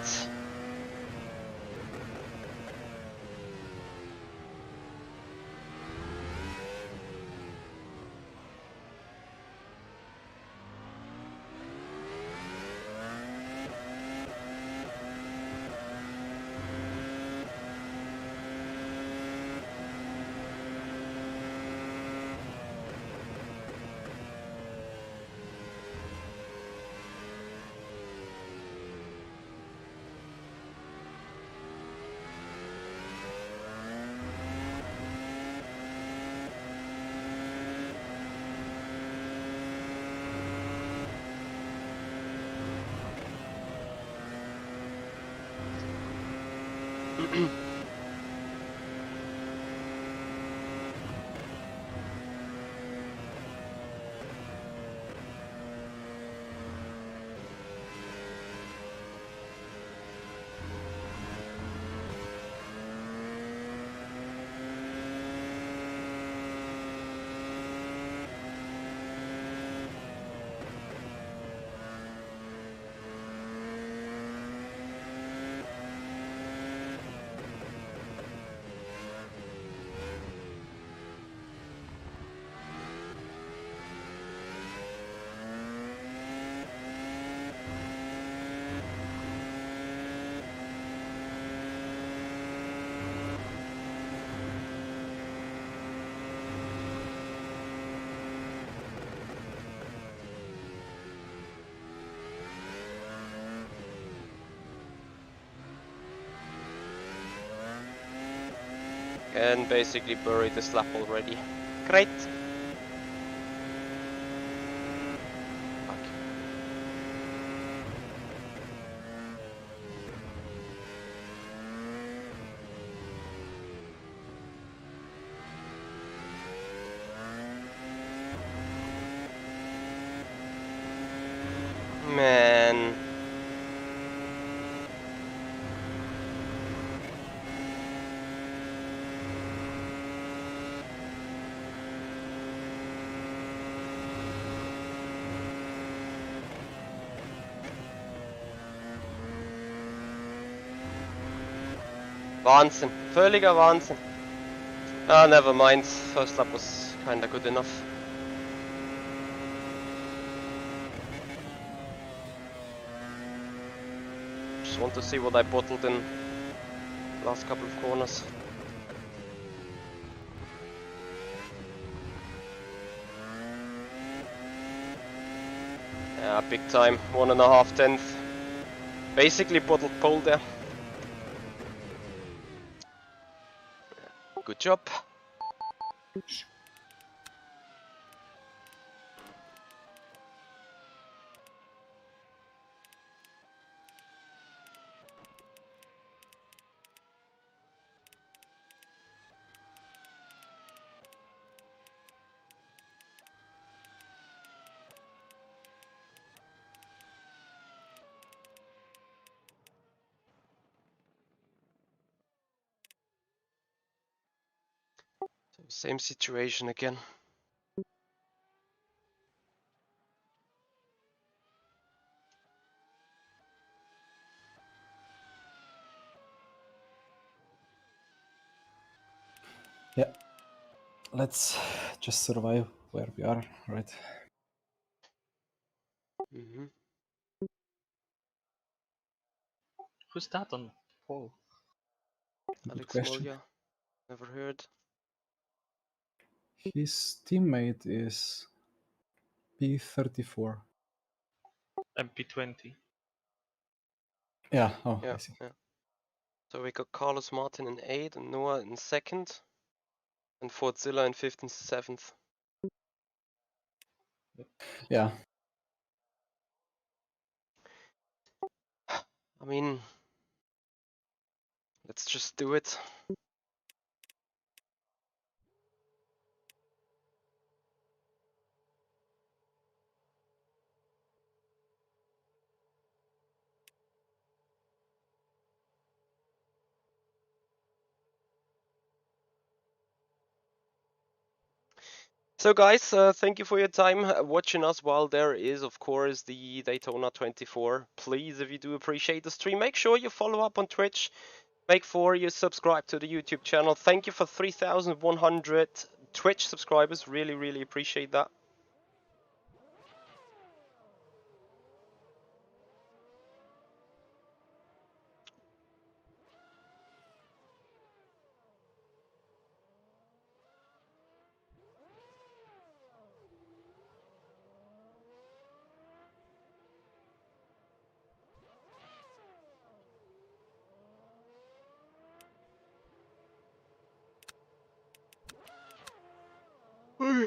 And basically buried this lap already. Great. Fuck. Man. Wahnsinn. Völliger Wahnsinn. Ah, never mind. First lap was kinda good enough. Just want to see what I bottled in last couple of corners. Yeah, big time. 1.5 tenths. Basically bottled pole there. Good job. Same situation again. Yeah. Let's just survive where we are, right? Mm-hmm. Who's that on poll? Good Alex question. Molya, never heard. His teammate is P34. MP20. Yeah, oh, Yeah, I see. yeah. So we got Carlos Martin in 8th and Noah in 2nd. And Fordzilla in 5th and 7th. Yeah, I mean, let's just do it. So guys, thank you for your time watching us while there is, of course, the Daytona 24. Please, if you do appreciate the stream, make sure you follow up on Twitch. Make sure you subscribe to the YouTube channel. Thank you for 3,100 Twitch subscribers. Really, really appreciate that.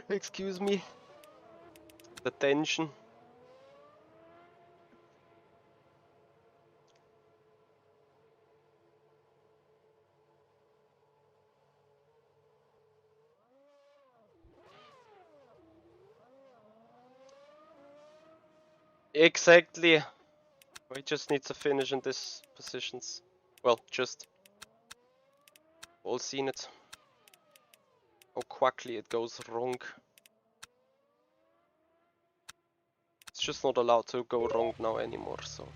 Excuse me. The tension. Exactly. We just need to finish in these positions. Well, just all seen it. How quickly it goes wrong. It's just not allowed to go wrong now anymore, so.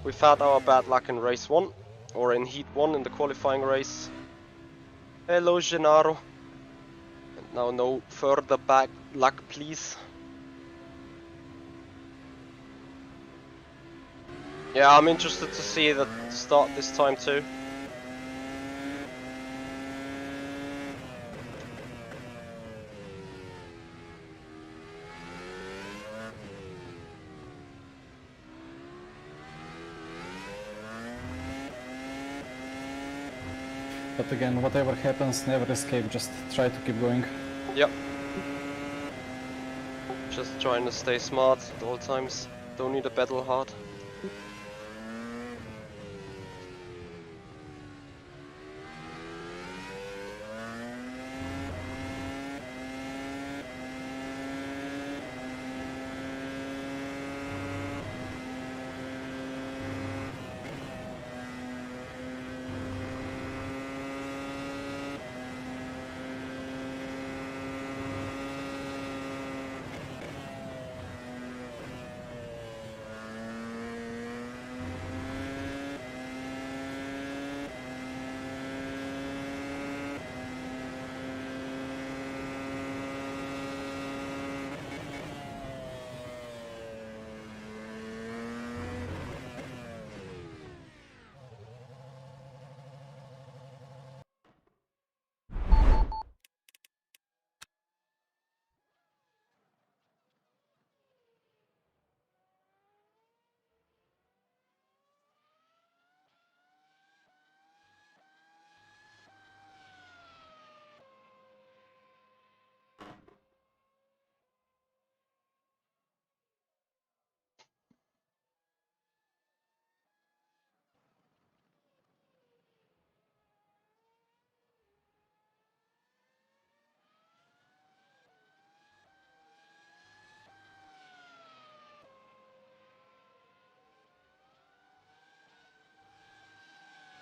We've had our bad luck in race 1, or in heat 1 in the qualifying race. Hello, Gennaro. And now no further bad luck, please. Yeah, I'm interested to see the start this time too. but again, whatever happens, never escape, just try to keep going. Yep. Just trying to stay smart at all times. Don't need to battle hard.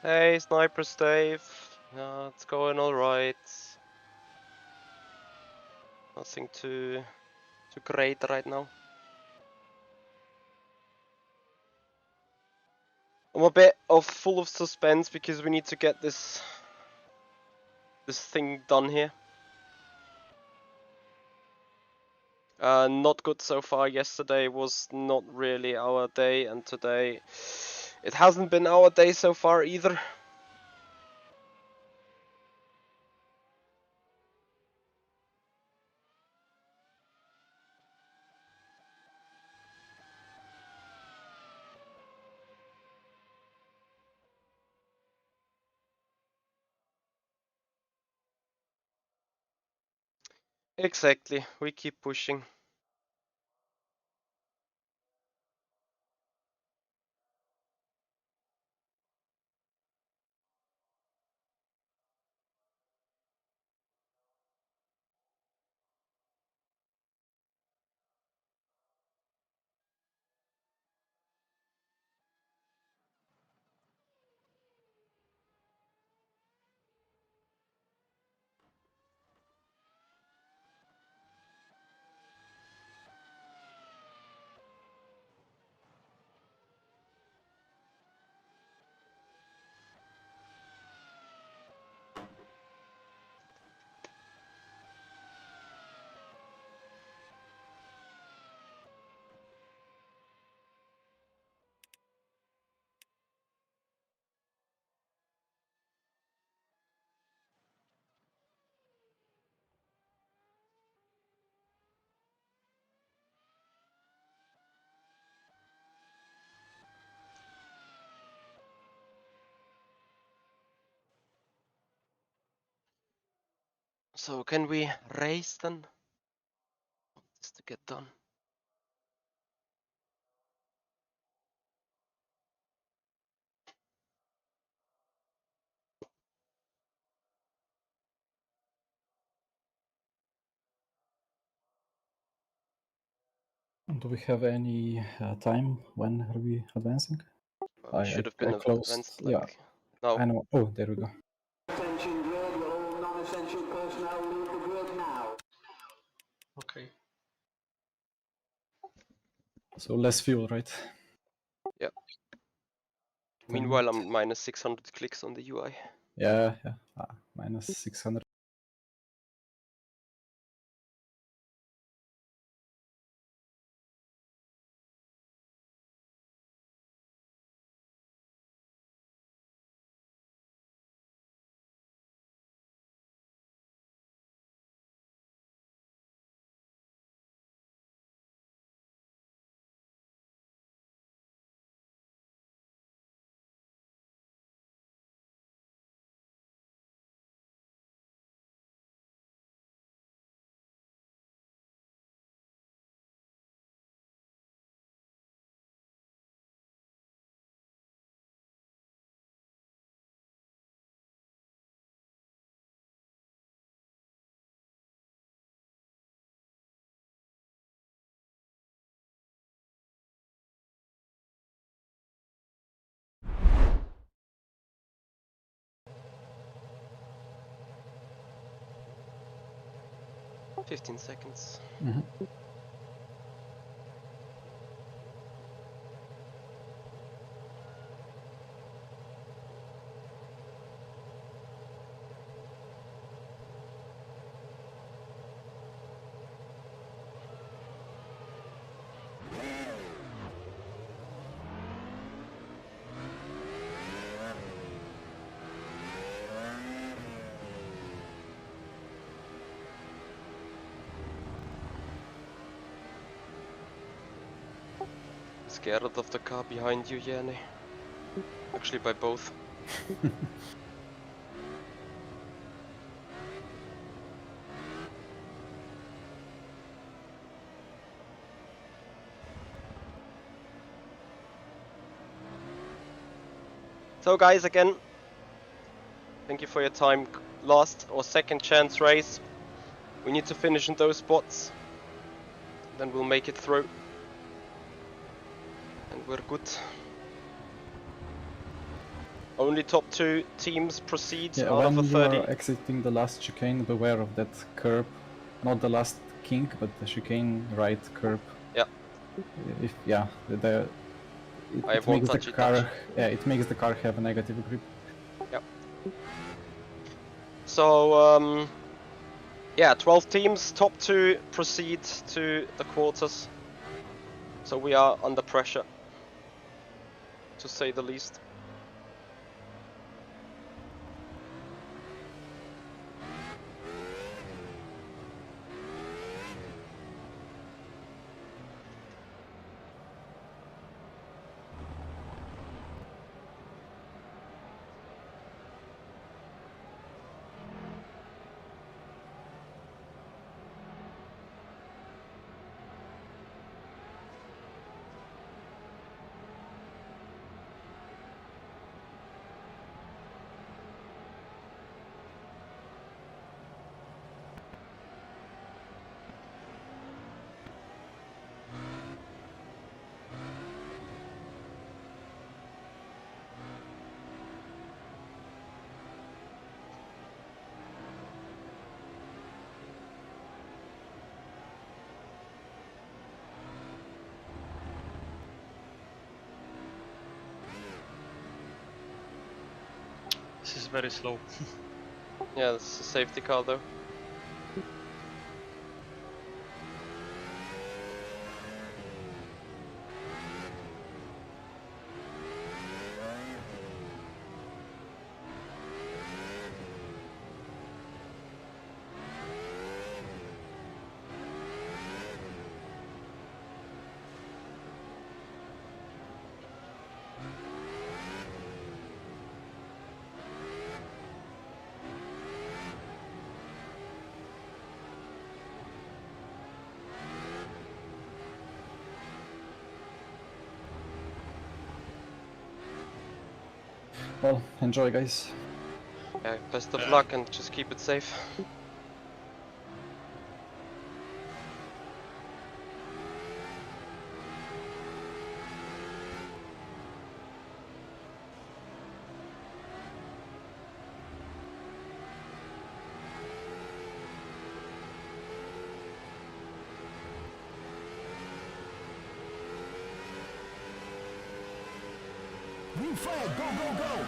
Hey, Sniper Stave. It's going alright. Nothing too great right now. I'm a bit full of suspense because we need to get this this thing done here. Not good so far. Yesterday was not really our day, and today it hasn't been our day so far either. Exactly, we keep pushing. So can we race then? Just to get done. Do we have any time when are we advancing? Well, we should have been closed. advanced Yeah, like now. I know. Oh, there we go. Attention grid, all non-essential personnel leave the grid now. Okay. So less fuel, right? Yeah. Meanwhile, I'm minus 600 clicks on the UI. Yeah. Minus 600. – 15 seconds. Scared of the car behind you, Yanni. Actually, by both. So guys, again, thank you for your time. Last or second chance race. We need to finish in those spots. Then we'll make it through. And we're good. Only top 2 teams proceed out of a 30. When you are exiting the last chicane, beware of that curb. Not the last kink, but the chicane right curb. Yeah. It makes the car. Yeah, it makes the car have a negative grip. Yep. So yeah, 12 teams, top 2 proceed to the quarters. So we are under pressure, to say the least. This is very slow. Yeah, this is a safety car though. Well, enjoy, guys. Yeah, best of luck and just keep it safe. Green flag, go, go, go!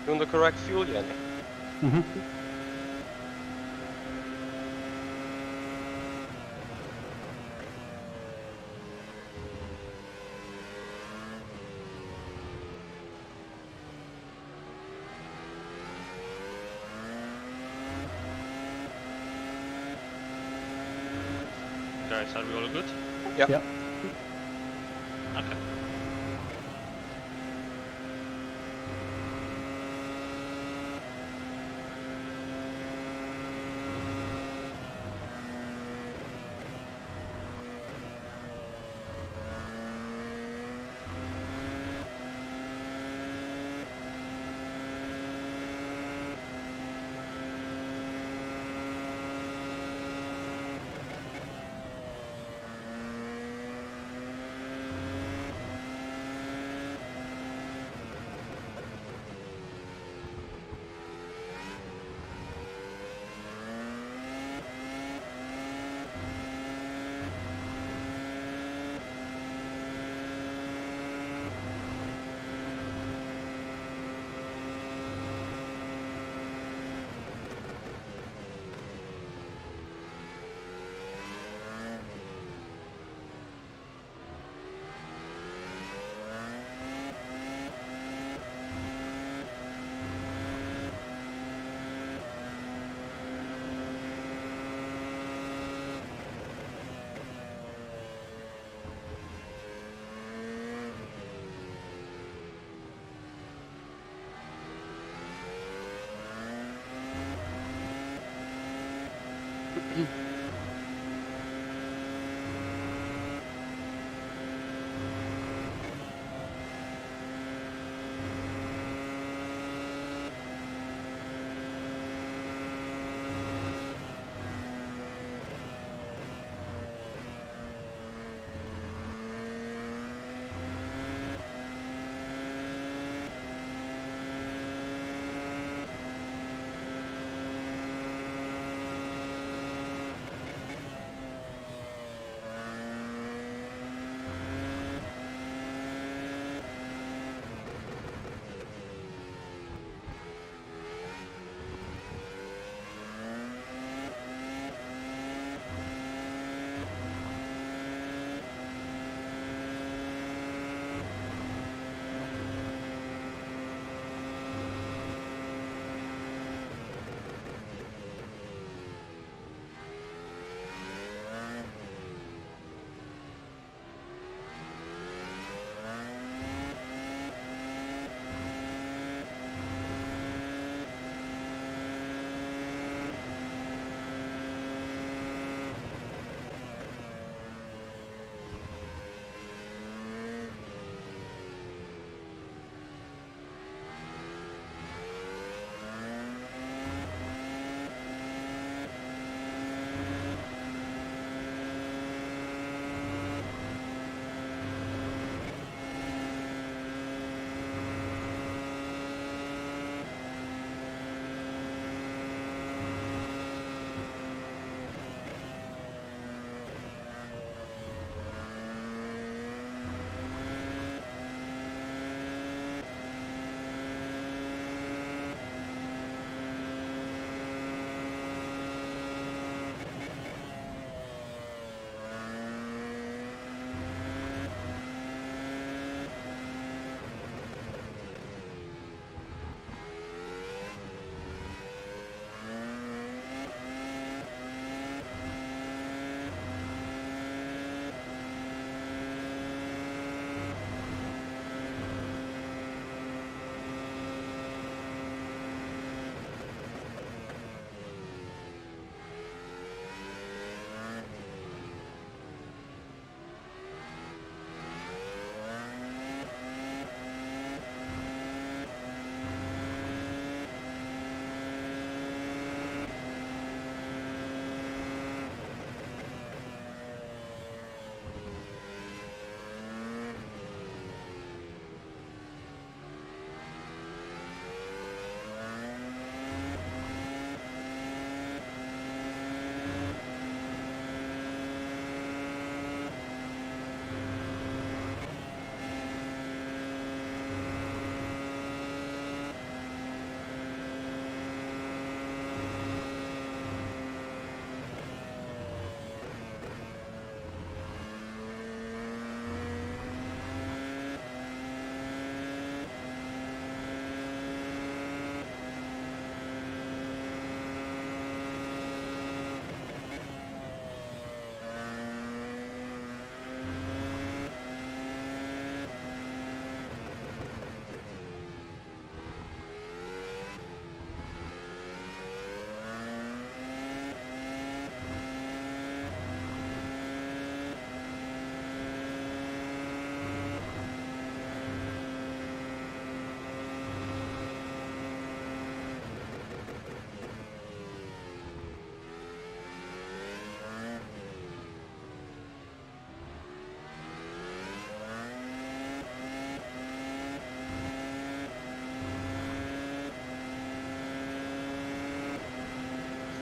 You on the correct fuel, Yanni? Mm-hmm. Guys, are we all good? Yep. Yeah. Okay.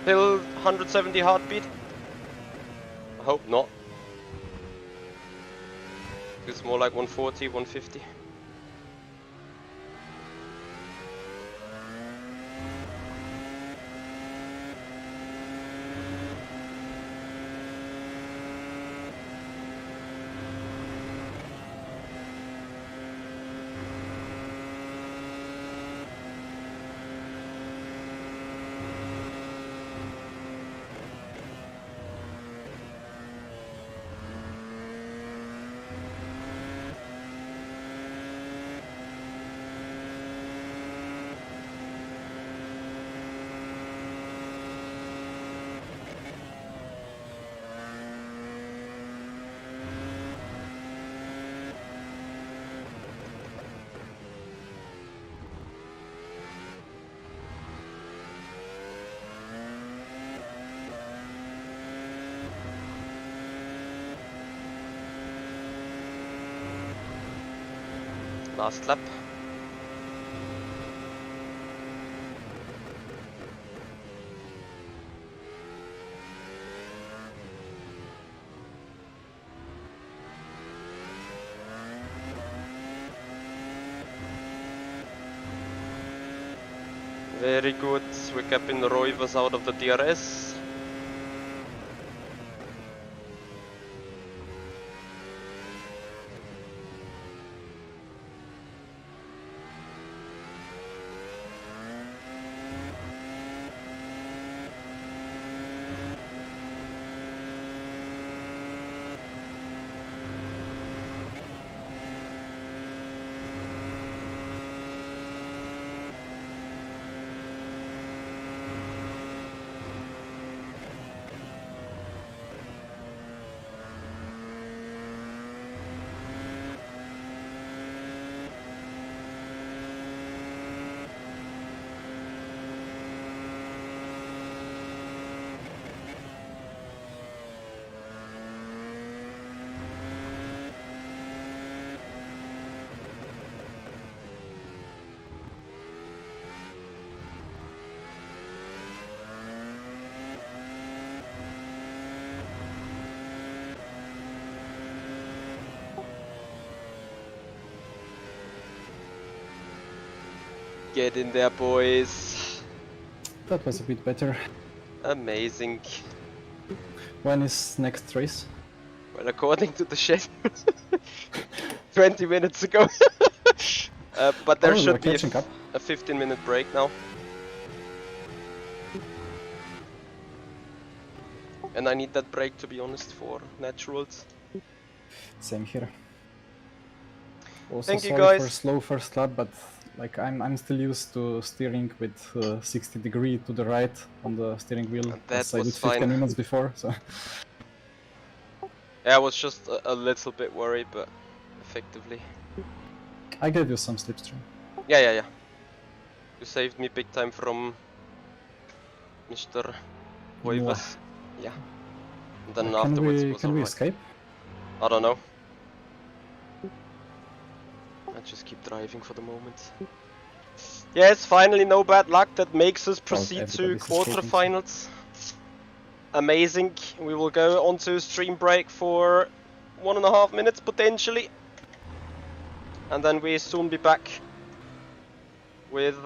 Still 170 heartbeat? I hope not. It's more like 140, 150. Last lap. Very good. We're keeping the Roivas out of the DRS. Get in there, boys. That was a bit better. Amazing. When is next race? Well, according to the schedule, 20 minutes ago. But there Oh, should be catching up. a 15-minute break now. And I need that break, to be honest, for naturals. Same here. Also Thank you, sorry for guys. slow first lap, but like I'm still used to steering with 60 degree to the right on the steering wheel. And that as I did was 15 fine. minutes before, so Yeah, I was just a little bit worried, but effectively. I gave you some slipstream. Yeah. You saved me big time from Mr. Roivas. Yeah. And then afterwards it was can we alright. escape? I don't know. I just keep driving for the moment. Yes, finally no bad luck. That makes us proceed to everybody's escaping. quarterfinals. Amazing. We will go on to stream break for 1.5 minutes potentially. And then we soon be back with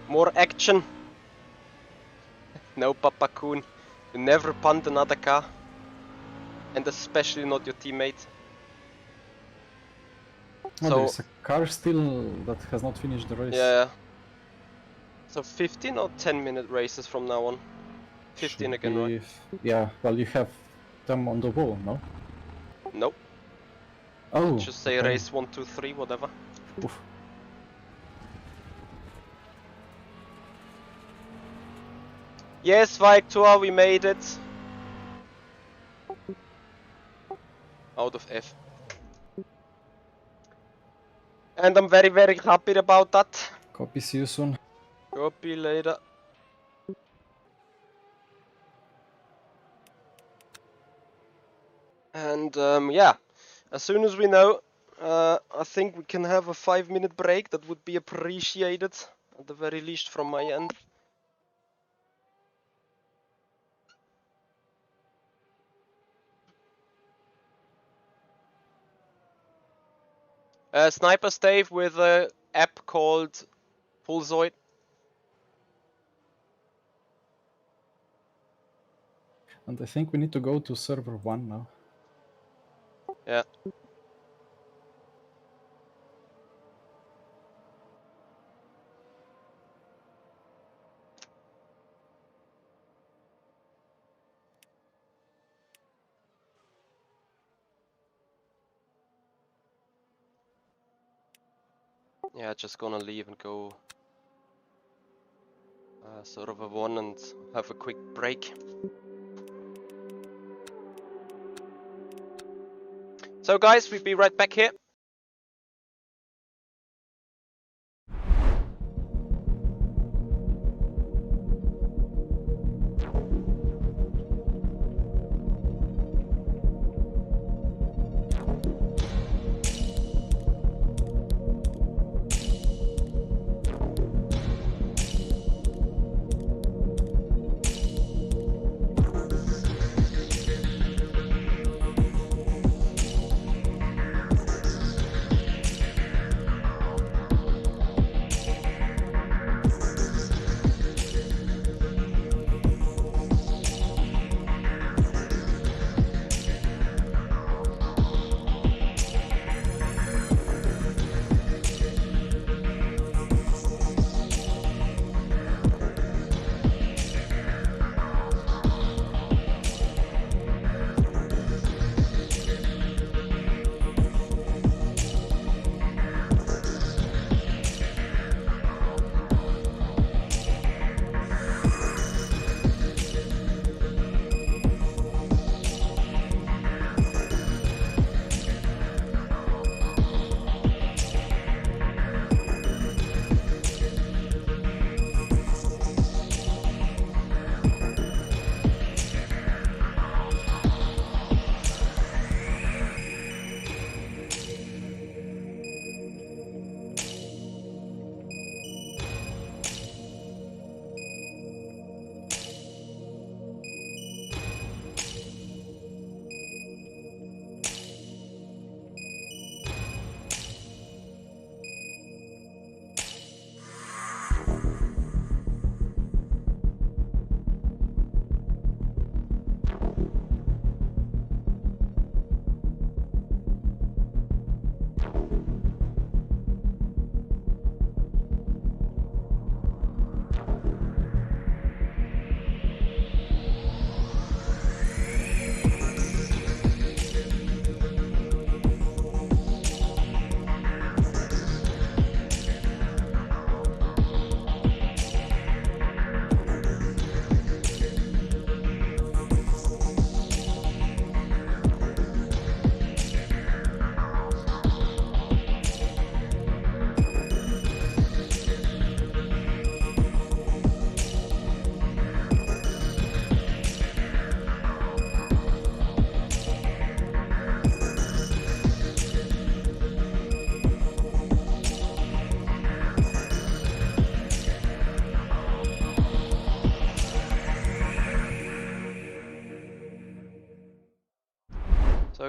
more action. No, Papa Kun. You never punt another car. And especially not your teammate. Oh, So- there's a car still that has not finished the race. Yeah. So 15 or 10-minute races from now on? 15 Should again, be right? Yeah, well you have them on the wall, no? Nope. Oh, Just say okay. race 1, 2, 3, whatever. Oof. Yes, Victor, we made it. Out of F. And I'm very, very happy about that. Copy, see you soon. Copy later. And yeah, as soon as we know, I think we can have a 5-minute break. That would be appreciated, at the very least from my end. Sniper Stave with an app called Pulsoid. And I think we need to go to server 1 now. Yeah. Yeah, just gonna leave and go server 1 and have a quick break. So guys, we'll be right back here.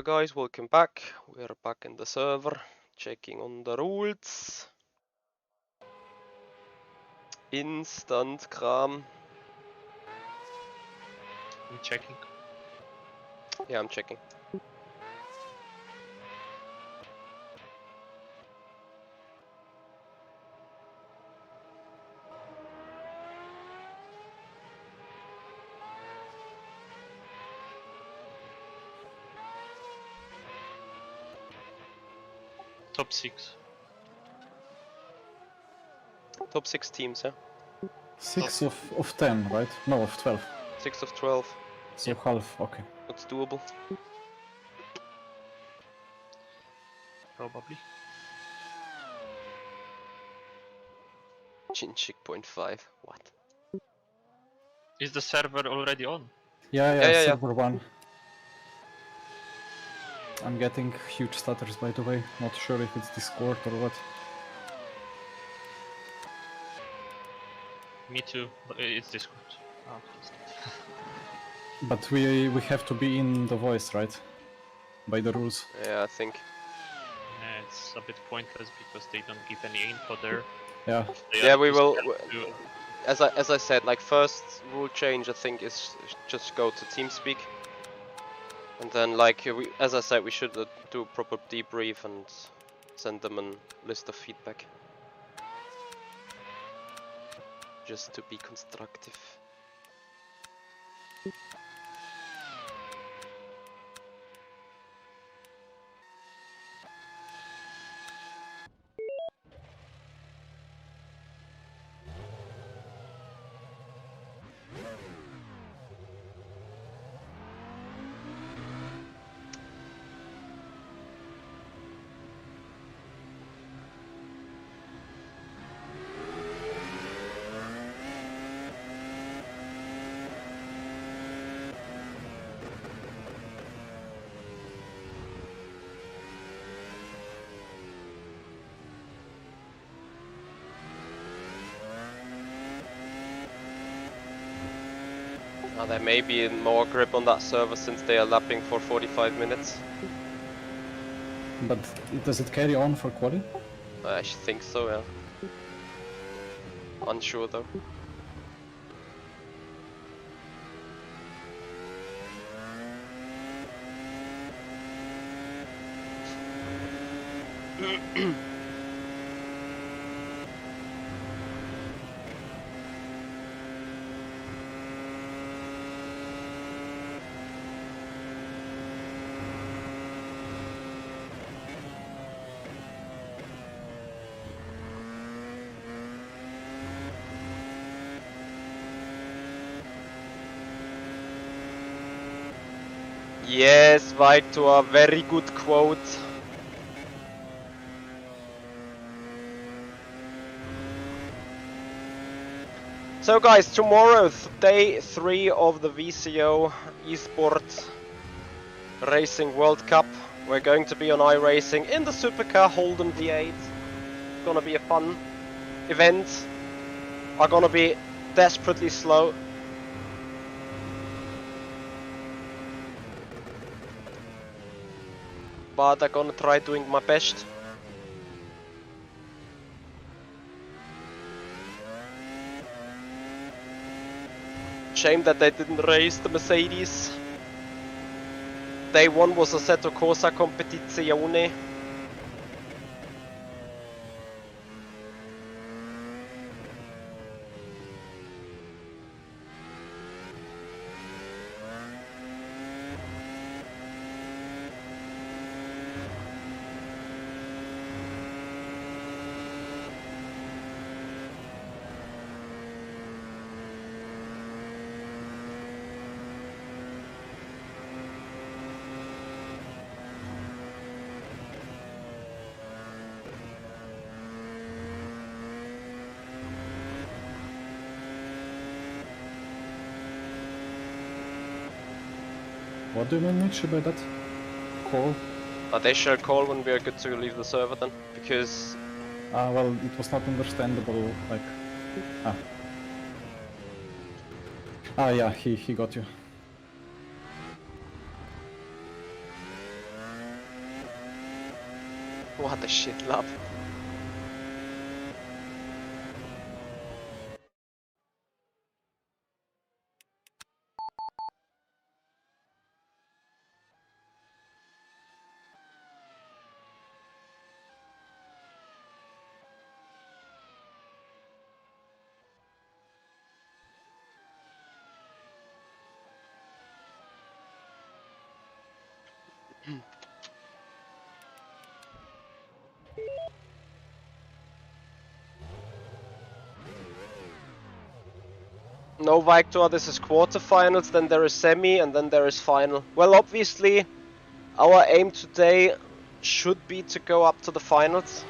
So guys, welcome back. We're back in the server, checking on the rules. Instant Kram. I'm checking. Yeah, I'm checking. Top 6. Top 6 teams, yeah? 6 of 10, right? No, of 12. 6 of 12. So half, okay. That's doable. Probably. Chinchik 0.5. What? Is the server already on? Yeah, Yeah. server 1. I'm getting huge stutters, by the way. Not sure if it's Discord or what. Me too, but it's Discord. Oh, But we have to be in the voice, right? By the rules. Yeah, I think. it's a bit pointless because they don't give any info there. Yeah. Yeah, we will. To... As I said, like first rule change, I think is just go to TeamSpeak, and then like as I said, we should do a proper debrief and send them a list of feedback, just to be constructive. Now there may be more grip on that server since they are lapping for 45 minutes. But does it carry on for quali? I think so, yeah. Unsure though. Yes, Victor, very good quote. So guys, tomorrow, day 3 of the VCO Esport Racing World Cup. We're going to be on iRacing in the Supercar Holden V8. It's gonna be a fun event. Are gonna be desperately slow. But I'm gonna try doing my best. Shame that they didn't race the Mercedes. Day 1 was Assetto Corsa Competizione. What do you mean, Mitch, by that call? They shall call when we are good to leave the server then, because... well, it was not understandable, like... yeah, he got you. What a shit lap. No, Victor, this is quarterfinals, then there is semi, and then there is final. Well, obviously, our aim today should be to go up to the finals.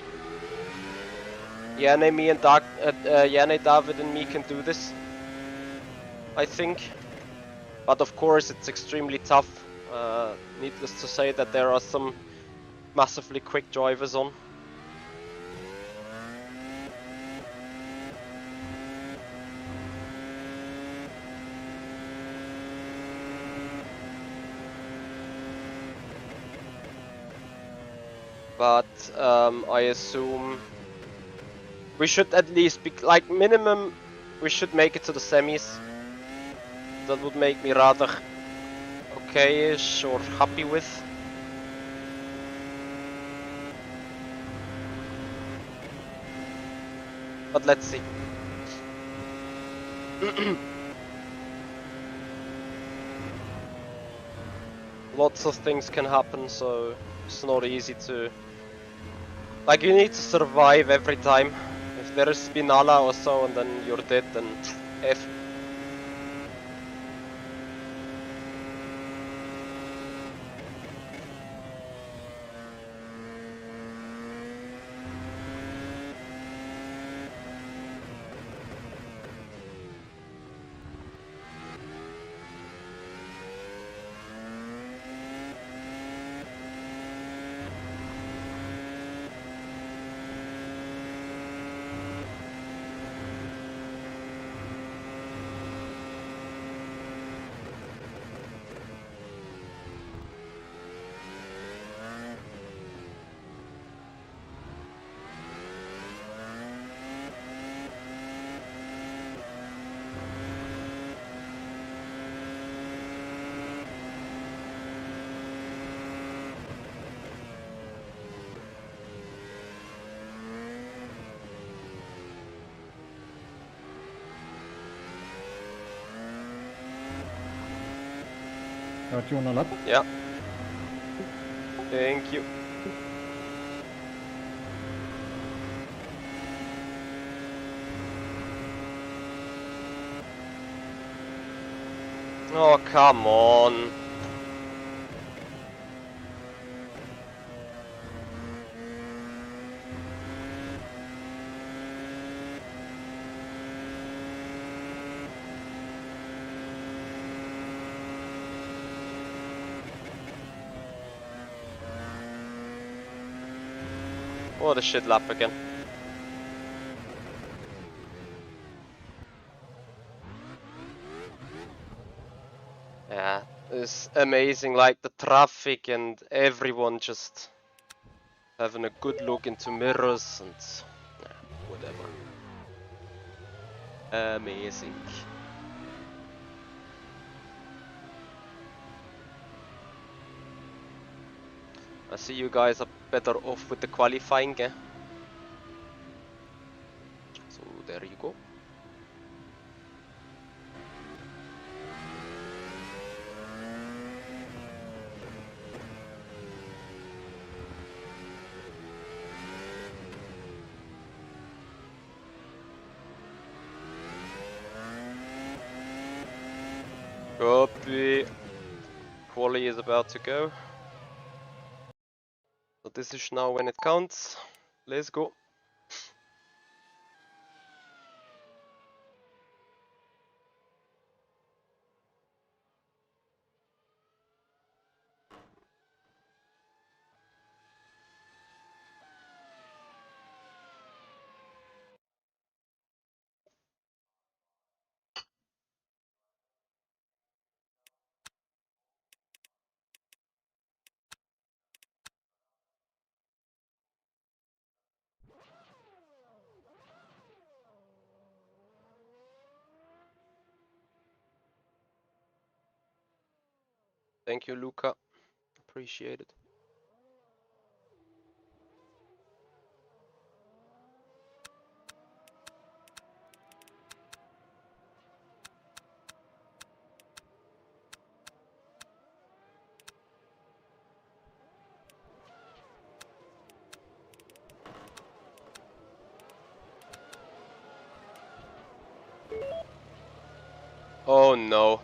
Yanni, David and me can do this, I think. But of course, it's extremely tough. Needless to say that there are some massively quick drivers on. But I assume we should at least be, like, minimum, we should make it to the semis. That would make me rather okay-ish or happy with. But let's see. Lots of things can happen, so it's not easy to... Like, you need to survive every time. If there is Spinala or so and then you're dead, then F. Got you on a lap? Yeah. Thank you. Oh, come on. What a shit lap again. Yeah, it's amazing, like the traffic and everyone just having a good look into mirrors and yeah, whatever. Amazing. I see you guys are better off with the qualifying, eh? So there you go. Copy. Quali is about to go. So this is now when it counts. Let's go. Thank you, Luca. Appreciate it. Oh no.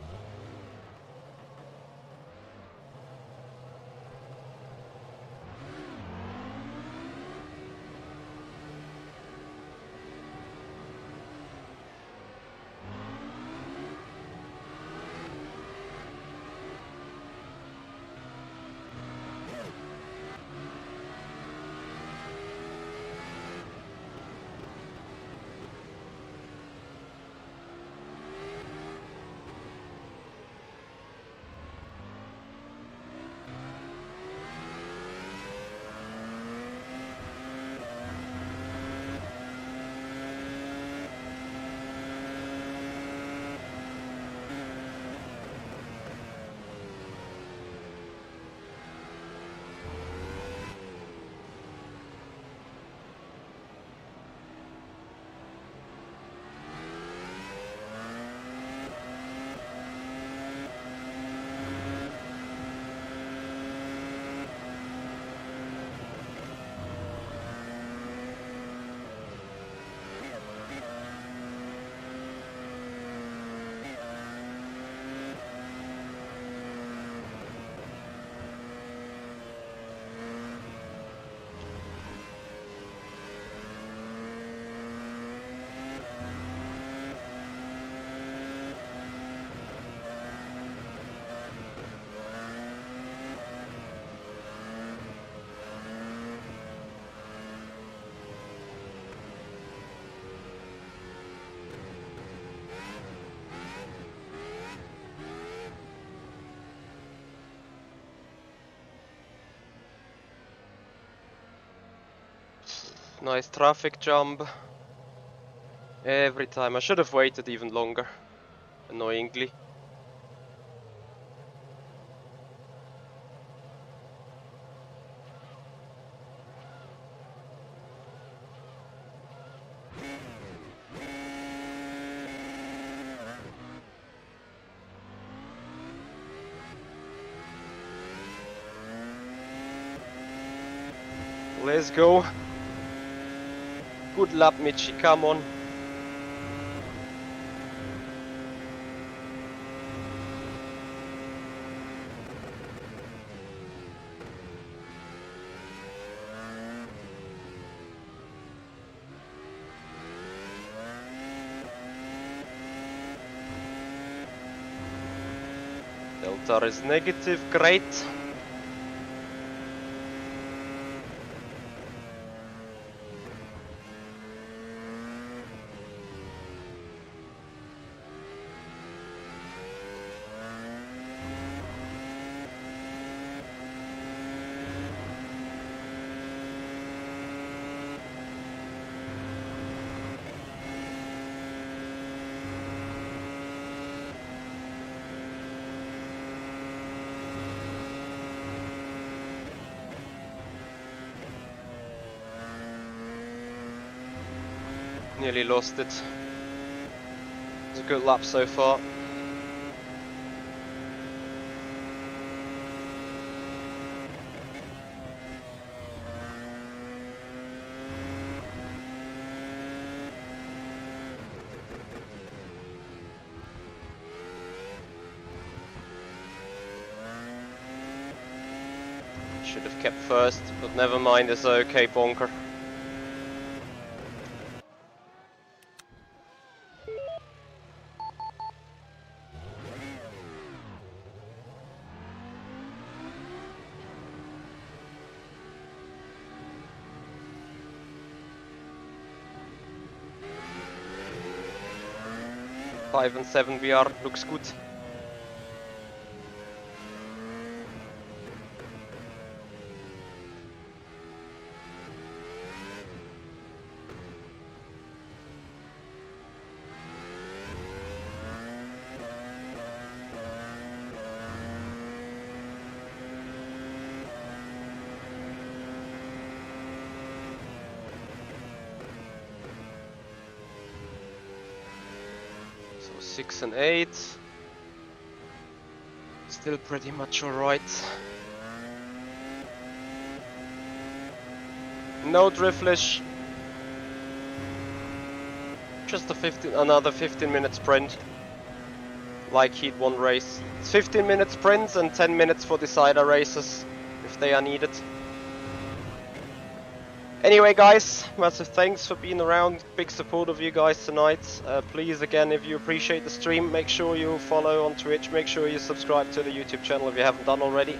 Nice traffic jump. Every time. I should have waited even longer. Annoyingly. Let's go. Good lap, Michi, come on. Delta is negative, great. Nearly lost it. It's a good lap so far. Should have kept first, but never mind, it's okay, bonker. Five and 7 VR looks good. 6 and 8. Still pretty much alright. No driftless. Just another 15-minute sprint. Like Heat 1 race. It's 15-minute sprints and 10 minutes for decider races, if they are needed. Anyway guys, massive thanks for being around, big support of you guys tonight. Please again, if you appreciate the stream, make sure you follow on Twitch, make sure you subscribe to the YouTube channel if you haven't done already.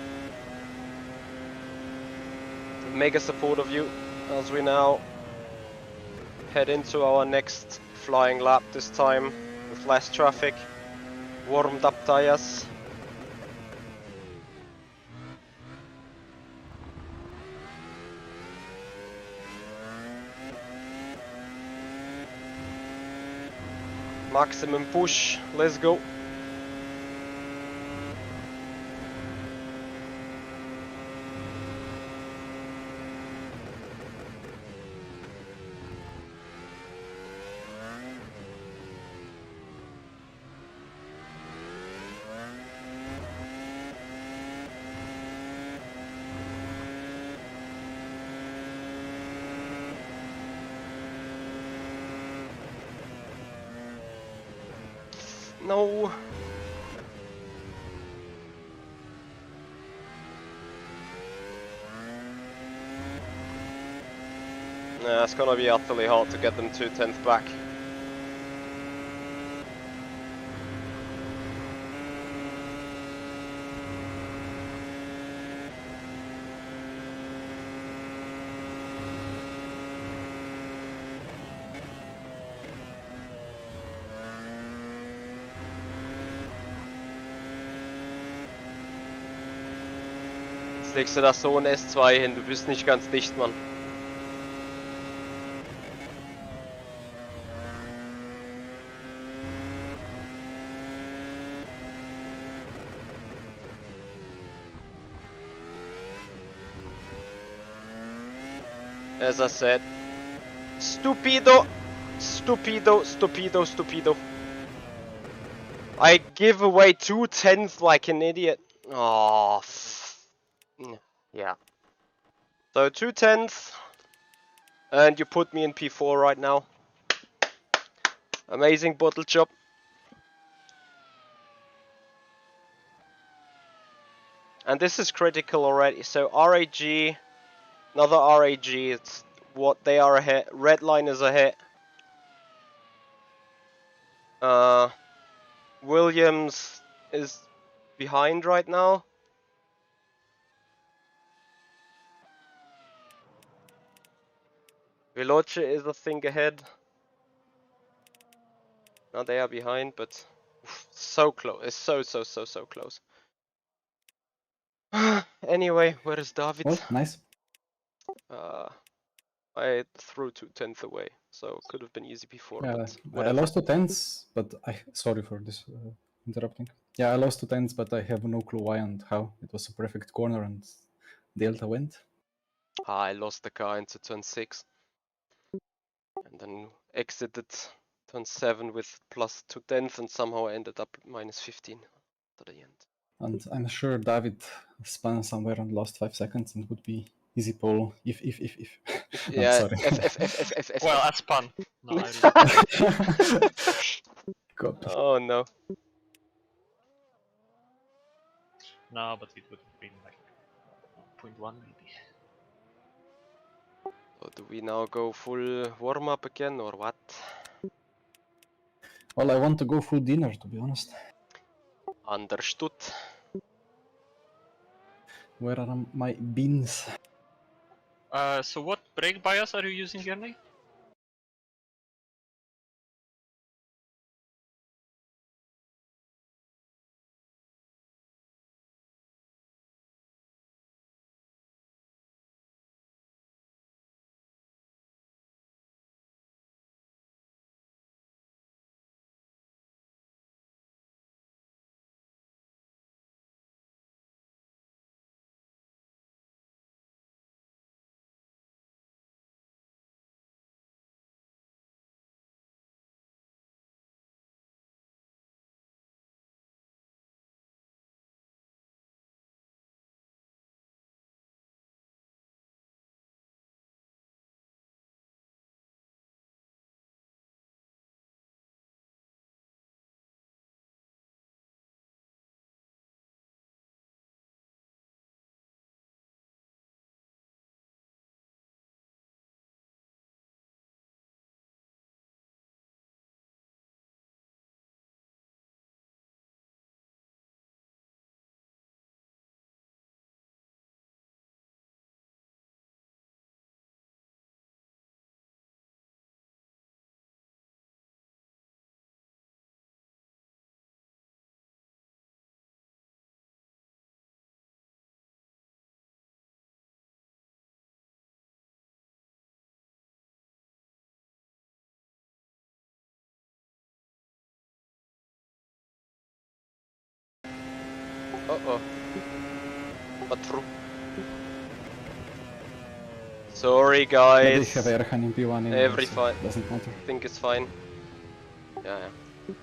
Mega support of you as we now head into our next flying lap, this time with less traffic, warmed up tires. Maximum push, let's go. No. Yeah, it's gonna be utterly hard to get them 2/10 back. Jetzt legst du das so ein S2 hin, du bist nicht ganz dicht, Mann. As I said, stupido, stupido, stupido, stupido. I give away 2/10 like an idiot. Oh, yeah. So 2/10, and you put me in P4 right now. Amazing bottle job. And this is critical already. So RAG, another RAG. It's what they are ahead. Red line is ahead. Williams is behind right now. Veloce is, I think, ahead. Now they are behind, but so close. It's so close. Anyway, where is David? Well, nice. I threw 2/10 away, so could have been easy before, Yeah, but I whatever. lost 2/10, but sorry for this interrupting. Yeah, I lost 2/10, but I have no clue why and how. It was a perfect corner and Delta went. I lost the car into turn 6 and then exited turn 7 with plus 2/10 and somehow ended up minus 15 to the end. And I'm sure David spun somewhere on the last 5 seconds and would be easy pole if. Yeah, sorry. F. Well, I spun. No, I God. Oh no. No, but it would have been like 0.1 maybe. So do we now go full warm up again or what? Well, I want to go full dinner, to be honest. Understood. Where are my beans? So what brake bias are you using, Jernej? Uh-oh. But true. Sorry, Yeah, they guys. have Erhan in P1 anyway, Every so fight. doesn't matter. I think it's fine. Yeah, yeah.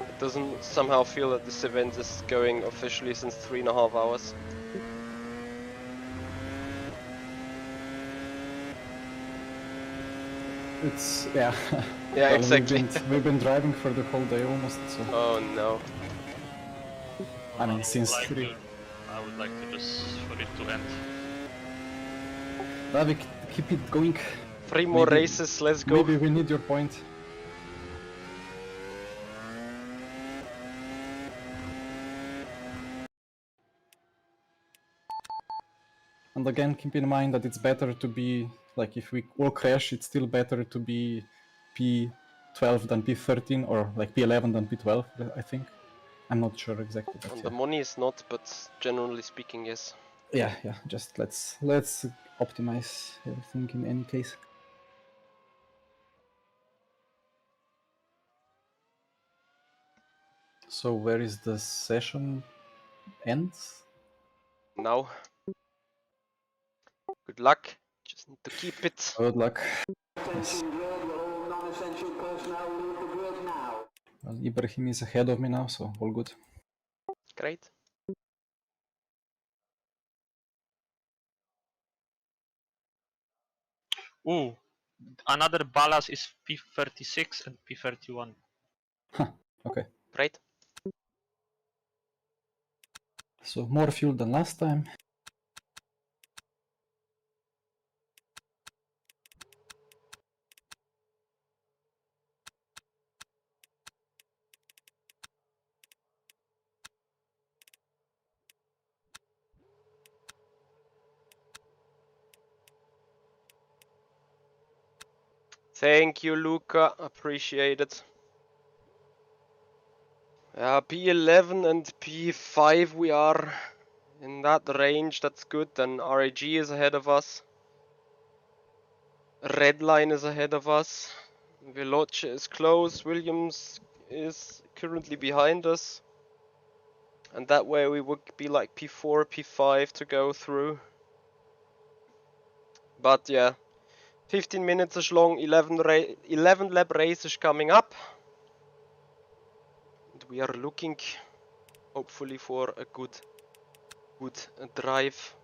It doesn't somehow feel that this event is going officially since 3.5 hours. It's yeah. Yeah, Well, exactly. we've been driving for the whole day almost, so Oh no. I mean since I 3. would like to just for it to end. Davik, keep it going. 3 more Maybe- races, let's go. Maybe we need your point. And again, keep in mind that it's better to be, like, if we all crash, it's still better to be P12 than P13, or like P11 than P12, I think. I'm not sure exactly, but On yeah. the money is not, but generally speaking, yes. Yeah, just let's optimize everything in any case. So where is the session end? Now. Good luck. Just need to keep it. Good luck. Attention grid, all non-essential personnel leave the grid now. Well, Ibrahim is ahead of me now, so all good. Great. Ooh, another ballast is P36 and P31. Okay. Great. So more fuel than last time. Thank you, Luca. Appreciate it. P11 and P5 we are in that range. That's good. Then RAG is ahead of us. Redline is ahead of us. Veloce is close. Williams is currently behind us. And that way we would be like P4, P5 to go through. But yeah, 15 minutes is long, 11 lap race is coming up. And we are looking hopefully for a good drive.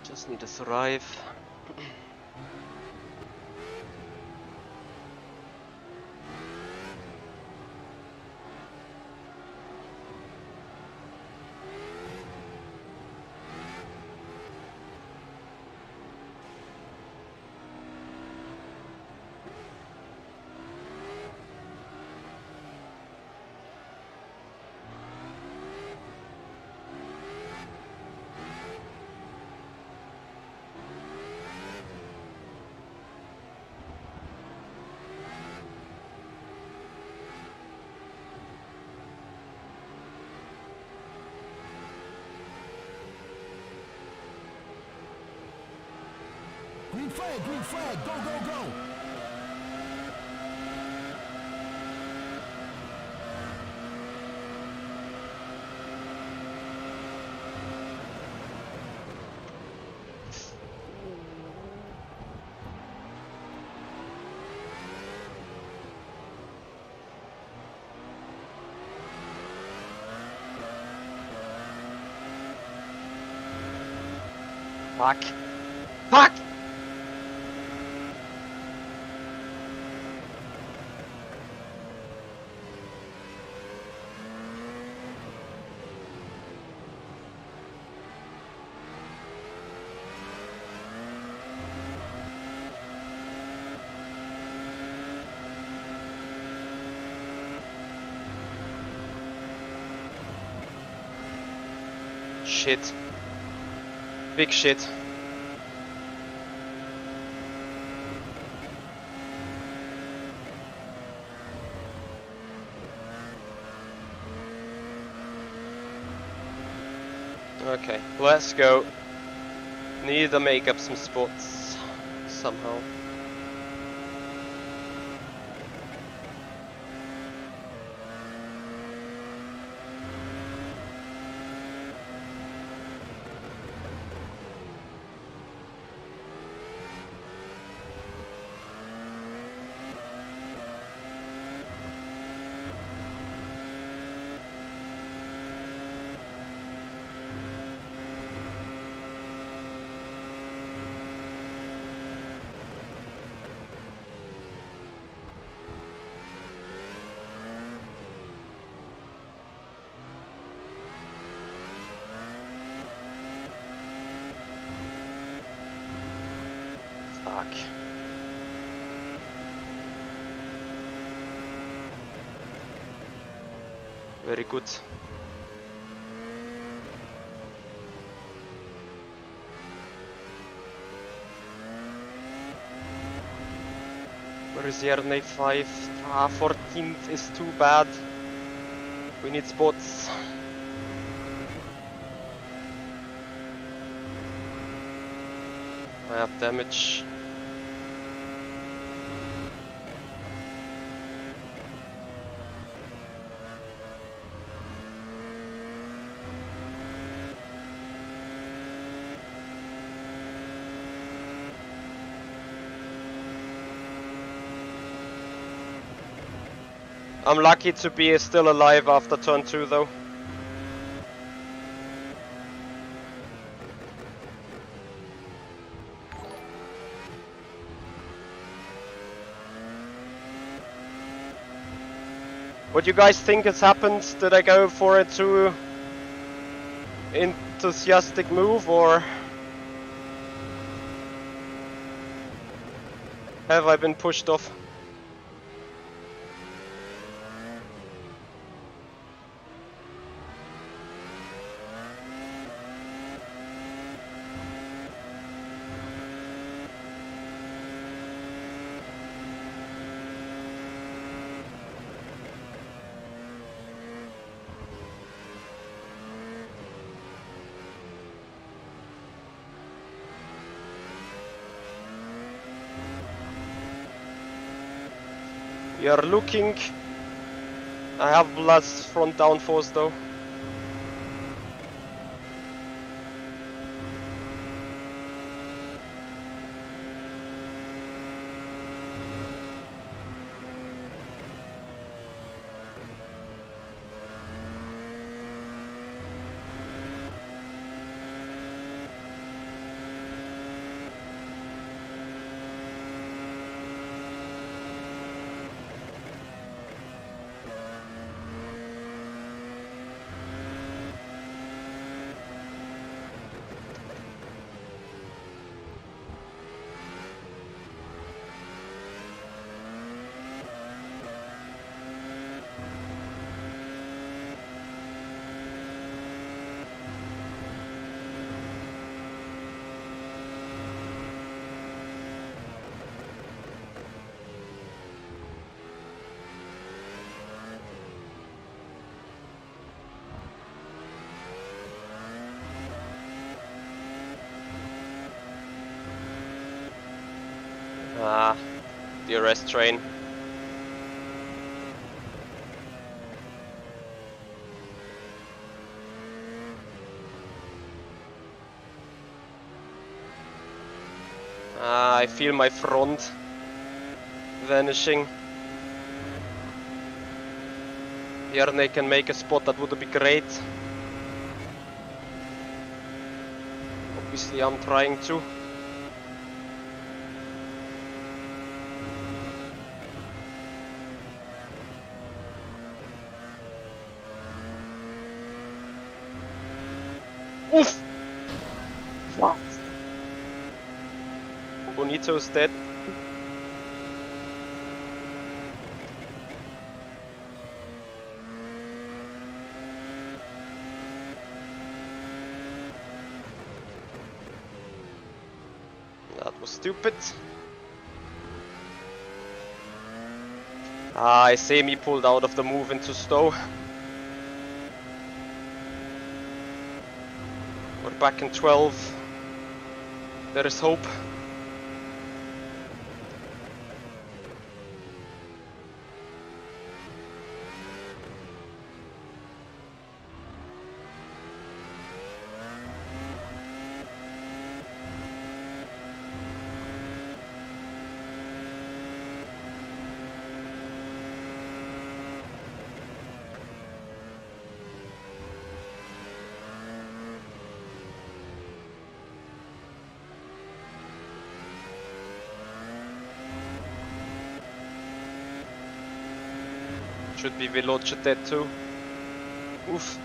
Just need to survive. Green flag, go, go, go! Fuck. Fuck! Shit. Big shit. Okay, let's go. Need to make up some spots somehow. Fuck. Very good. Where is the RNA 5? 14th is too bad. We need spots. I have damage. I'm lucky to be still alive after turn 2 though. What do you guys think has happened? Did I go for a too enthusiastic move, or have I been pushed off? We are looking. I have less front downforce though. Ah, DRS train. Ah, I feel my front vanishing. Bjarne can make a spot, that would be great. Obviously I'm trying to. Oof! What? Bonito's dead. That was stupid. Ah, I semi pulled out of the move into Stowe. We're back in 12. There is hope. Should be Veloce dead too. Oof.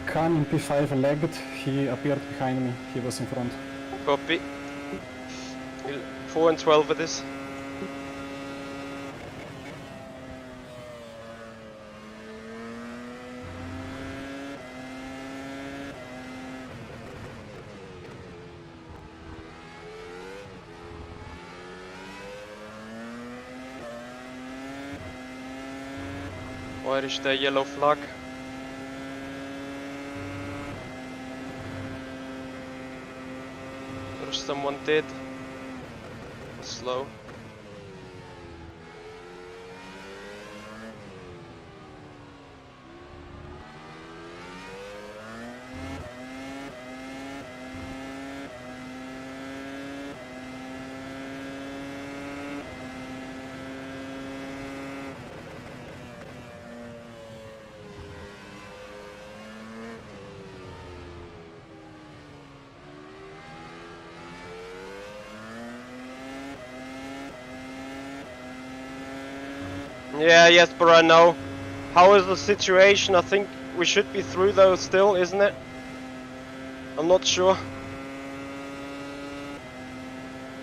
Khan in P5 lagged, he appeared behind me, he was in front. Copy. 4 and 12 it is. Where is the yellow flag? There's someone dead. Slow. Yeah, Jesper, I know. How is the situation? I think we should be through though still, isn't it? I'm not sure.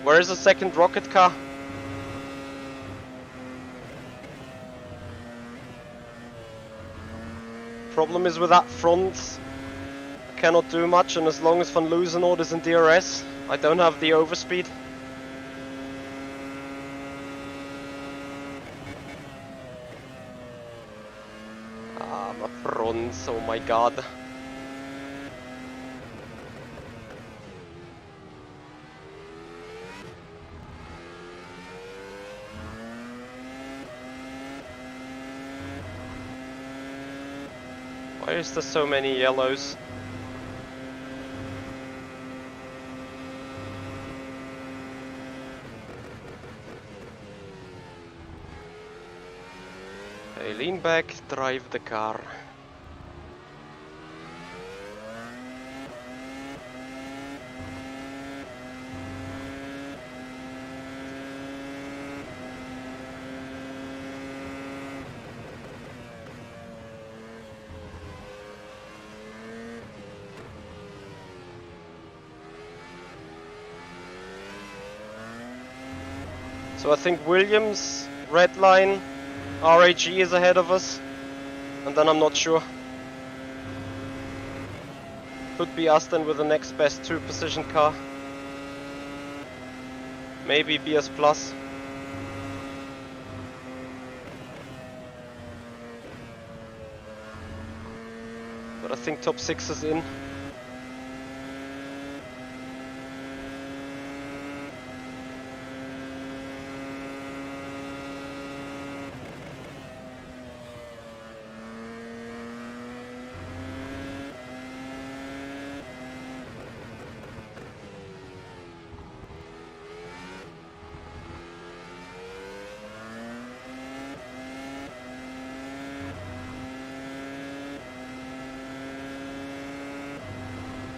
Where is the second rocket car? Problem is with that front, I cannot do much, and as long as Van Loozenord is in DRS, I don't have the overspeed. Ah, my fronts, oh my god. Why is there so many yellows? Okay, lean back, drive the car. So I think Williams, red line, RAG is ahead of us, and then I'm not sure. Could be us then with the next best 2 position car. Maybe BS Plus. But I think top 6 is in.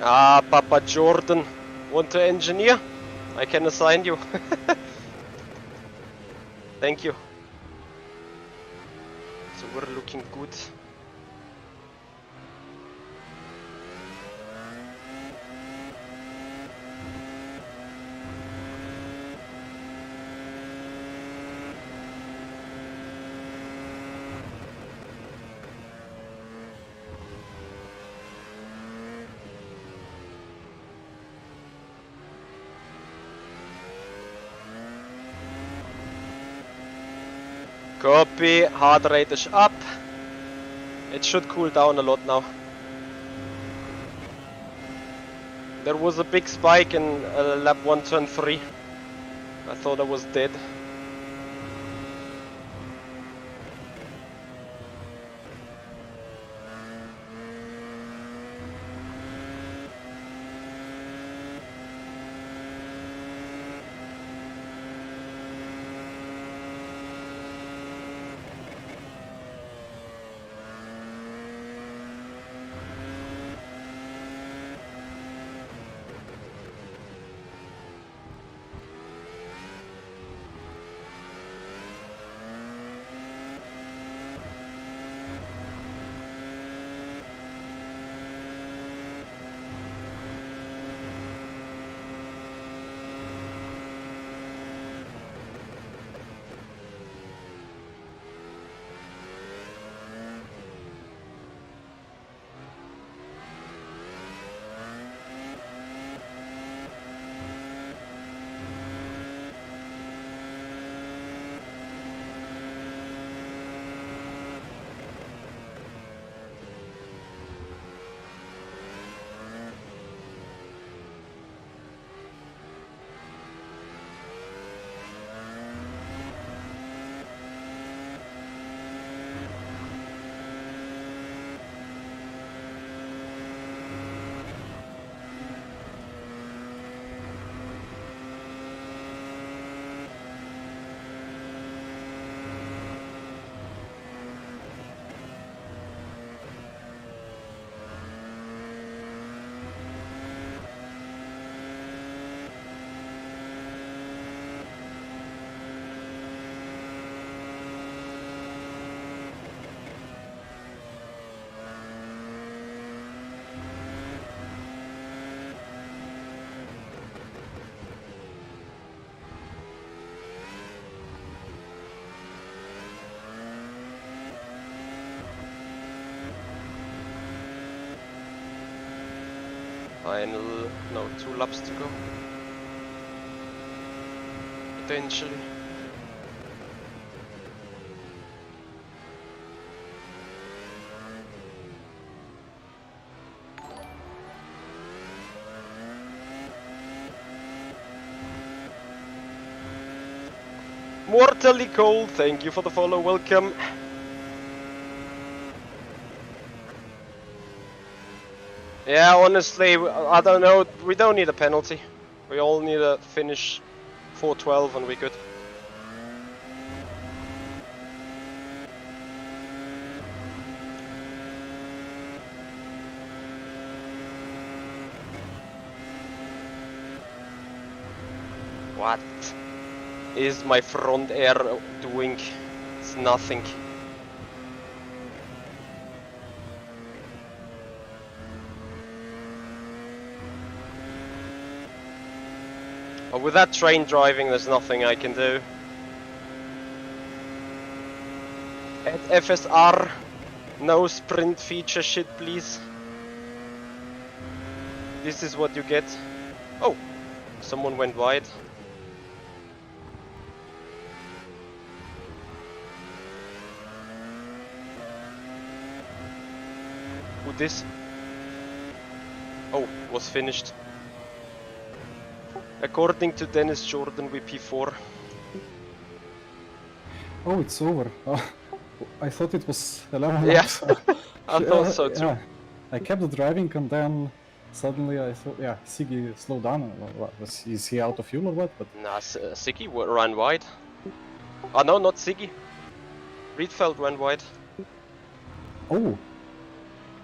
Ah, Papa Jordan, want to engineer? I can assign you. Thank you. So we're looking good. Copy, heart rate is up. It should cool down a lot now. There was a big spike in lap 1, turn 3. I thought I was dead. Final, no, 2 laps to go. Potentially. Mortally cold, thank you for the follow, welcome. Yeah, honestly, I don't know, we don't need a penalty. We all need a finish 4:12 and we're good. What is my front air doing? It's nothing. But with that train driving, there's nothing I can do. At FSR, no sprint feature shit, please. This is what you get. Oh, someone went wide. Who this? Oh, was finished. According to Dennis Jordan with P4. Oh, it's over. Oh, I thought it was 11 Yeah, laps. I thought so too. Yeah, I kept driving and then suddenly I thought, yeah, Siggy slowed down. Is he out of fuel or what? But Nah, Siggy ran wide. Oh no, not Siggy. Riedfeld ran wide. oh,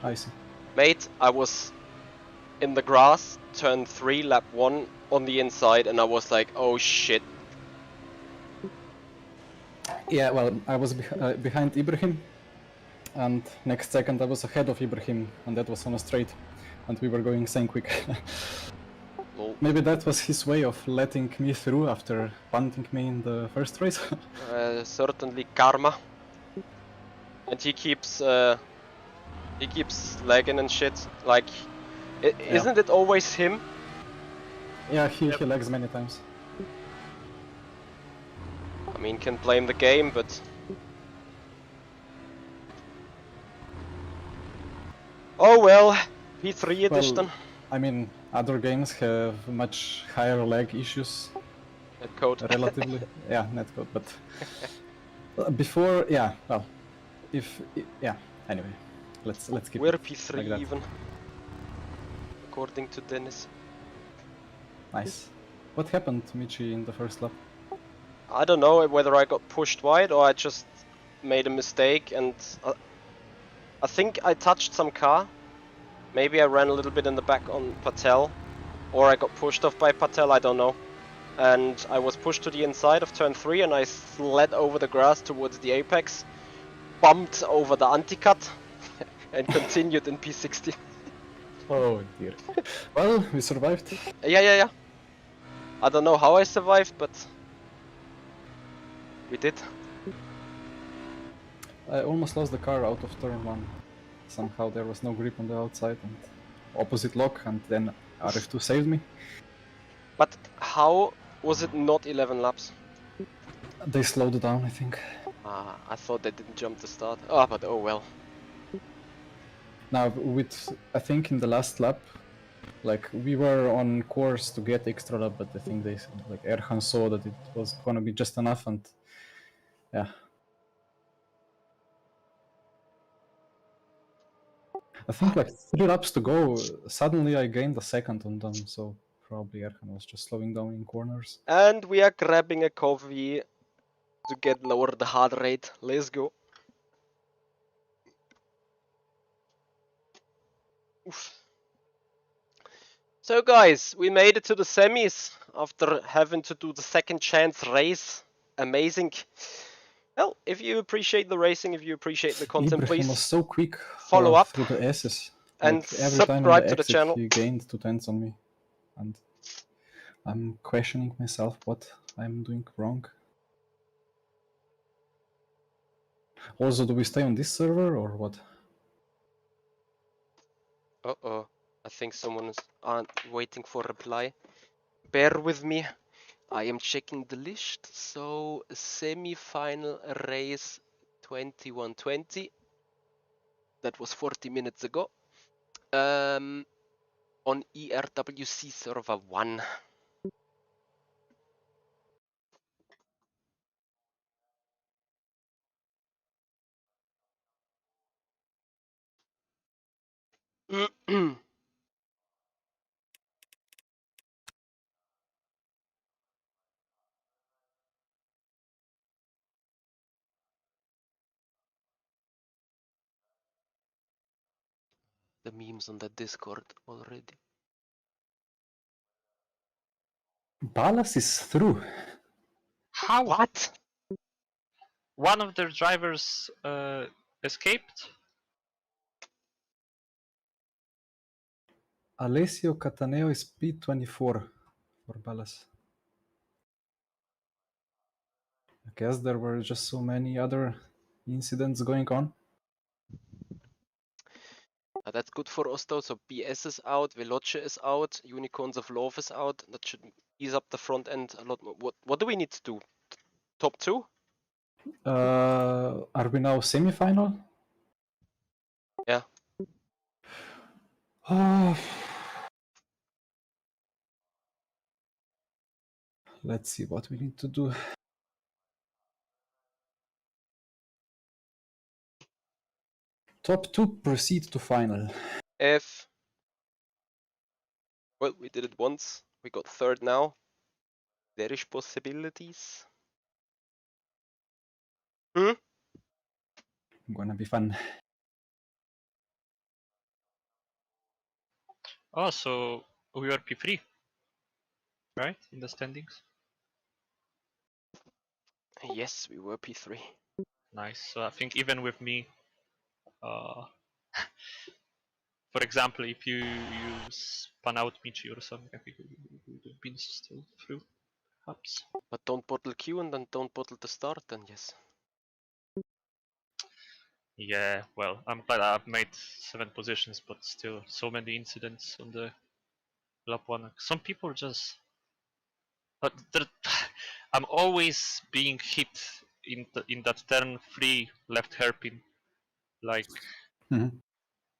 I see. Mate, I was in the grass, turn 3, lap 1 on the inside, and I was like, oh shit. Yeah, well, I was behind Ibrahim, and next second I was ahead of Ibrahim, and that was on a straight, and we were going same quick. Lol. Maybe that was his way of letting me through after punting me in the first race. Certainly karma. And he keeps lagging and shit. Like, isn't it always him? Yeah, he lags many times. I mean, can blame the game, but... Oh well, P3 edition. Well, I mean, other games have much higher lag issues. Netcode. Relatively, yeah, netcode, but before, yeah, well, yeah, anyway, let's keep We're it P3 like that. even, according to Dennis. Nice. What happened to Michi in the first lap? I don't know whether I got pushed wide or I just made a mistake, and I think I touched some car. Maybe I ran a little bit in the back on Patel, or I got pushed off by Patel, I don't know. And I was pushed to the inside of turn 3 and I slid over the grass towards the apex, bumped over the anti-cut and continued in P60. Oh dear. Well, we survived. Yeah. I don't know how I survived, but we did. I almost lost the car out of turn 1. Somehow there was no grip on the outside and opposite lock, and then RF2 saved me. But how was it not 11 laps? They slowed down, I think. Ah, I thought they didn't jump the start. Oh, but oh well. Now, I think in the last lap, like, we were on course to get extra lap, but I think they, like, Erhan saw that it was gonna be just enough, and yeah. I think like 3 laps to go, suddenly I gained a second on them, so probably Erhan was just slowing down in corners. And we are grabbing a coffee to get lower the heart rate. Let's go. Oof. So guys, we made it to the semis after having to do the second chance race. Amazing. Well, if you appreciate the racing, if you appreciate the content, Ibrahim please was so quick follow up through the S's. and Like, every time on subscribe the to the exit, channel. he gained 2 tenths on me, and I'm questioning myself what I'm doing wrong. Also, do we stay on this server or what? Uh-oh, I think someone is waiting for a reply. Bear with me. I am checking the list. So, semi-final race 2120. That was 40 minutes ago. On ERWC server 1. The memes on the Discord already. Ballas is through. How? What? One of their drivers escaped? Alessio Cataneo is P24 for Ballas. I guess there were just so many other incidents going on. That's good for us though. So BS is out, Veloce is out, Unicorns of Love is out. That should ease up the front end a lot more. What do we need to do? Top 2? Are we now semi-final? Yeah. Let's see what we need to do. Top 2 proceed to final. F. Well, we did it once. We got third now. There is possibilities. Gonna be fun. Oh, so we were P3, right? In the standings. Yes, we were P3. Nice. So I think even with me, for example, if you spun out Michi or something, I think we would have been still through, perhaps. But don't bottle Q and then don't bottle the start, then yes. Yeah, well, I'm glad I've made 7 positions, but still so many incidents on the lap 1. Some people just... But I'm always being hit in that turn 3 left hairpin. Like,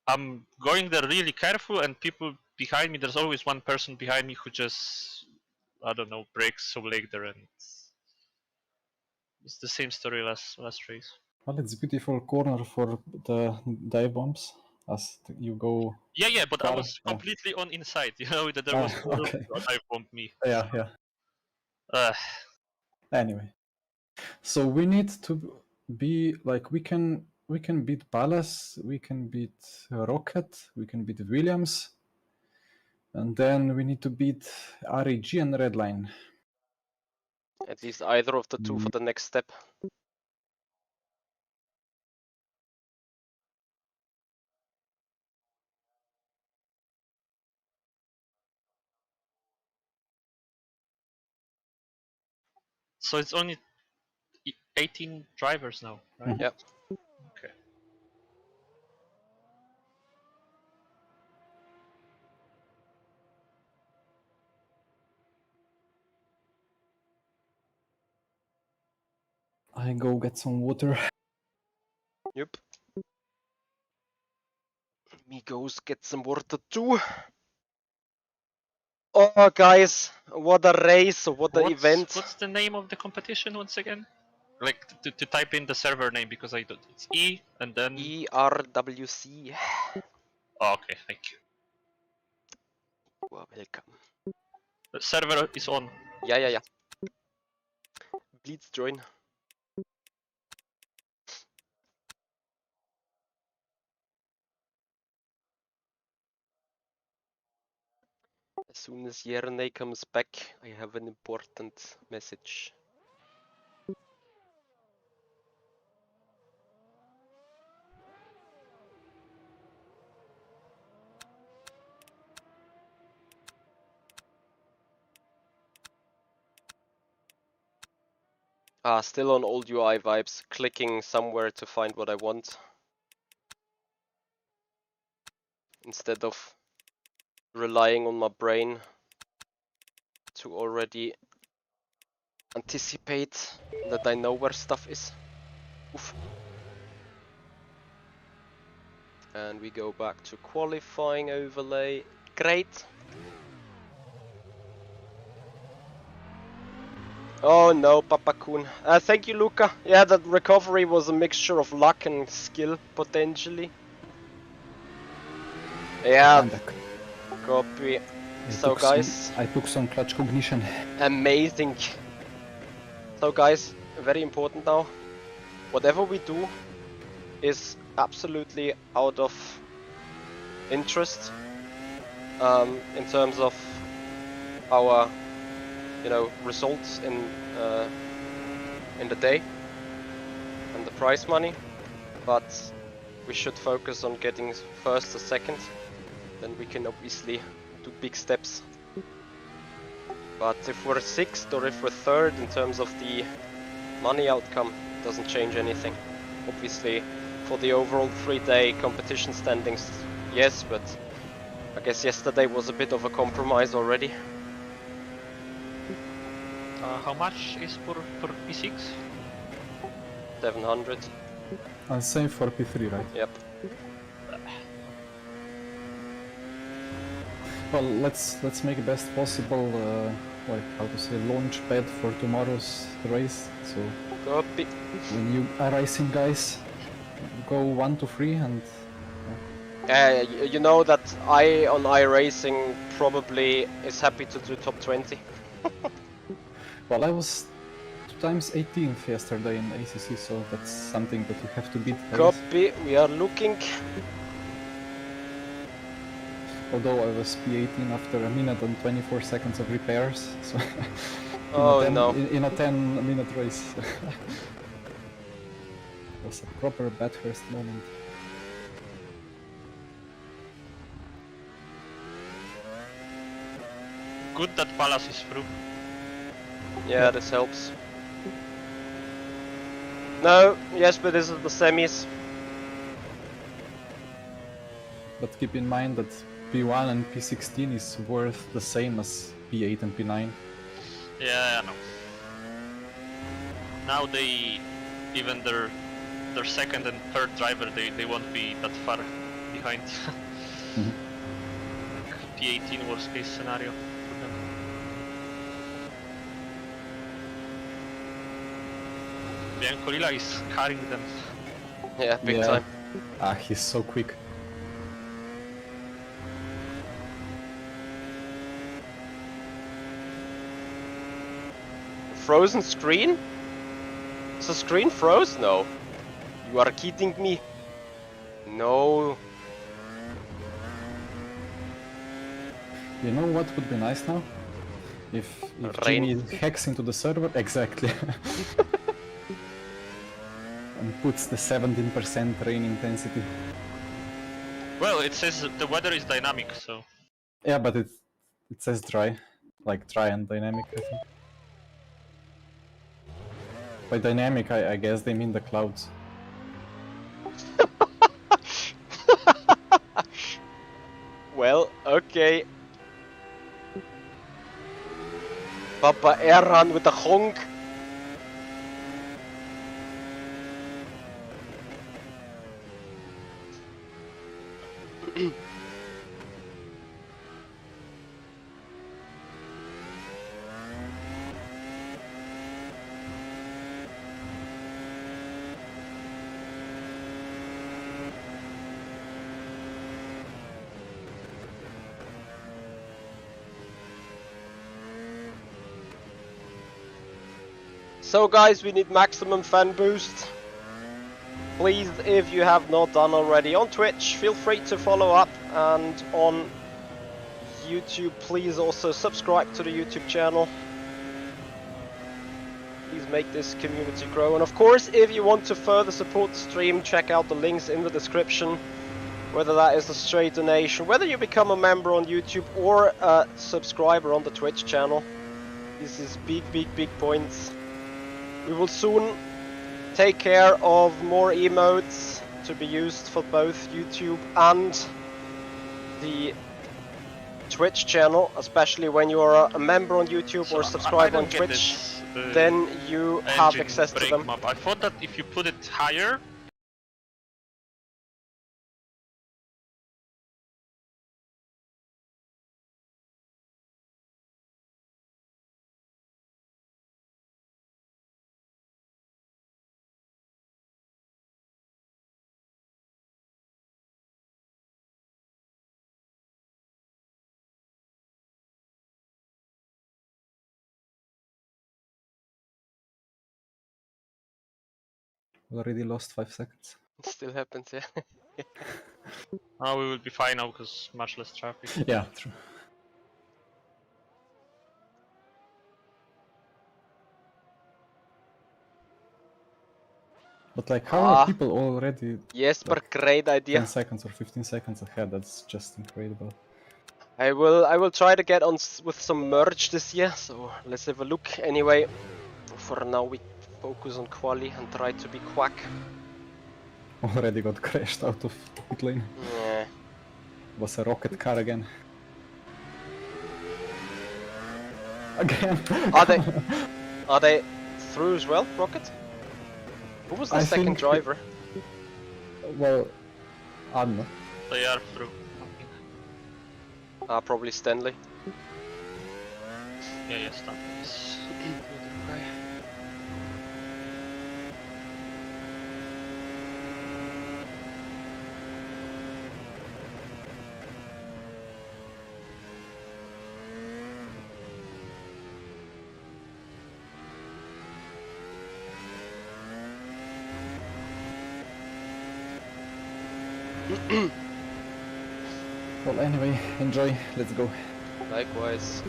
I'm going there really careful, and people behind me, there's always one person behind me who just, I don't know, breaks so late there, and it's the same story last race. Well, it's a beautiful corner for the dive bombs as you go. Yeah, but I far. was completely on inside, you know, that there was no room okay. to dive bomb me. Yeah. Anyway, so we need to be like we can beat Palace, we can beat Rocket, we can beat Williams, and then we need to beat REG and Redline. At least either of the two for the next step. So it's only 18 drivers now, right? Yep. Okay. I go get some water. Yep. Me goes get some water too. Oh, guys, what a race! What an event! What's the name of the competition once again? Like to type in the server name because I don't. It's E and then ERWC. Oh, okay, thank you. You are welcome. The server is on. Yeah. Please join. As soon as Yerne comes back, I have an important message. Still on old UI vibes, clicking somewhere to find what I want. Instead of relying on my brain to already anticipate that I know where stuff is. Oof. And we go back to qualifying overlay. Great. Oh no, Papakun. Thank you, Luca. Yeah, that recovery was a mixture of luck and skill, potentially. Yeah. Copy. So guys, I took some clutch cognition. Amazing. So guys, very important now. Whatever we do is absolutely out of interest in terms of our, results in the day and the prize money. But we should focus on getting first or second. Then we can obviously do big steps. But if we're sixth or if we're third in terms of the money outcome, it doesn't change anything. Obviously, for the overall 3-day competition standings, yes, but I guess yesterday was a bit of a compromise already. How much is for P6? 700. And same for P3, right? Yep. Well, let's make the best possible, like how to say, launch pad for tomorrow's race. So Copy. when you are racing, guys, go 1 to 3 and. You know that I on iRacing probably is happy to do top 20. Well, I was 2 times 18th yesterday in ACC, so that's something that you have to beat. I guess. Copy, we are looking. Although I was P18 after a minute and 24 seconds of repairs, so Oh no. in a 10-minute race. It was a proper Bathurst moment. Good that Palace is through. Yeah, this helps. No, yes, but this is the semis. But keep in mind that P1 and P16 is worth the same as P8 and P9. Yeah, I know. Now even their second and third driver, they won't be that far behind. P18 worst case scenario for them. Biancolilla is carrying them. Yeah, big time. Ah, he's so quick. Frozen screen? Is the screen froze? No. You are kidding me? No. You know what would be nice now? If Rain. Jimmy hacks into the server, exactly. And puts the 17% rain intensity. Well, it says the weather is dynamic, so... Yeah, but it says dry. Like dry and dynamic, I think. By dynamic, I guess they mean the clouds. Well, okay. Papa Erran with the honk. So guys, we need maximum fan boost. Please, if you have not done already on Twitch, feel free to follow up, and on YouTube, please also subscribe to the YouTube channel. Please make this community grow, and of course, if you want to further support the stream, check out the links in the description. Whether that is a straight donation, whether you become a member on YouTube or a subscriber on the Twitch channel. This is big points. We will soon take care of more emotes to be used for both YouTube and the Twitch channel, especially when you are a member on YouTube or subscribe on Twitch, then you have access to them. Map. I thought that if you put it higher... Already lost 5 seconds. It still happens, yeah. Oh, we will be fine now because much less traffic. Yeah, true. But like, how are people already? Yes, but great idea. 10 seconds or 15 seconds ahead. That's just incredible. I will try to get on with some merge this year. So let's have a look. Anyway, for now we focus on quali and try to be quack. Already got crashed out of pit lane. Yeah. Was a rocket car again. Again. Are they through as well, Rocket? Who was the second driver? Well, I don't know. They are through. Probably Stanley. Yeah, Stanley is the other guy. Well, anyway, enjoy. Let's go. Likewise.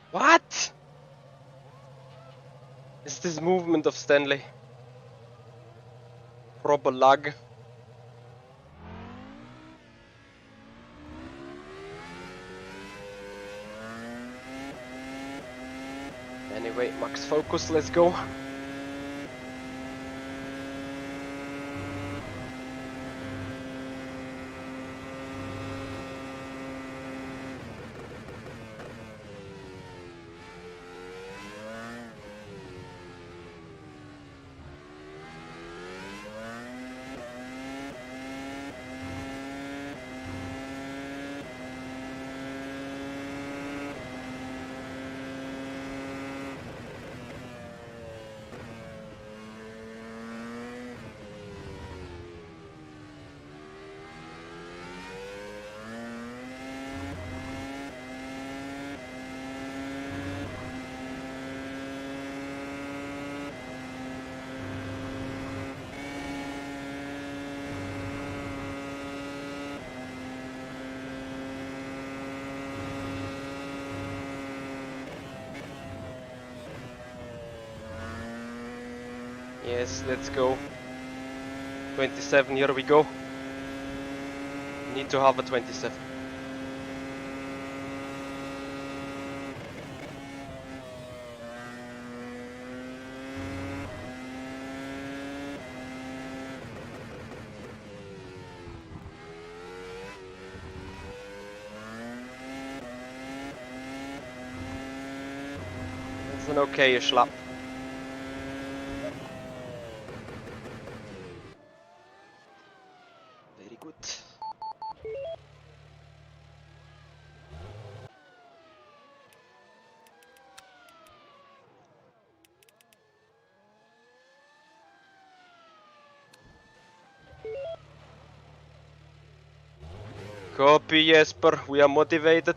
What? Is this movement of Stanley? Proper lag. Anyway, max focus, let's go. Yes, let's go. 27, here we go. Need to have a 27. It's an okay-ish lap. Very good. Copy, Jesper, we are motivated.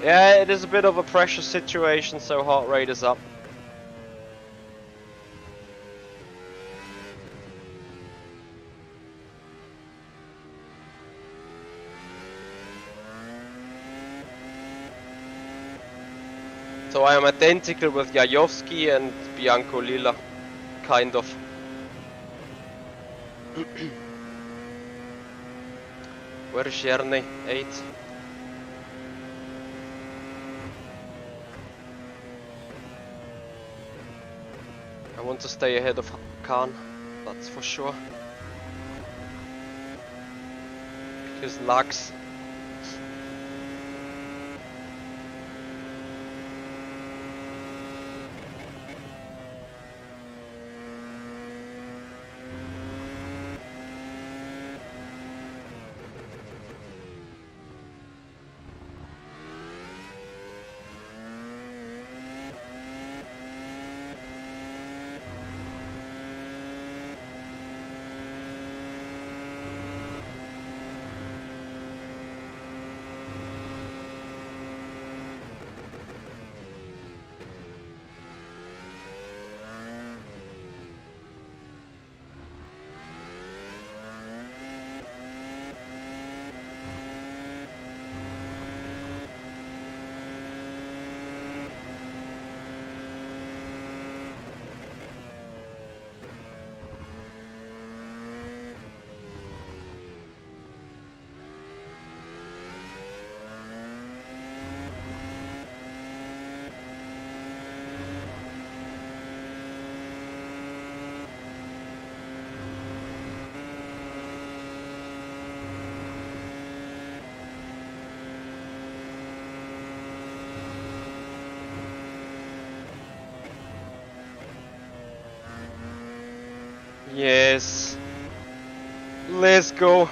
Yeah, it is a bit of a pressure situation, so heart rate is up. So I am identical with Jajowski and Bianco Lila, kind of. Where is Cherny? 8. I want to stay ahead of Khan, that's for sure. Because lags. Yes. Let's go.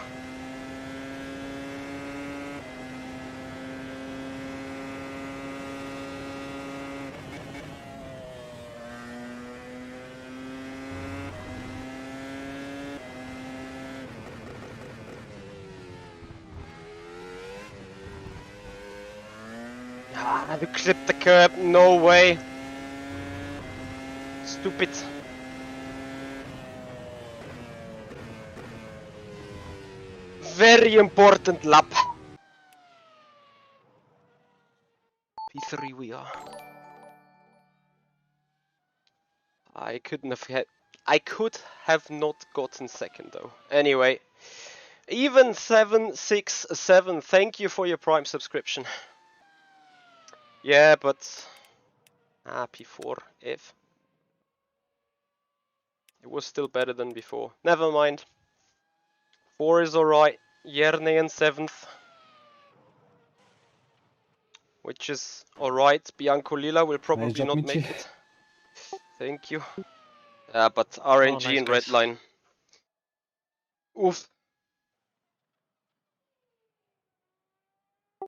Ah, du clipped the curb. No way. Stupid. Very important lap. P3 we are. I couldn't have had. I could have not gotten second though. Anyway, even 767. Thank you for your Prime subscription. Yeah, but P4 F. It was still better than before. Never mind. 4 is alright. Yerne in 7th. Which is alright. Bianco Lila will probably Nice job, not Michi. make it. Thank you. But RNG nice, in guys. red line. Oof.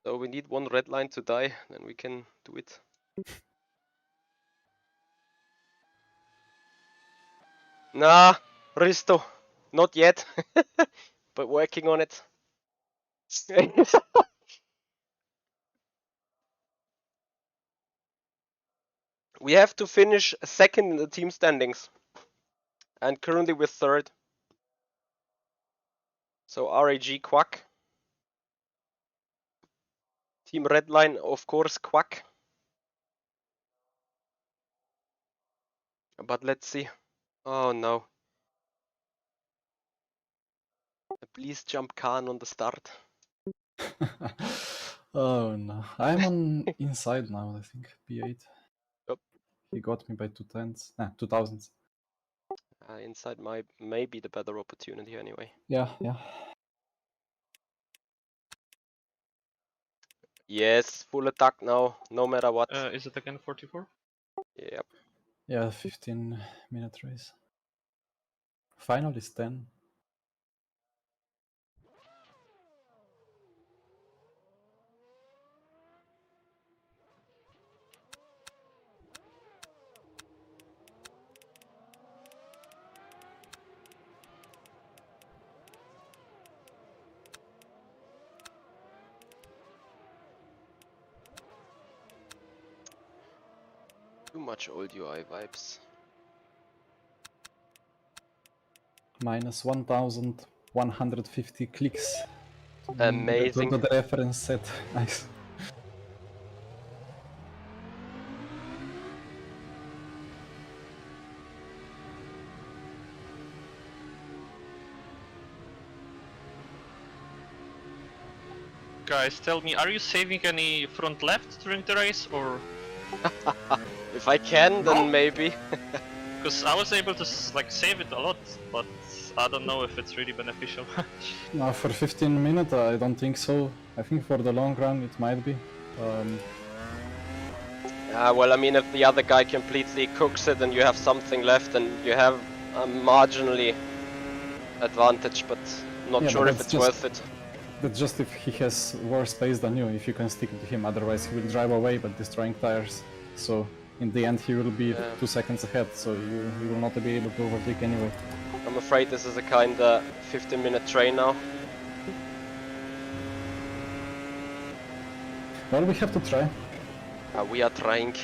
So we need one red line to die, then we can do it. Nah, Risto. Not yet. But working on it. We have to finish second in the team standings. And currently we're third. So RAG Quack. Team Redline, of course, Quack. But let's see. Oh no. Please jump Khan on the start. Oh no. I'm on inside now, I think. P8. Yep. He got me by 2/10. Nah, 2000s. Inside may be the better opportunity anyway. Yeah, yeah. Yes, full attack now, no matter what. Is it again 44? Yep. Yeah, 15-minute race. Final is 10. Too much old UI vibes. Minus 1,150 clicks. Amazing. To the reference set. Nice. Guys, tell me, are you saving any front left during the race, or? If I can, then maybe. Because I was able to like save it a lot, but I don't know if it's really beneficial. No, for 15 minutes, I don't think so. I think for the long run, it might be. Well, I mean, if the other guy completely cooks it and you have something left, then you have a marginally advantage, but not Yeah, sure but if that's it's worth it. That's just if he has worse pace than you, if you can stick to him, otherwise he will drive away but destroying tires. So in the end he will be 2 seconds ahead, so you will not be able to overtake anyway. I'm afraid this is a kinda 15-minute train now. Well, we have to try. We are trying.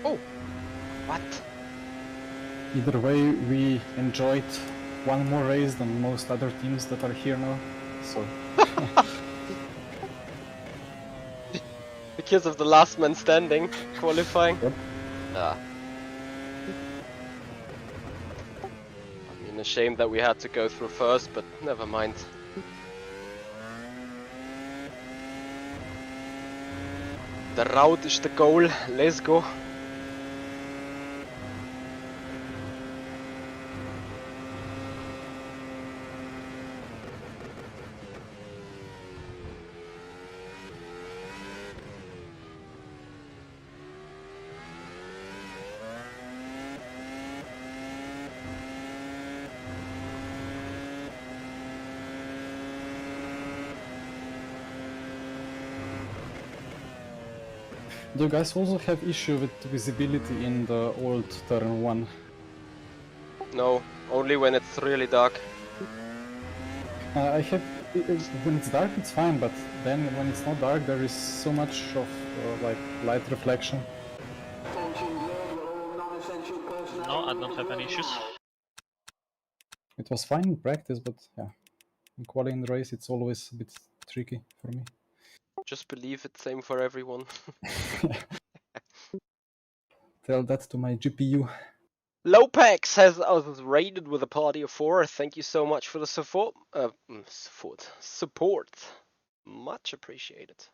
Oh! What? Either way, we enjoyed one more race than most other teams that are here now, so... Because of the last man standing qualifying? Yep. I mean, a shame that we had to go through first, but never mind. The route is the goal, let's go. Do you guys also have issue with visibility in the old turn 1? No, only when it's really dark. I have when it's dark it's fine, but then when it's not dark there is so much of like light reflection. Attention grid, all non-essential personnel. No, I leave don't the have grid any issues. now. It was fine in practice, but yeah, in quality in the race it's always a bit tricky for me. Just believe it's same for everyone. Tell that to my GPU. Lopex has us raided with a party of 4. Thank you so much for the support. Support. Much appreciated.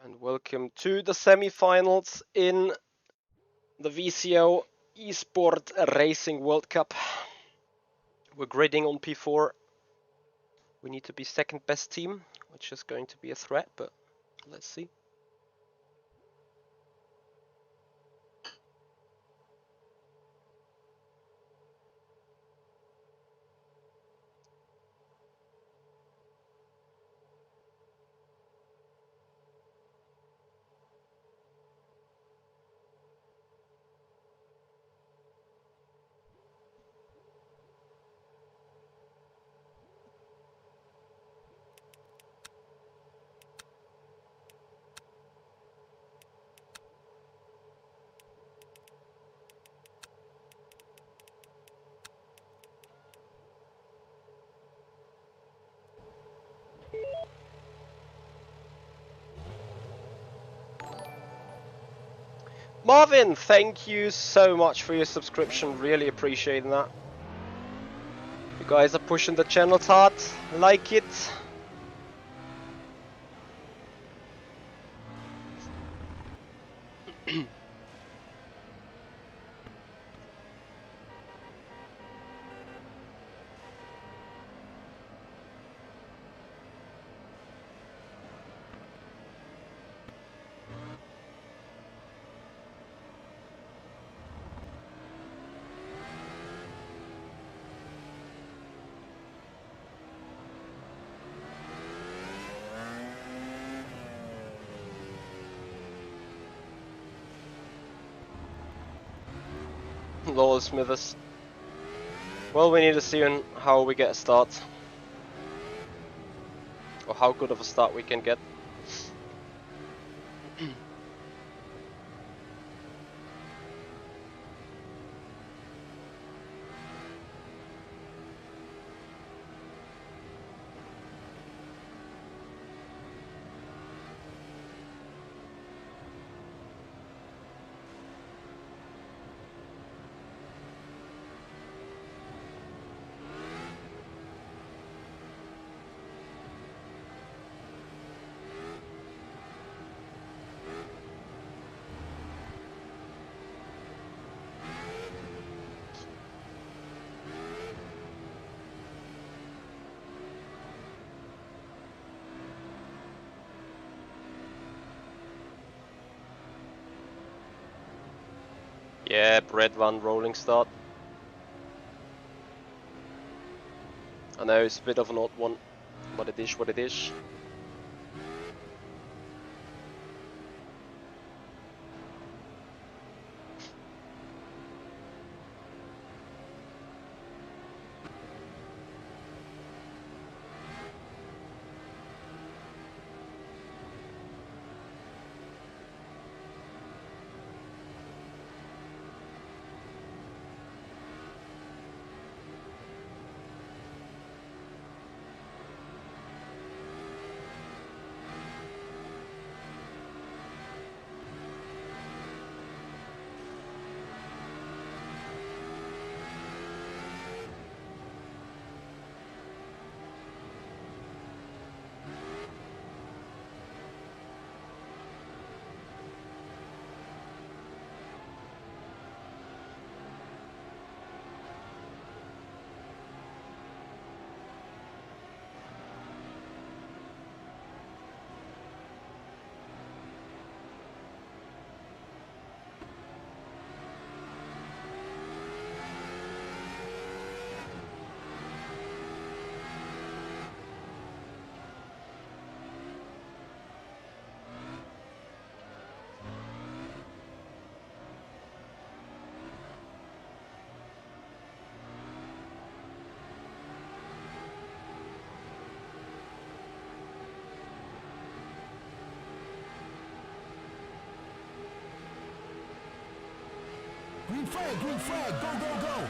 And welcome to the semi-finals in the VCO Esport Racing World Cup. We're gridding on P4. We need to be second best team, which is going to be a threat, but let's see. Marvin, thank you so much for your subscription. Really appreciating that. You guys are pushing the channels hard. Like it. Lol Smithers. Well, we need to see on how we get a start. Or how good of a start we can get. Yeah, bread one rolling start. I know it's a bit of an odd one, but it is what it is. Green flag, go, go, go.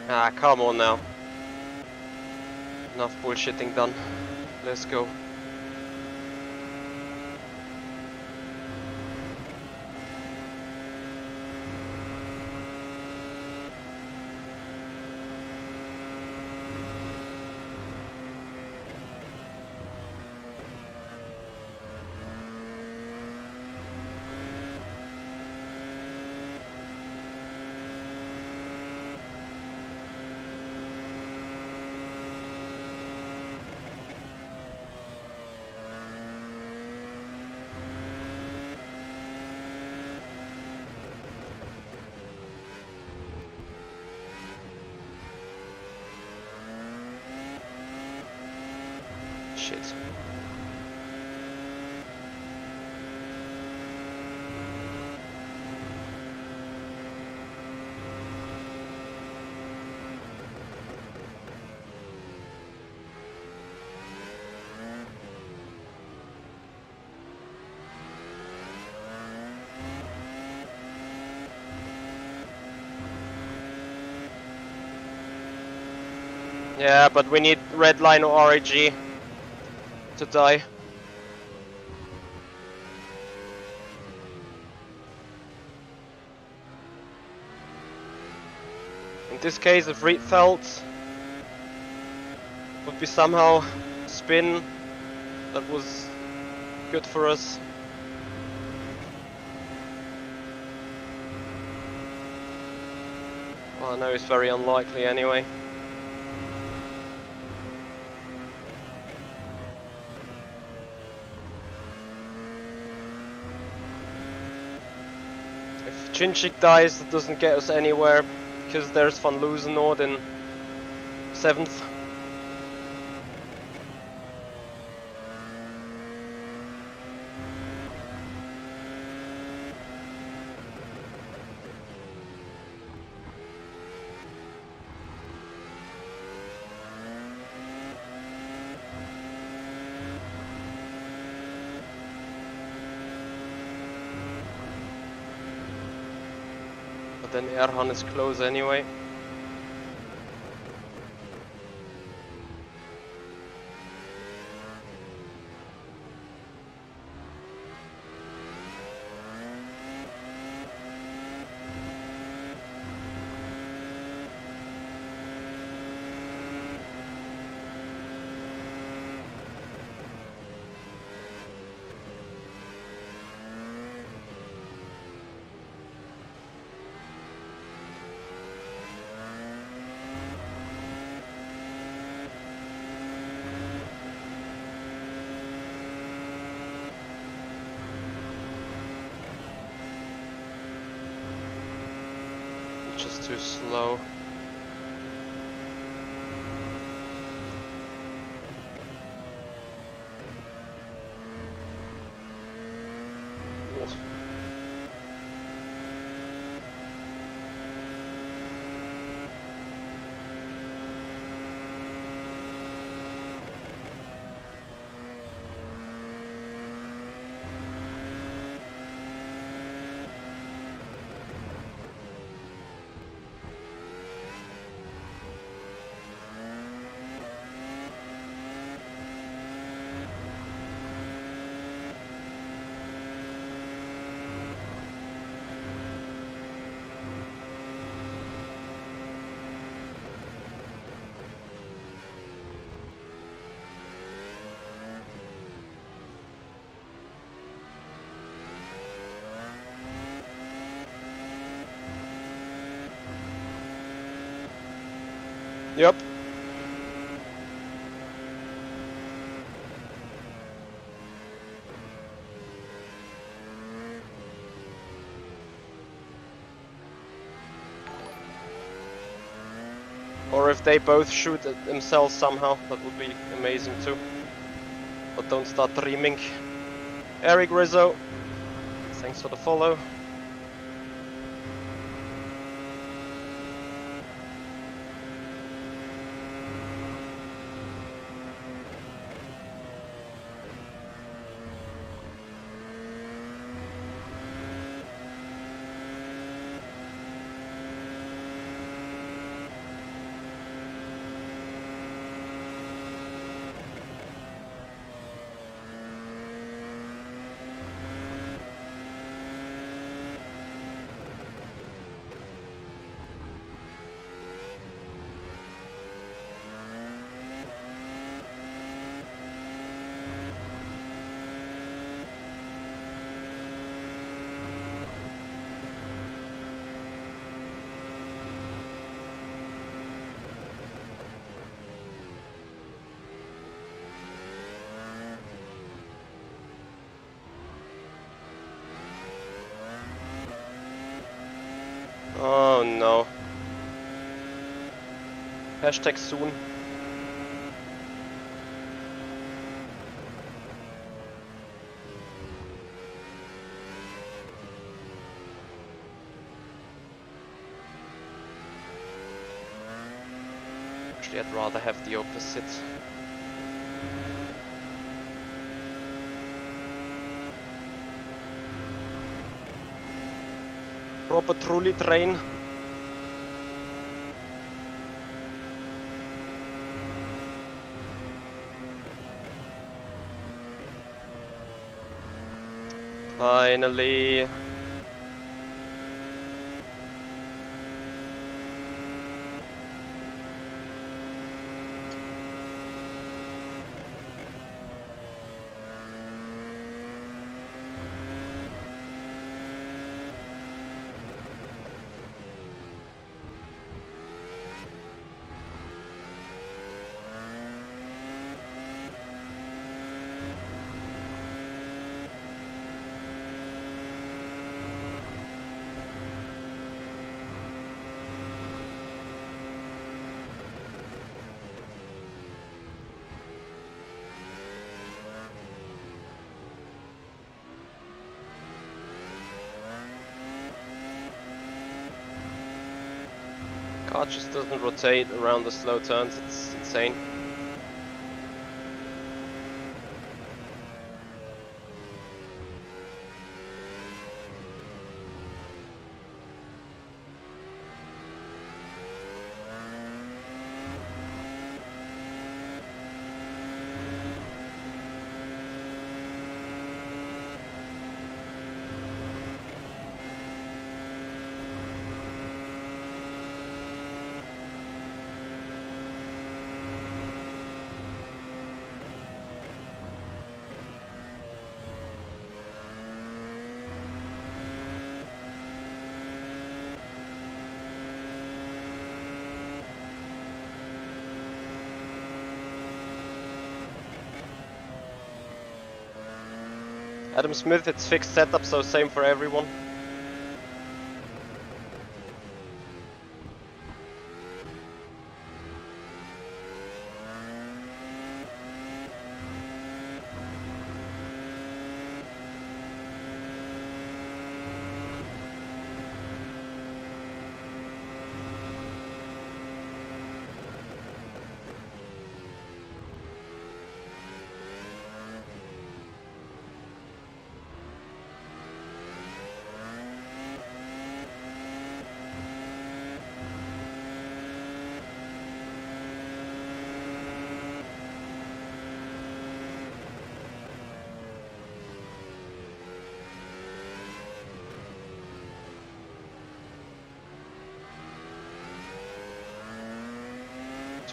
Ah, come on now. Enough bullshitting done. Let's go. Shit. Yeah, but we need red line or RAG to die. In this case, if Rietveld would be somehow spin, that was good for us. Well, I know it's very unlikely anyway. If Chinchik dies, that doesn't get us anywhere, because there's Van Loozenord in 7th. But then Erhan is close anyway. too slow. Yep. Or if they both shoot at themselves somehow, that would be amazing too. But don't start dreaming. Eric Rizzo, thanks for the follow. Oh no. Hashtag soon. Actually, I'd rather have the opposite. Proper truly train. Finally. Car just doesn't rotate around the slow turns, it's insane. Adam Smith, it's fixed setup, so same for everyone.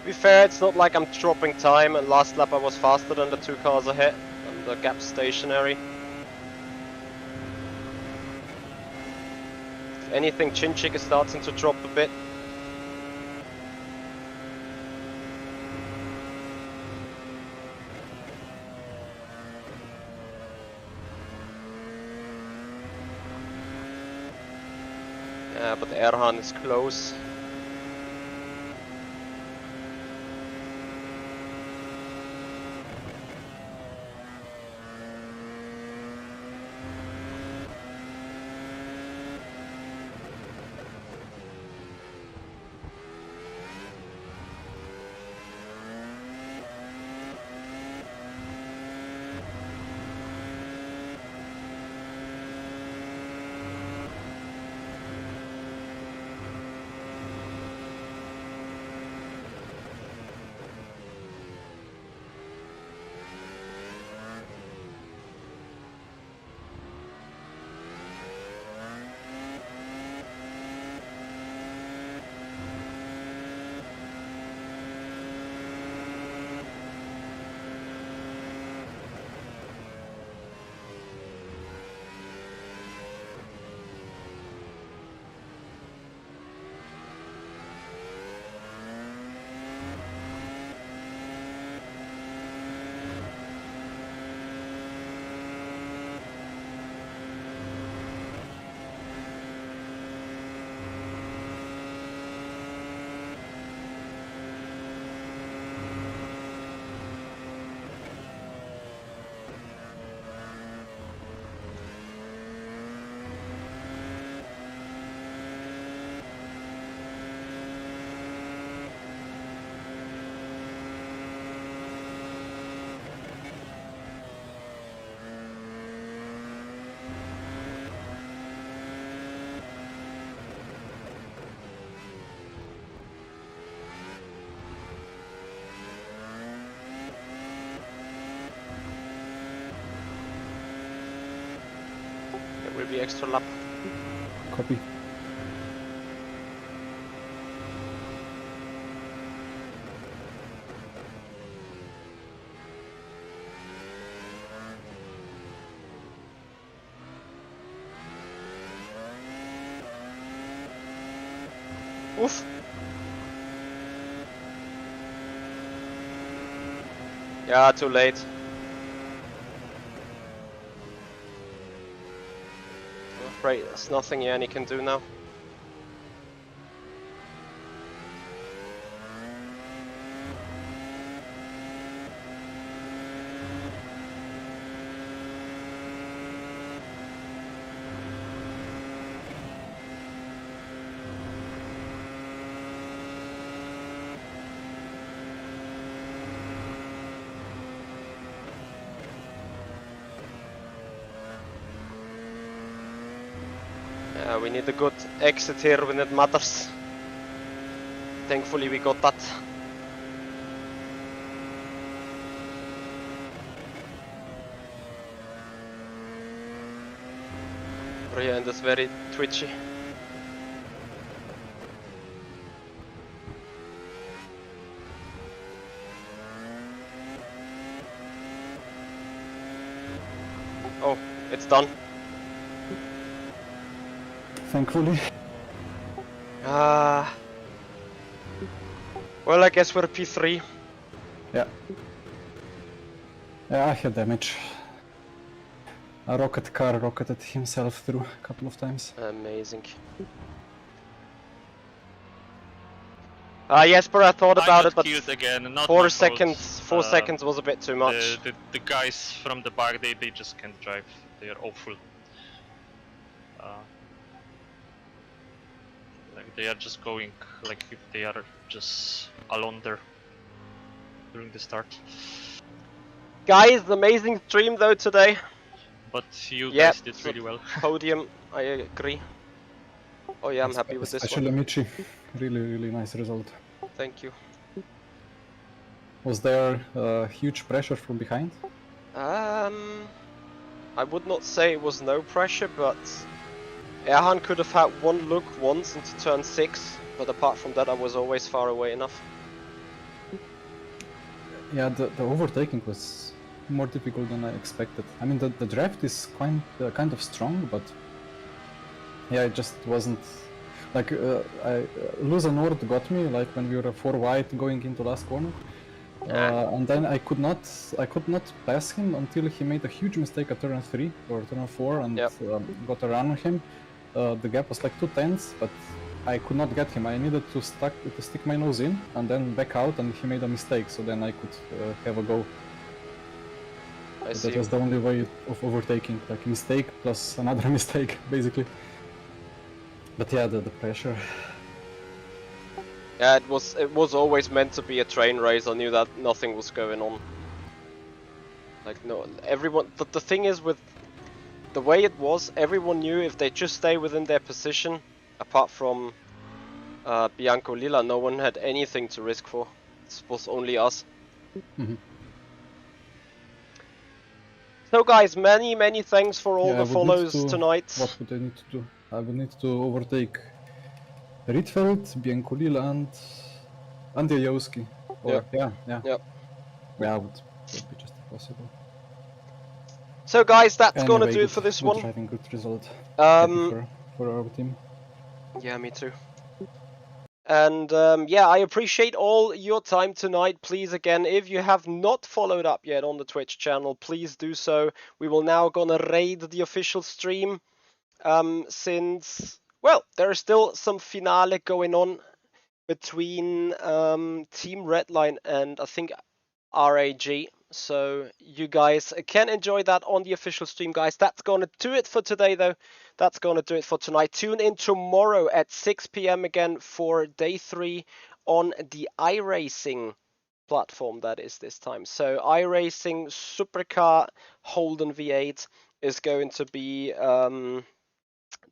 To be fair, it's not like I'm dropping time, and last lap I was faster than the 2 cars ahead, and the gap's stationary. If anything, Chinchik is starting to drop a bit. Yeah, but Erhan is close. There will be extra lap. Copy. Oof. Yeah, too late. I'm afraid there's nothing Yanni can do now. We need a good exit here when it matters. Thankfully we got that. Rear end is very twitchy. Oh, it's done. Thankfully. Well, I guess we're P3. Yeah. Yeah, I had damage. A rocket car rocketed himself through a couple of times. Amazing. Jesper, I thought about it, but killed again, not 4 my seconds. fault. 4 seconds was a bit too much. The guys from the back, they just can't drive. They are awful. Like they are just going like if they are just alone there during the start. Guys, amazing stream though today. But you guys did really well. Podium, I agree. Oh yeah, I'm happy with this Especially one. Michi. Really nice result. Thank you. Was there huge pressure from behind? I would not say it was no pressure, but Erhan could have had one look once into turn 6, but apart from that I was always far away enough. Yeah, the overtaking was more difficult than I expected. I mean, the draft is kind of strong, but yeah, it just wasn't like Lose a Nord got me like when we were 4 wide going into last corner, and then I could not pass him until he made a huge mistake at turn 3 or turn 4 and got a run on him. The gap was like 2 tenths, but I could not get him. I needed to stick my nose in and then back out, and he made a mistake, so then I could have a go. That was the only way of overtaking, like mistake plus another mistake, basically. But yeah, the pressure. Yeah, it was always meant to be a train race. I knew that nothing was going on. Like no, everyone. The thing is with the way it was, everyone knew if they just stay within their position, apart from Bianco Lila, no one had anything to risk for. It was only us. Mm-hmm. So guys, many thanks for all the follows tonight. What would I need to do? I would need to overtake Rietveld, Bianco Lila, and Jajowski. Or yeah, would be just impossible. So guys, that's anyway, gonna do it for this good one. Driving, good result. Happy for our team. Yeah, me too. And yeah, I appreciate all your time tonight. Please, again, if you have not followed up yet on the Twitch channel, please do so. We will now gonna raid the official stream since, well, there is still some finale going on between Team Redline and I think RAG. So you guys can enjoy that on the official stream, guys. That's gonna do it for today, though. That's gonna do it for tonight. Tune in tomorrow at 6 p.m. again for day 3 on the iRacing platform. That is this time. So iRacing Supercar Holden V8 is going to be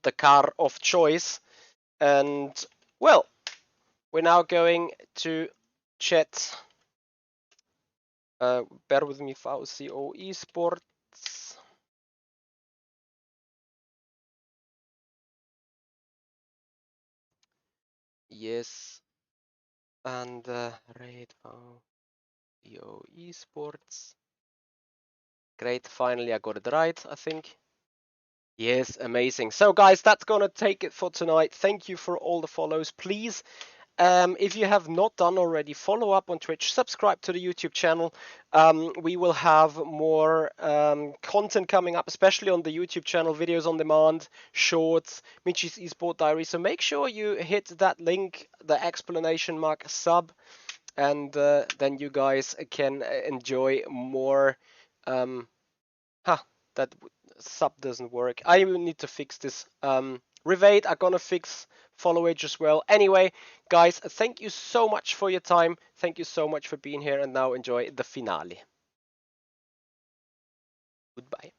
the car of choice. And well, we're now going to chat. Bear with me, VCO Esports. Yes. And raid VCO Esports. Great, finally I got it right, I think. Yes, amazing. So guys, that's gonna take it for tonight. Thank you for all the follows. Please, if you have not done already, follow up on Twitch, subscribe to the YouTube channel. We will have more content coming up, especially on the YouTube channel, videos on demand, shorts, Michi's Esport Diary. So make sure you hit that link, the explanation mark sub, and then you guys can enjoy more. That sub doesn't work. I will need to fix this. Revade, I'm gonna fix followage as well. Anyway, guys, thank you so much for your time. Thank you so much for being here, and now enjoy the finale. Goodbye.